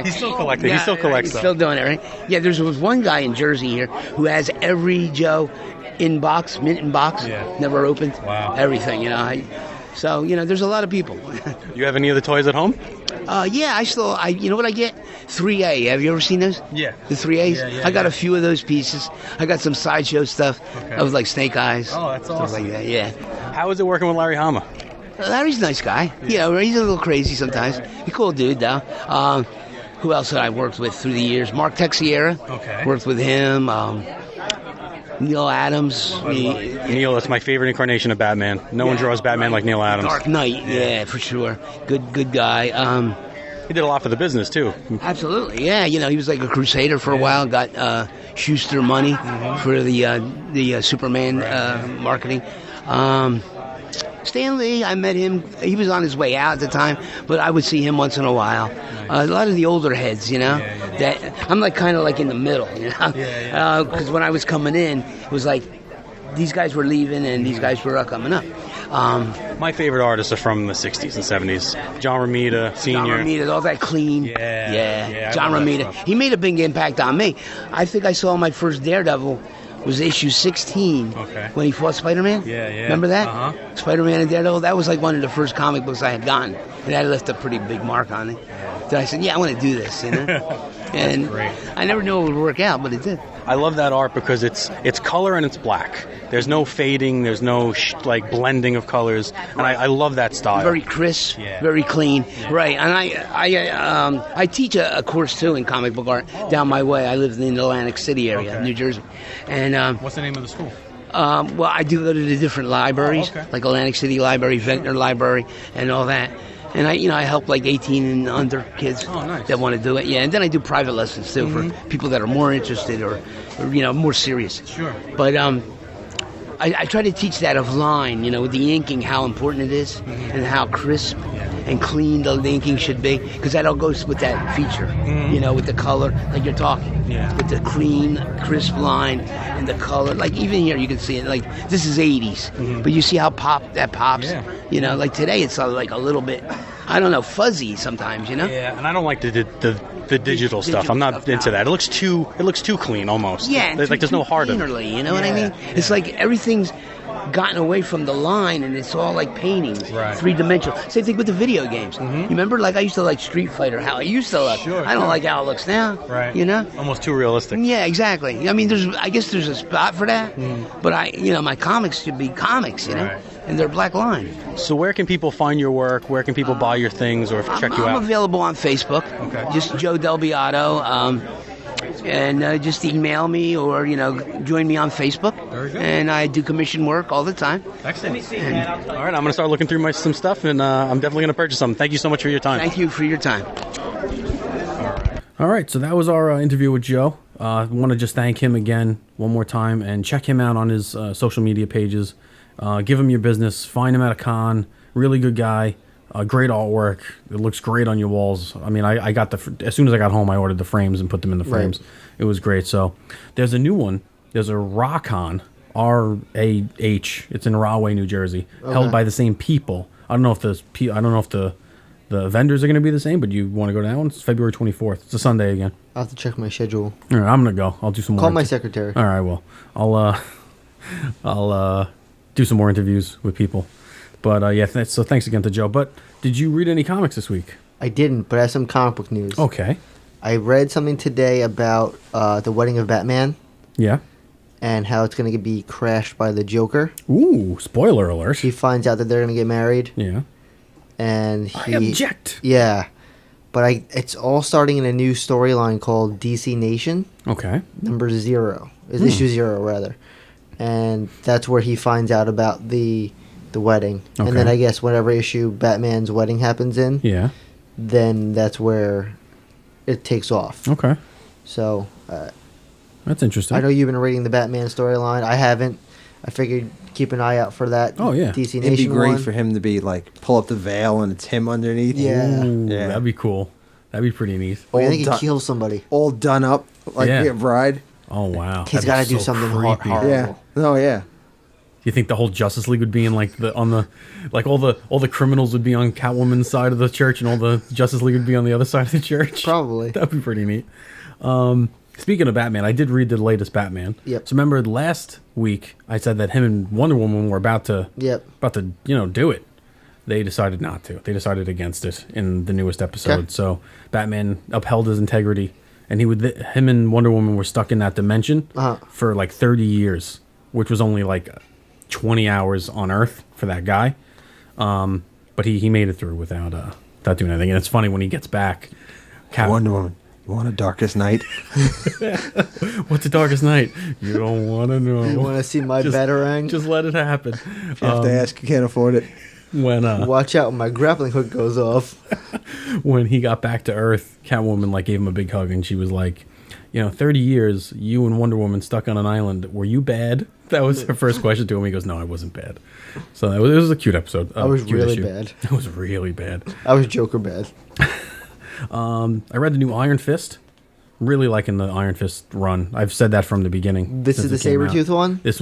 He's still collecting. He still collects stuff. Still doing it, right? Yeah, there was one guy in Jersey here who has every Joe mint in box, never opened. Wow. Everything, So, there's a lot of people. You have any of the toys at home? I still, you know what I get? 3A. Have you ever seen those? Yeah. The 3As? I got a few of those pieces. I got some sideshow stuff of like Snake Eyes. Oh, that's awesome. Stuff like that, yeah. How is it working with Larry Hama? Larry's a nice guy. He's a little crazy sometimes. He's a cool dude, though. Who else had I worked with through the years? Mark Texiera. Okay. Worked with him. Neil Adams. Neil, that's my favorite incarnation of Batman. No one draws Batman like Neil Adams. Dark Knight, for sure. Good guy. He did a lot for the business, too. Absolutely, he was like a crusader for a while. Got Schuster money for the Superman marketing. Stan Lee, I met him. He was on his way out at the time, but I would see him once in a while. A lot of the older heads, that I'm like kind of like in the middle, because when I was coming in, it was like these guys were leaving and these guys were coming up. My favorite artists are from the 60s and 70s. John Romita, Sr. John Romita, all that clean. Yeah. John Romita. He made a big impact on me. I think I saw my first Daredevil was issue 16 when he fought Spider-Man. Yeah. Remember that? Spider-Man and Daredevil. That was like one of the first comic books I had gotten, and that left a pretty big mark on me. So I said, I want to do this, And I never knew it would work out, but it did. I love that art because it's color and it's black. There's no fading. There's no blending of colors, and I love that style. Very crisp, very clean. Right, and I teach a course too in comic book art down my way. I live in the Atlantic City area, New Jersey. And what's the name of the school? Well, I do go to the different libraries, like Atlantic City Library, Ventnor Library, and all that. And I help like 18 and under kids that want to do it. Yeah, and then I do private lessons too for people that are more interested or more serious. Sure. But I try to teach that of line, with the inking, how important it is, and how crisp and clean the inking should be, because that all goes with that feature, with the color, like you're talking, with the clean, crisp line and the color. Like even here, you can see it. Like this is 80s, but you see how that pops. Yeah. Like today, it's like a little bit, I don't know, fuzzy sometimes. Yeah, and I don't like the digital stuff. I'm not into that. It looks too clean almost. Yeah, there's no heart in it. You know what I mean? It's like everything's gotten away from the line, and it's all like paintings, right. 3-dimensional. Same thing with the video games. You remember, like I used to like Street Fighter, how it used to look. I don't like how it looks now. Right. Almost too realistic. Yeah, exactly. I mean, I guess there's a spot for that, but my comics should be comics, Right. and they're black line. So where can people find your work? Where can people buy your things or check you out? I'm available on Facebook. Okay. Just Joe DelBeato. And just email me or, join me on Facebook. Very good. And I do commission work all the time. Excellent. And, All right, I'm going to start looking through some stuff, and I'm definitely going to purchase some. Thank you so much for your time. thank you for your time. All right, so that was our interview with Joe. I want to just thank him again one more time and check him out on his social media pages. Give him your business. Find him at a con. Really good guy. Great artwork. It looks great on your walls. I mean, I got as soon as I got home, I ordered the frames and put them in the frames. Right. It was great. So there's a new one. There's a Rawcon, R-A-H. It's in Rahway, New Jersey, held by the same people. I don't know if the vendors are going to be the same, but you want to go to that one? It's February 24th. It's a Sunday again. I'll have to check my schedule. All right, I'm going to go. I'll do some more. Call my secretary. All right, well, I'll do some more interviews with people. But so thanks again to Joe. But did you read any comics this week? I didn't, but I have some comic book news. Okay. I read something today about the wedding of Batman. Yeah. And how it's going to be crashed by the Joker. Ooh, spoiler alert. He finds out that they're going to get married. Yeah. And I object. Yeah. But it's all starting in a new storyline called DC Nation. Okay. Number 0. Issue 0, rather. And that's where he finds out about the wedding. Okay. And then I guess whatever issue Batman's wedding happens in, then that's where it takes off. Okay. So that's interesting. I know you've been reading the Batman storyline. I haven't. I figured keep an eye out for that. Oh, yeah. DC Nation It'd be great one. for him to be like pull up the veil and it's him underneath. Yeah. Ooh, that'd be cool. That'd be pretty neat. I think he kills somebody. All done up like a bride. Oh wow. He's got to do something horrible. Yeah. Oh yeah. You think the whole Justice League would be in all the criminals would be on Catwoman's side of the church and all the Justice League would be on the other side of the church? Probably. That'd be pretty neat. Speaking of Batman, I did read the latest Batman. Yep. So remember last week I said that him and Wonder Woman were about to do it. They decided not to. They decided against it in the newest episode. Okay. So Batman upheld his integrity, and him and Wonder Woman were stuck in that dimension for like 30 years, which was only like 20 hours on Earth for that guy. But he made it through without doing anything. And it's funny when he gets back. Wonder Woman, you want a darkest night? What's the darkest night? You don't want to know. You want to see my Batarang? Just let it happen. If you have to ask, you can't afford it. When watch out when my grappling hook goes off. When he got back to Earth, Catwoman gave him a big hug and she was like, 30 years, you and Wonder Woman stuck on an island. Were you bad? That was her first question to him. He goes, no, I wasn't bad. So it was a cute episode. I was really bad. I was really bad. I was Joker bad. I read the new Iron Fist. Really liking the Iron Fist run. I've said that from the beginning. This is the Sabretooth one? This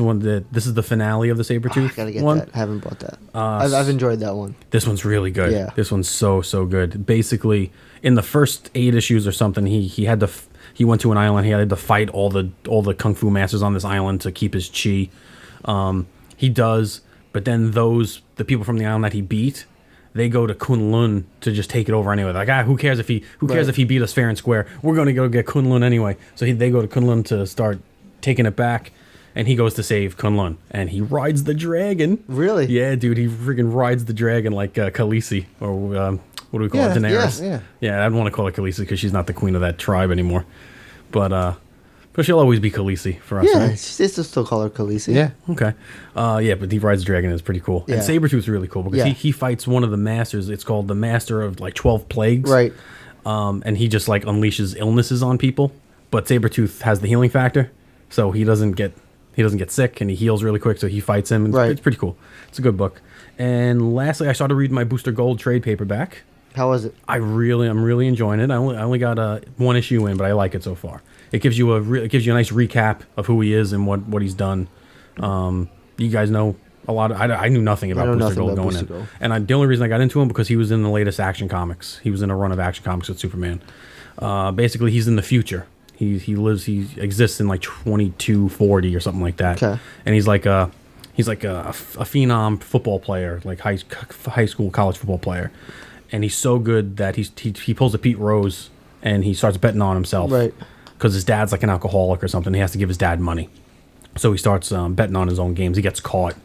is the finale of the Sabretooth I gotta get one. that. I haven't bought that. I've enjoyed that one. This one's really good. Yeah. This one's so good. Basically, in the first 8 issues or something, he went to an island. He had to fight all the kung fu masters on this island to keep his chi. He does, but then the people from the island that he beat, they go to Kunlun to just take it over anyway. Like, who cares if he beat us fair and square? We're going to go get Kunlun anyway. So they go to Kunlun to start taking it back, and he goes to save Kunlun, and he rides the dragon. Really? Yeah, dude, he freaking rides the dragon like Khaleesi, or what do we call it, Daenerys? Yeah. I don't want to call her Khaleesi because she's not the queen of that tribe anymore. But But she'll always be Khaleesi for us, Yeah, right? they still call her Khaleesi. Yeah. Okay. Yeah, but Deep Rides the Dragon is pretty cool. Yeah. And Sabretooth's really cool because Yeah. he fights one of the masters. It's called the Master of like 12 Plagues. Right. And he just like unleashes illnesses on people. But Sabretooth has the healing factor. So he doesn't get sick and he heals really quick. So he fights him. And Right. It's pretty cool. It's a good book. And lastly, I started reading my Booster Gold trade paperback. How was it? I'm really enjoying it. I only got one issue in, but I like it so far. It gives you a nice recap of who he is and what he's done. You guys know a lot. I knew nothing about Booster Gold going in, and the only reason I got into him because he was in the latest Action Comics. He was in a run of Action Comics with Superman. Basically, he's in the future. He exists in like 2240 or something like that. Okay. And he's like a phenom football player, like high school, college football player. And he's so good that he pulls a Pete Rose and he starts betting on himself. Right. Because his dad's like an alcoholic or something. He has to give his dad money. So he starts betting on his own games. He gets caught.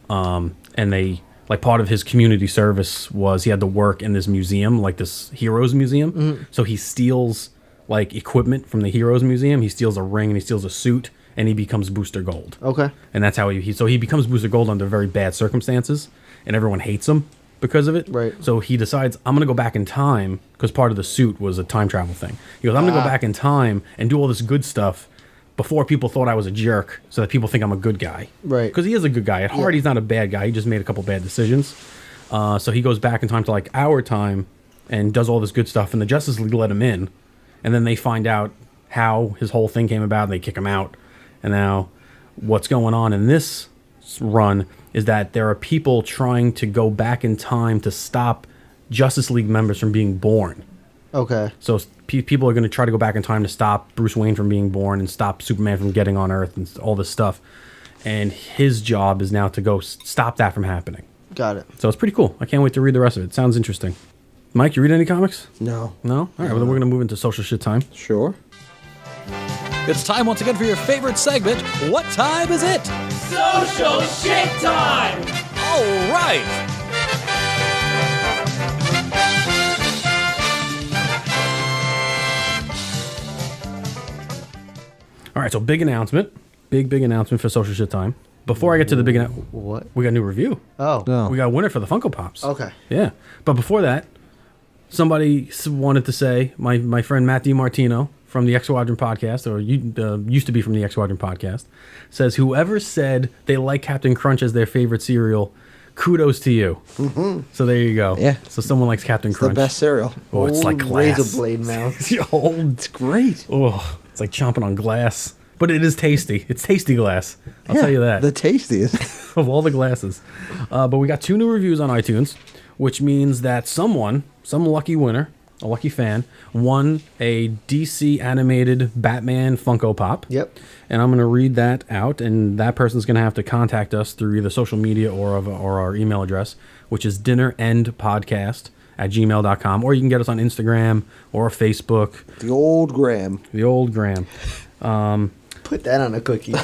And they, like, part of his community service was he had to work in this museum, like this Heroes Museum. Mm-hmm. So he steals, like, equipment from the Heroes Museum. He steals a ring and he steals a suit and he becomes Booster Gold. Okay. And that's how he becomes Booster Gold under very bad circumstances. And everyone hates him because of it. Right. So he decides, I'm going to go back in time, because part of the suit was a time travel thing. He goes, I'm going to go back in time and do all this good stuff before people thought I was a jerk, so that people think I'm a good guy. Right. Because he is a good guy. At heart, he's not a bad guy. He just made a couple bad decisions. So he goes back in time to like our time and does all this good stuff, and the Justice League let him in. And then they find out how his whole thing came about, and they kick him out. And now what's going on in this run is that there are people trying to go back in time to stop Justice League members from being born. Okay. So people are going to try to go back in time to stop Bruce Wayne from being born and stop Superman from getting on Earth and all this stuff. And his job is now to go stop that from happening. Got it. So it's pretty cool. I can't wait to read the rest of it. Sounds interesting. Mike, you read any comics? No. No? All right, well, then we're going to move into social shit time. Sure. It's time once again for your favorite segment. What time is it? Social shit time! All right. All right, so big announcement. Big announcement for social shit time. Before I get to the big announcement, what? We got a new review. Oh. No. We got a winner for the Funko Pops. Okay. Yeah. But before that, somebody wanted to say, my friend Matt DiMartino from the X Squadron podcast, or used to be from the X Squadron podcast, says, whoever said they like Captain Crunch as their favorite cereal, kudos to you. Mm-hmm. So there you go. Yeah. So someone likes Captain Crunch. The best cereal. Oh, it's like glass. Razor blade mouth. It's great. Oh, it's like chomping on glass. But it is tasty. It's tasty glass. I'll tell you that. The tastiest. Of all the glasses. But we got 2 new reviews on iTunes, which means that some lucky winner, a lucky fan, won a DC animated Batman Funko Pop. Yep. And I'm going to read that out, and that person's going to have to contact us through either social media or our email address, which is dinnerendpodcast@gmail.com, or you can get us on Instagram or Facebook. The old Graham. Put that on a cookie.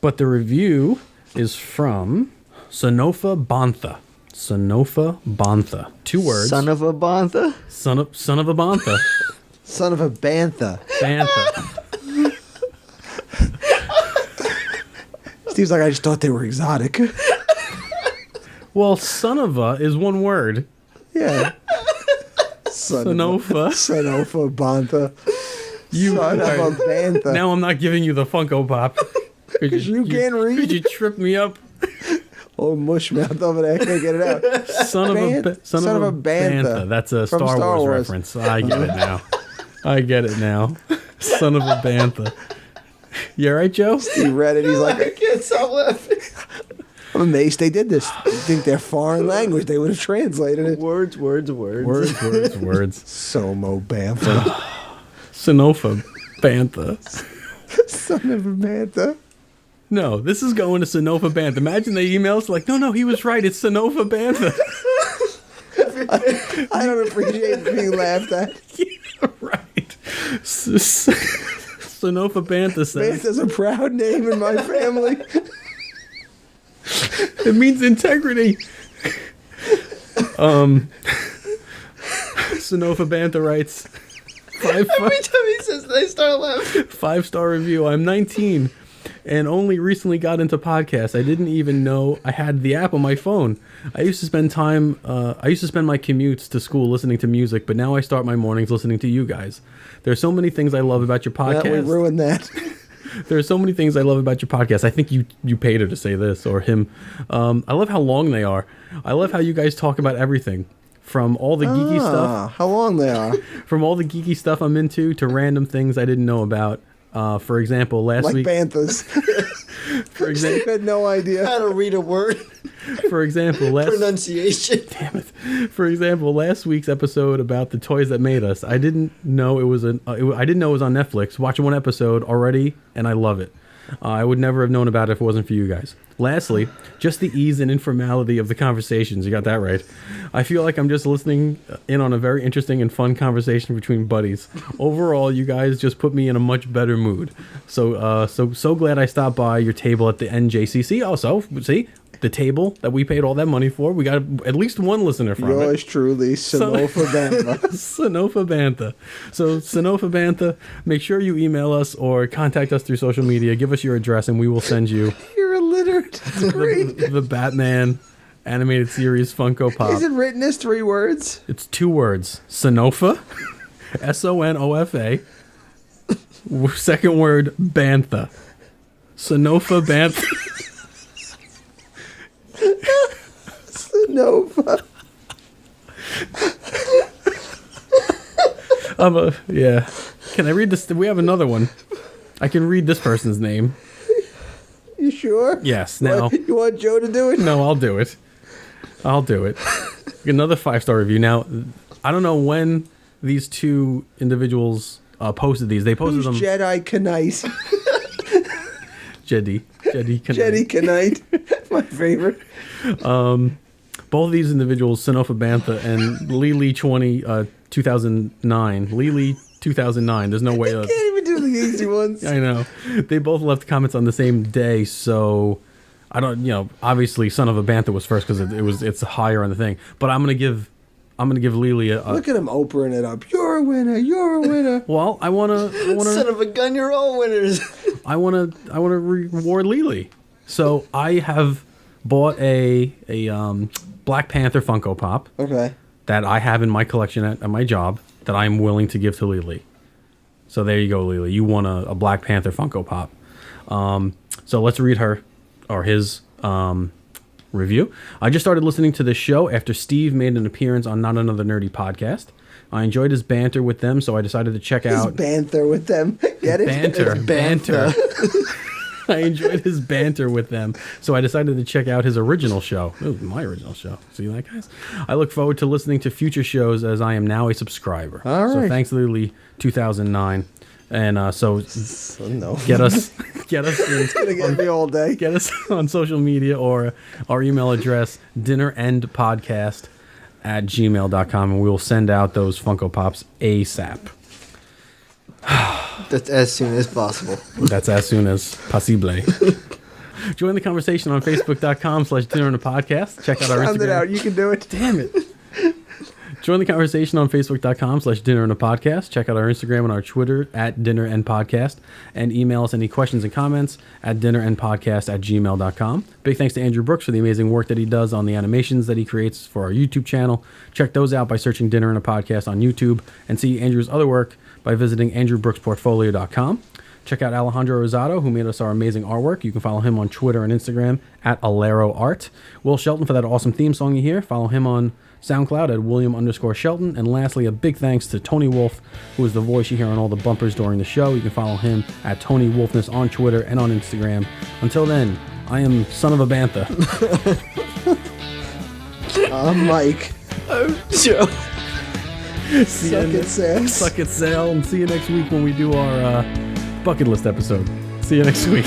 But the review is from Sonofa Bantha. Sonofa Bantha. 2 words. Son of a Bantha? Son of a Bantha. Son of a Bantha. Bantha. Steve's like, I just thought they were exotic. Well, son of a is 1 word. Yeah. Sonofa Bantha. Son of a Bantha. Now I'm not giving you the Funko Pop. Because you can't read. Could you trip me up? Oh, mush mouth over there. I can't get it out. Son of a Bantha. That's a Star Wars reference. I get it now. Son of a Bantha. You all right, Joe? He read it. He's like, I can't stop laughing. I'm amazed they did this. You think they're foreign language? They would have translated it. Words. Words. Somo Bantha. Sonofa Bantha. Son of a Bantha. No, this is going to Sonofa Bantha. Imagine the emails like, no, he was right. It's Sonofa Bantha. I don't appreciate being laughed at. Yeah, right. Sonofa Bantha says, Bantha's a proud name in my family. It means integrity. Sonofa Bantha writes, Every time he says that, I start laughing. 5-star review. I'm 19 and only recently got into podcasts. I didn't even know I had the app on my phone. I used to spend my commutes to school listening to music, but now I start my mornings listening to you guys. There's so many things I love about your podcast. Yeah, we ruined that. There are so many things I love about your podcast. I think you paid her to say this, or him. I love how long they are. I love how you guys talk about everything. From all the geeky stuff. How long they are. From all the geeky stuff I'm into to random things I didn't know about. For example, last week... Banthas. For example... I had no idea. How to read a word. For example, pronunciation. Damn it. For example, last week's episode about the toys that made us. I didn't know it was on Netflix. Watched one episode already, and I love it. I would never have known about it if it wasn't for you guys. Lastly, just the ease and informality of the conversations. You got that right. I feel like I'm just listening in on a very interesting and fun conversation between buddies. Overall, you guys just put me in a much better mood. So glad I stopped by your table at the NJCC. Also, see, the table that we paid all that money for. We got at least one listener from Yours truly, Sonofa Bantha. Sonofa Bantha. So, Sonofa Bantha, make sure you email us or contact us through social media. Give us your address and we will send you... You're illiterate. It's great. The Batman animated series Funko Pop. Is it written as 3 words? It's 2 words. Sonofa. Sonofa. Second word, Bantha. Sonofa Bantha. Sonofa. Yeah. Can I read this? We have another one. I can read this person's name. You sure? Yes. Now. You want Joe to do it? No, I'll do it. Another 5-star review. Now, I don't know when these 2 individuals posted these. They posted them. Jedi Knight. Jedi Knight. Jedi Knight. My favorite. Both of these individuals, Sonofa Bantha and Lily 2009. Lily 2009. There's no way. Can't even do the easy ones. I know. They both left comments on the same day, so I don't. Obviously, Son of a Bantha was first because it's higher on the thing. But I'm gonna give Lily a. Look at him opening it up. You're a winner. You're a winner. Well, I wanna. Son of a gun, you're all winners. I wanna reward Lily. So I have bought a Black Panther Funko Pop. Okay. That I have in my collection at my job that I'm willing to give to Lily. So there you go, Lily. You won a Black Panther Funko Pop. So let's read her or his review. I just started listening to this show after Steve made an appearance on Not Another Nerdy podcast. I enjoyed his banter with them, so I decided to check out... His banter with them. Get it? Banter. I enjoyed his banter with them, so I decided to check out his original show. It was my original show. See that, guys? I look forward to listening to future shows as I am now a subscriber. All right. So thanks, Lily, 2009. And no. get us. It's gonna get me all day. Get us on social media or our email address, dinnerendpodcast@gmail.com, and we will send out those Funko Pops ASAP. That's as soon as possible. That's as soon as possible. Join the conversation on Facebook.com/dinnerandapodcast. Check out our Sound Instagram. it out. You can do it. Damn it. Join the conversation on Facebook.com/dinnerandapodcast. Check out our Instagram and our Twitter @dinnerandpodcast. And email us any questions and comments at dinnerandpodcast@gmail.com. Big thanks to Andrew Brookes for the amazing work that he does on the animations that he creates for our YouTube channel. Check those out by searching Dinner and a Podcast on YouTube, and see Andrew's other work by visiting andrewbrooksportfolio.com. Check out Alejandro Rosado, who made us our amazing artwork. You can follow him on Twitter and Instagram @AleroArt. Will Shelton for that awesome theme song you hear. Follow him on SoundCloud @William_Shelton. And lastly, a big thanks to Tony Wolf, who is the voice you hear on all the bumpers during the show. You can follow him @TonyWolfness on Twitter and on Instagram. Until then, I am Son of a Bantha. I'm Mike. I'm Joe. Suck it, Sam. Suck it, Sal. And see you next week when we do our bucket list episode. See you next week.